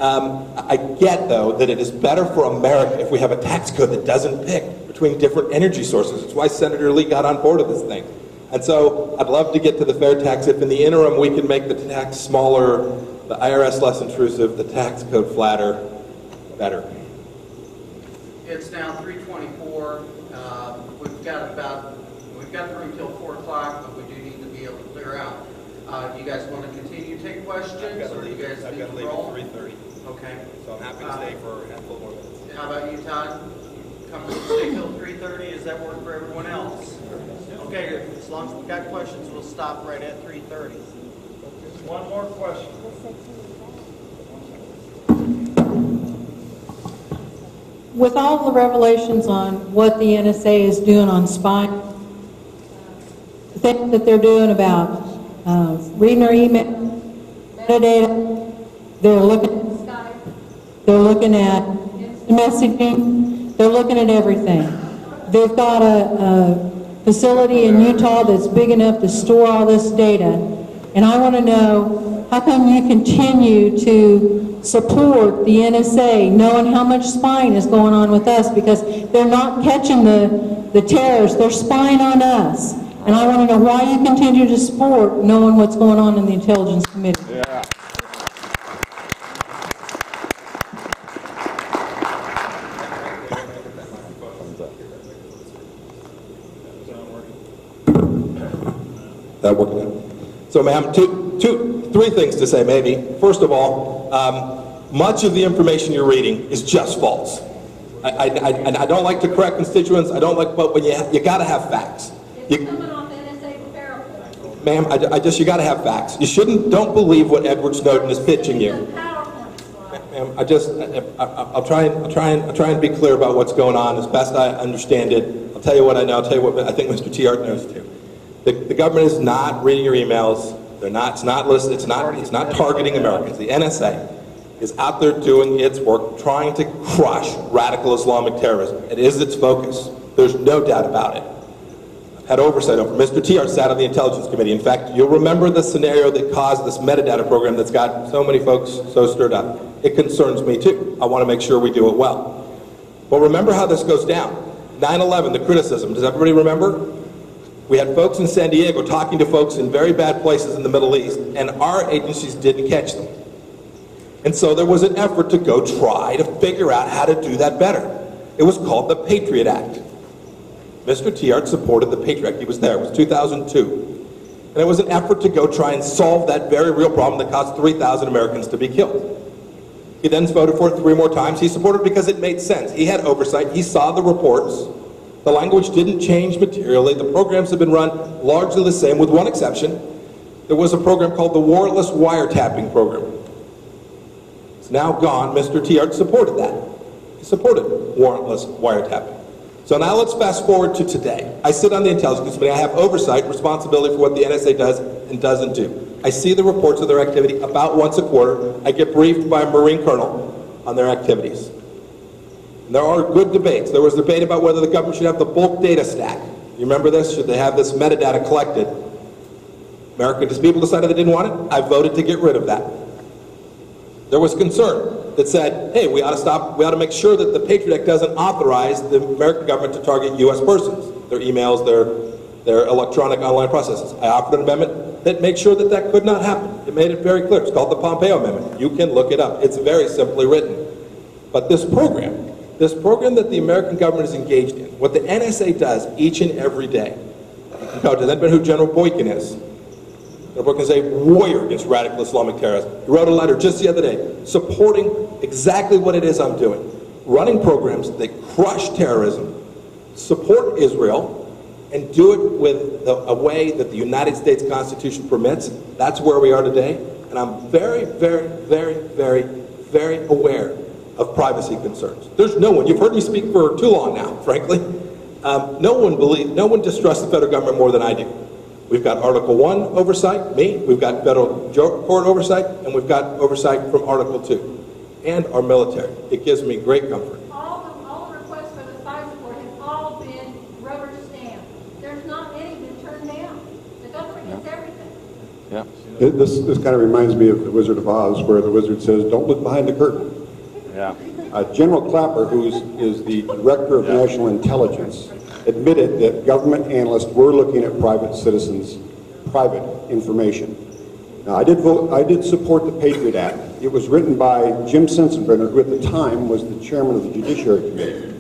I get, though, that it is better for America if we have a tax code that doesn't pick between different energy sources. It's why Senator Lee got on board with this thing. And so I'd love to get to the fair tax. If in the interim we can make the tax smaller, the IRS less intrusive, the tax code flatter, better.
It's now 3:24. We've got through until 4 o'clock, but we do need to be able to clear out. Do you guys want to continue to take questions, or do you guys need to roll?
I've got to leave at 3:30.
Okay.
So I'm happy to stay for a handful more minutes.
How about you, Todd? Comfortable to stay till 3:30? Does that work for everyone else? Okay, as long as we've got questions, we'll stop right at 3:30.
Just one more question.
With all the revelations on what the NSA is doing on spying, the things that they're doing about reading our email, metadata, they're looking at Skype, they're looking at messaging, they're looking at everything. They've got a facility in Utah that's big enough to store all this data, and I want to know, how come you continue to support the NSA, knowing how much spying is going on with us? Because they're not catching the terrorists, they're spying on us. And I want to know why you continue to support knowing what's going on in the Intelligence Committee.
Yeah. That working? So, ma'am, three things to say, maybe. First of all, much of the information you're reading is just false. I don't like to correct constituents. I don't like, but when you got to have facts. Ma'am, you got to have facts. Don't believe what Edward Snowden is pitching you. Ma'am, I'll try and be clear about what's going on as best I understand it. I'll tell you what I know. I'll tell you what I think Mr. Tiart knows too. The government is not reading your emails. It's not listening. It's not targeting Americans. The NSA is out there doing its work, trying to crush radical Islamic terrorism. It is its focus. There's no doubt about it. I've had oversight over. Mr. Tiart sat on the Intelligence Committee. In fact, you'll remember the scenario that caused this metadata program that's got so many folks so stirred up. It concerns me too. I want to make sure we do it well. But remember how this goes down. 9/11, the criticism. Does everybody remember? We had folks in San Diego talking to folks in very bad places in the Middle East, and our agencies didn't catch them. And so there was an effort to go try to figure out how to do that better. It was called the Patriot Act. Mr. Tiart supported the Patriot Act. He was there. It was 2002. And it was an effort to go try and solve that very real problem that caused 3,000 Americans to be killed. He then voted for it 3 more times. He supported it because it made sense. He had oversight. He saw the reports. The language didn't change materially. The programs have been run largely the same, with one exception. There was a program called the Warrantless Wiretapping Program. It's now gone. Mr. Tiart supported that. He supported warrantless wiretapping. So now let's fast forward to today. I sit on the Intelligence Committee. I have oversight, responsibility for what the NSA does and doesn't do. I see the reports of their activity about once a quarter. I get briefed by a Marine colonel on their activities. And there are good debates. There was debate about whether the government should have the bulk data stack. You remember this? Should they have this metadata collected? American people decided they didn't want it. I voted to get rid of that. There was concern that said, hey, we ought to make sure that the Patriot Act doesn't authorize the American government to target U.S. persons, their emails, their electronic online processes. I offered an amendment that made sure that that could not happen. It made it very clear. It's called the Pompeo Amendment. You can look it up. It's very simply written. But this program that the American government is engaged in, what the NSA does each and every day, does anybody know who General Boykin is? General Boykin is a warrior against radical Islamic terrorism. He wrote a letter just the other day supporting exactly what it is I'm doing. Running programs that crush terrorism, support Israel, and do it with a way that the United States Constitution permits. That's where we are today. And I'm very, very, very, very, very aware of privacy concerns. There's no one, you've heard me speak for too long now, frankly. No one distrusts the federal government more than I do. We've got Article 1 oversight, me, we've got federal court oversight, and we've got oversight from Article 2, and our military. It gives me great comfort.
All the requests for the spy support have all been rubber stamped. There's not any been turned down. The government gets everything.
Yeah.
This kind of reminds me of The Wizard of Oz, where the wizard says, don't look behind the curtain.
Yeah.
Yeah.
General Clapper, who is the Director of National Intelligence, admitted that government analysts were looking at private citizens' private information. Now, I did support the Patriot Act. It was written by Jim Sensenbrenner, who at the time was the chairman of the Judiciary Committee.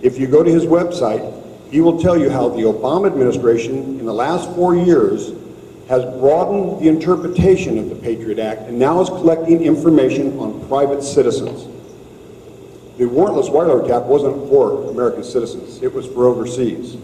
If you go to his website, he will tell you how the Obama administration in the last 4 years has broadened the interpretation of the Patriot Act and now is collecting information on private citizens. The warrantless wiretap wasn't for American citizens, it was for overseas.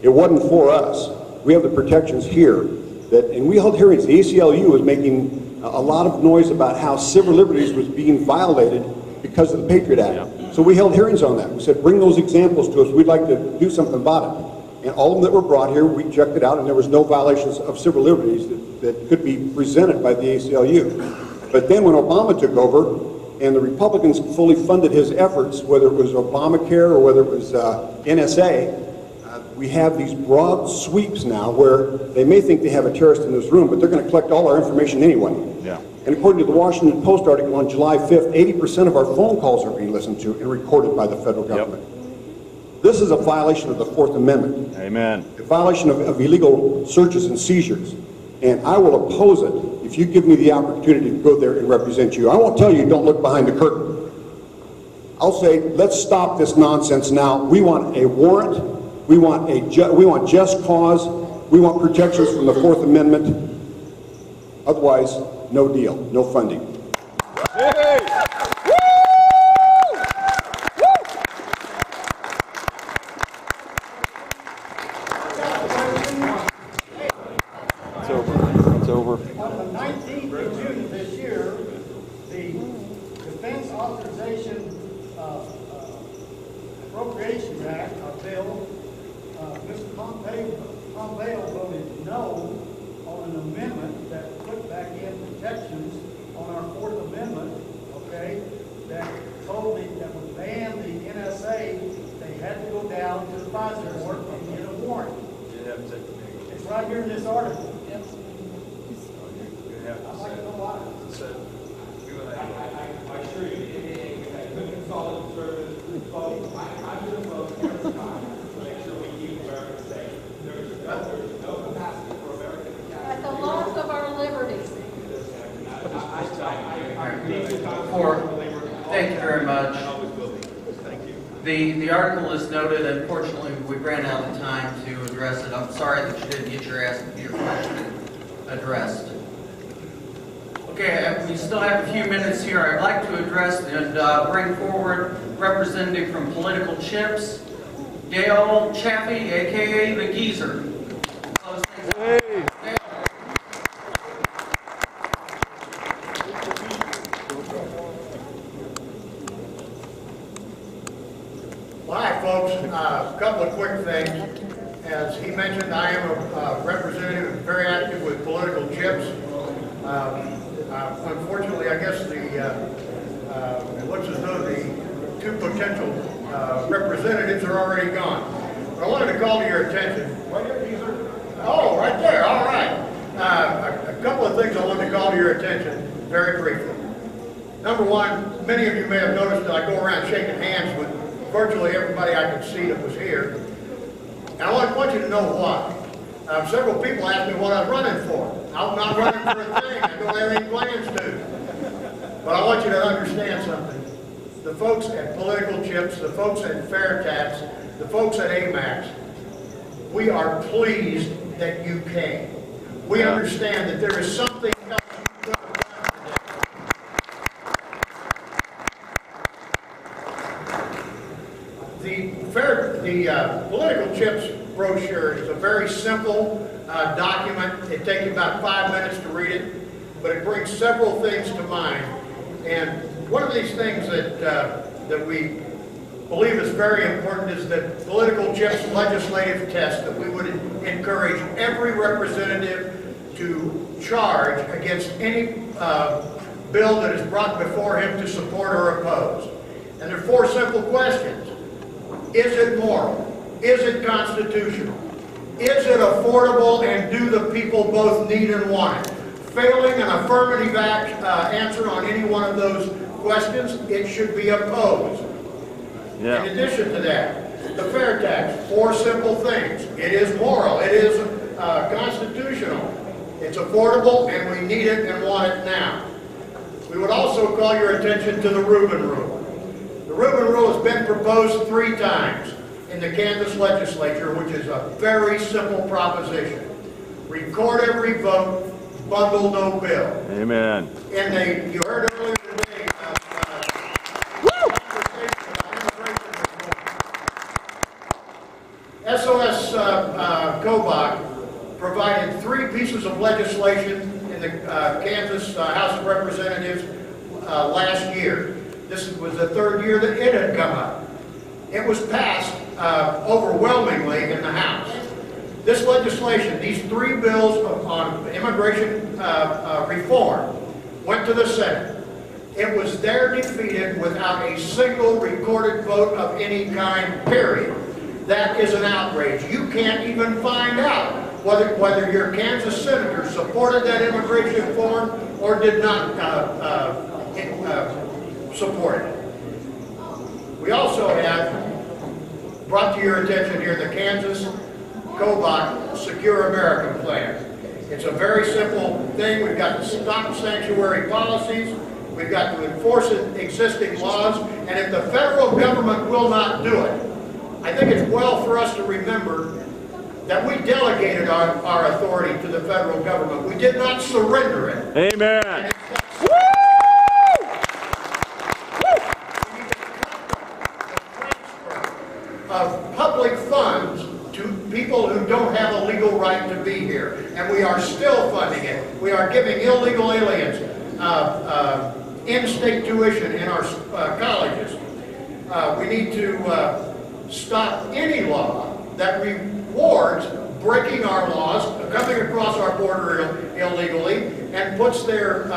It wasn't for us. We have the protections here and we held hearings. The ACLU was making a lot of noise about how civil liberties was being violated because of the Patriot Act. So we held hearings on that. We said, bring those examples to us, we'd like to do something about it. And all of them that were brought here, we checked it out, and there was no violations of civil liberties that could be presented by the ACLU. But then when Obama took over, and the Republicans fully funded his efforts, whether it was Obamacare or whether it was NSA, we have these broad sweeps now where they may think they have a terrorist in this room, but they're going to collect all our information anyway.
Yeah.
And according to the Washington Post article on July 5th, 80% of our phone calls are being listened to and recorded by the federal government. This is a violation of the Fourth Amendment.
Amen.
A violation of illegal searches and seizures. And I will oppose it if you give me the opportunity to go there and represent you. I won't tell you don't look behind the curtain. I'll say, let's stop this nonsense now. We want a warrant. We want just cause. We want protections from the Fourth Amendment. Otherwise, no deal, no funding.
It's over.
On the 19th of June of this year, the Defense Authorization Appropriation Act, or bill, Mr. Pompeo voted no on an amendment that put back in protections on our Fourth Amendment, okay, that told me that would ban the NSA. They had to go down to the FISA court and get a warrant. It's right here in this article. I'd like to know why.
I assure you, a good consultant service, I'm going to vote every time to make sure we keep America safe. There's no capacity for America to
At the loss of our liberties.
Thank you very much. The article is noted. Unfortunately, we ran out of time to address it. I'm sorry that you didn't get your question addressed. Okay, we still have a few minutes here. I'd like to address and bring forward representative from Political Chips, Dale Chaffee, a.k.a. the Geezer. Hey.
Hi, folks. A couple of quick things. As he mentioned, I am a representative and very active with Political Chips. Unfortunately, I guess it looks as though the two potential representatives are already gone. But I wanted to call to your attention. Oh, right there. All right. A couple of things I wanted to call to your attention very briefly. Number one, many of you may have noticed that I go around shaking hands with virtually everybody I could see that was here. And I want you to know why. Several people asked me what I was running for. I'm not running for a thing. I don't have any plans to. But I want you to understand something. The folks at Political Chips, the folks at FairTax, the folks at AMAX, we are pleased that you came. We understand that there is something else you could have done today. The Political Chips brochure is a very simple document. It takes about 5 minutes to read it, but it brings several things to mind. And one of these things that we believe is very important is that Political Chips legislative test that we would encourage every representative to charge against any bill that is brought before him to support or oppose. And there are 4 simple questions. Is it moral? Is it constitutional? Is it affordable, and do the people both need and want it? Failing an affirmative answer on any one of those questions, it should be opposed.
Yeah.
In addition to that, the FairTax, 4 simple things. It is moral, it is constitutional, it's affordable, and we need it and want it now. We would also call your attention to the Rubin Rule. The Rubin Rule has been proposed 3 times in the Kansas legislature, which is a very simple proposition. Record every vote, bundle no bill.
Amen.
And you heard earlier today SOS Kobach provided 3 pieces of legislation in the Kansas House of Representatives last year. This was the 3rd year that it had come up. It was passed overwhelmingly in the House. This legislation, these 3 bills on immigration reform, went to the Senate. It was there defeated without a single recorded vote of any kind, period. That is an outrage. You can't even find out whether your Kansas senator supported that immigration reform or did not support it. We also have brought to your attention here the Kansas Kobach Secure American Plan. It's a very simple thing. We've got to stop sanctuary policies. We've got to enforce existing laws. And if the federal government will not do it, I think it's well for us to remember that we delegated our authority to the federal government. We did not surrender it.
Amen.
Of public funds to people who don't have a legal right to be here. And we are still funding it. We are giving illegal aliens in-state tuition in our colleges. We need to stop any law that rewards breaking our laws, coming across our border illegally, and puts their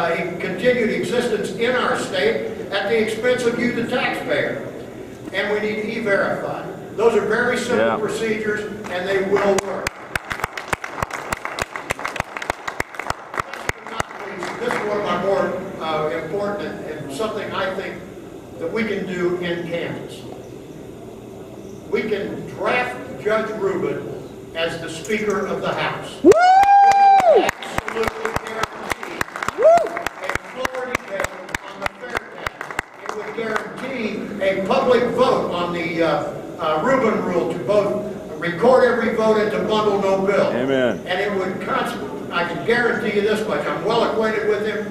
continued existence in our state at the expense of you, the taxpayer. And we need E-Verify. Those are very simple procedures, and they will work. This is one of my more important and something I think that we can do in Kansas. We can draft Judge Rubin as the Speaker of the House. Woo! Absolutely guarantee a majority vote on the FairTax. It would guarantee a public vote on the Rubin Rule to both record every vote and to bundle no bill.
Amen.
And it would I can guarantee you this much. I'm well acquainted with him.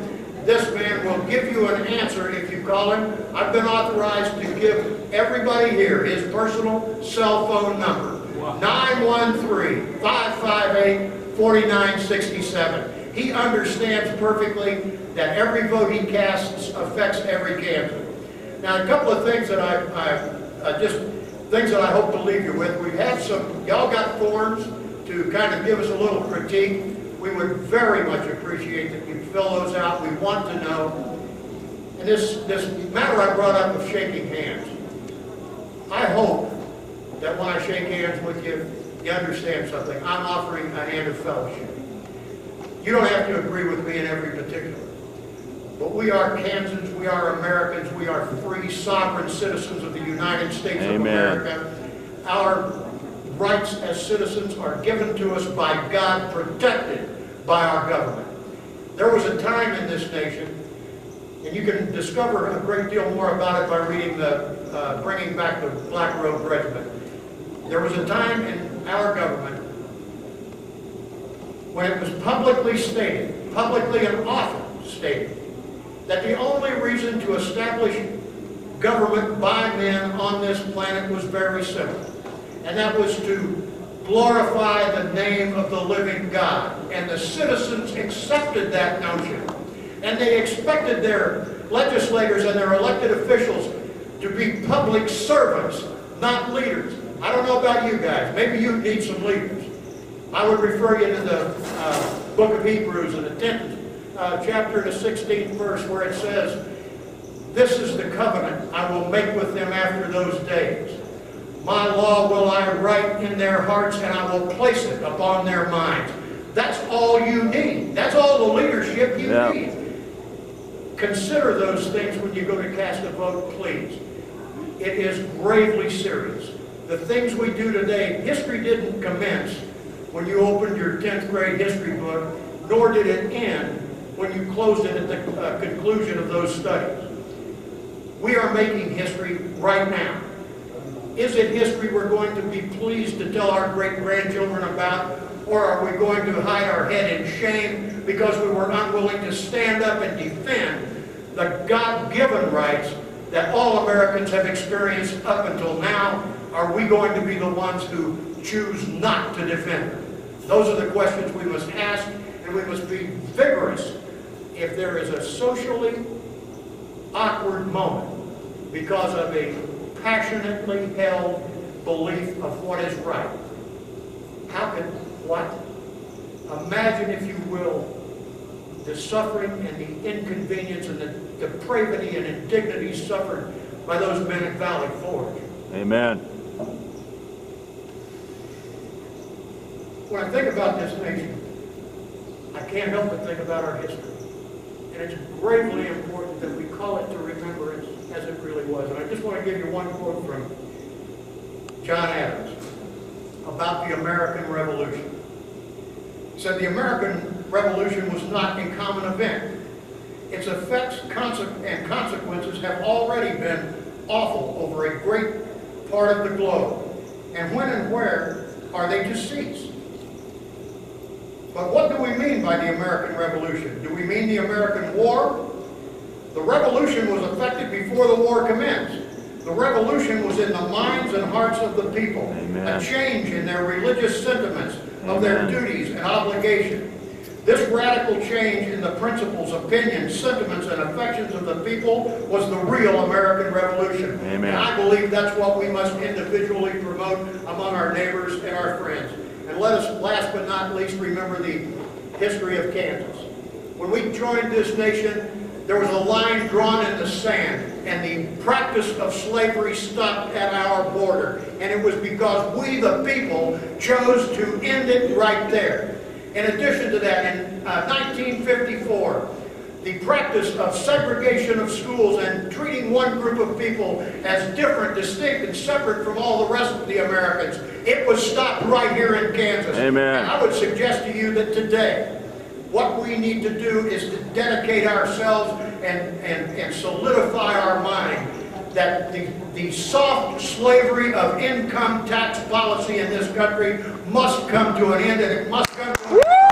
This man will give you an answer if you call him. I've been authorized to give everybody here his personal cell phone number. 913-558-4967. He understands perfectly that every vote he casts affects every Kansan. Now, a couple of things that things that I hope to leave you with. We've had y'all got forms to kind of give us a little critique. We would very much appreciate that you fill those out. We want to know. And this matter I brought up of shaking hands. I hope that when I shake hands with you, you understand something. I'm offering a hand of fellowship. You don't have to agree with me in every particular. But we are Kansans, we are Americans, we are free, sovereign citizens of the United States of America. Our rights as citizens are given to us by God, protected by our government. There was a time in this nation, and you can discover a great deal more about it by reading the Bringing Back the Black Robe Regiment. There was a time in our government when it was publicly stated, publicly and often stated, that the only reason to establish government by men on this planet was very simple. And that was to glorify the name of the living God. And the citizens accepted that notion. And they expected their legislators and their elected officials to be public servants, not leaders. I don't know about you guys. Maybe you need some leaders. I would refer you to the book of Hebrews in the 10th chapter, the 16th verse, where it says, "This is the covenant I will make with them after those days. My law will I write in their hearts, and I will place it upon their minds." That's all you need. That's all the leadership you need.
consider those things when you go to cast a vote, please. It is gravely serious. The things we do today, history didn't commence when you opened your 10th grade history book, nor did it end when you closed it at the conclusion of those studies. We are making history right now. Is it history we're going to be pleased to tell our great-grandchildren about, or are we going to hide our head in shame because we were unwilling to stand up and defend the God-given rights that all Americans have experienced up until now? Are we going to be the ones who choose not to defend them? Those are the questions we must ask, and we must be vigorous if there is a socially awkward moment because of a passionately held belief of what is right. How can, what? Imagine, if you will, the suffering and the inconvenience and the depravity and indignity suffered by those men at Valley Forge.
Amen.
When I think about this nation, I can't help but think about our history. And it's gravely important that we call it to remembrance as it really was. And I just want to give you one quote from John Adams about the American Revolution. He said, "The American Revolution was not a common event. Its effects and consequences have already been awful over a great part of the globe. And when and where are they to cease? But what do we mean by the American Revolution? Do we mean the American War? The Revolution was effected before the war commenced. The Revolution was in the minds and hearts of the people. Amen. A change in their religious sentiments, of their duties and obligations. This radical change in the principles, opinions, sentiments, and affections of the people was the real American Revolution." Amen. And I believe that's what we must individually promote among our neighbors and our friends. And let us, last but not least, remember the history of Kansas. When we joined this nation, there was a line drawn in the sand, and the practice of slavery stopped at our border. And it was because we, the people, chose to end it right there. In addition to that, in 1954, the practice of segregation of schools and treating one group of people as different, distinct, and separate from all the rest of the Americans, it was stopped right here in Kansas. Amen. And I would suggest to you that today, what we need to do is to dedicate ourselves and solidify our mind that the soft slavery of income tax policy in this country must come to an end, and it must come to an end.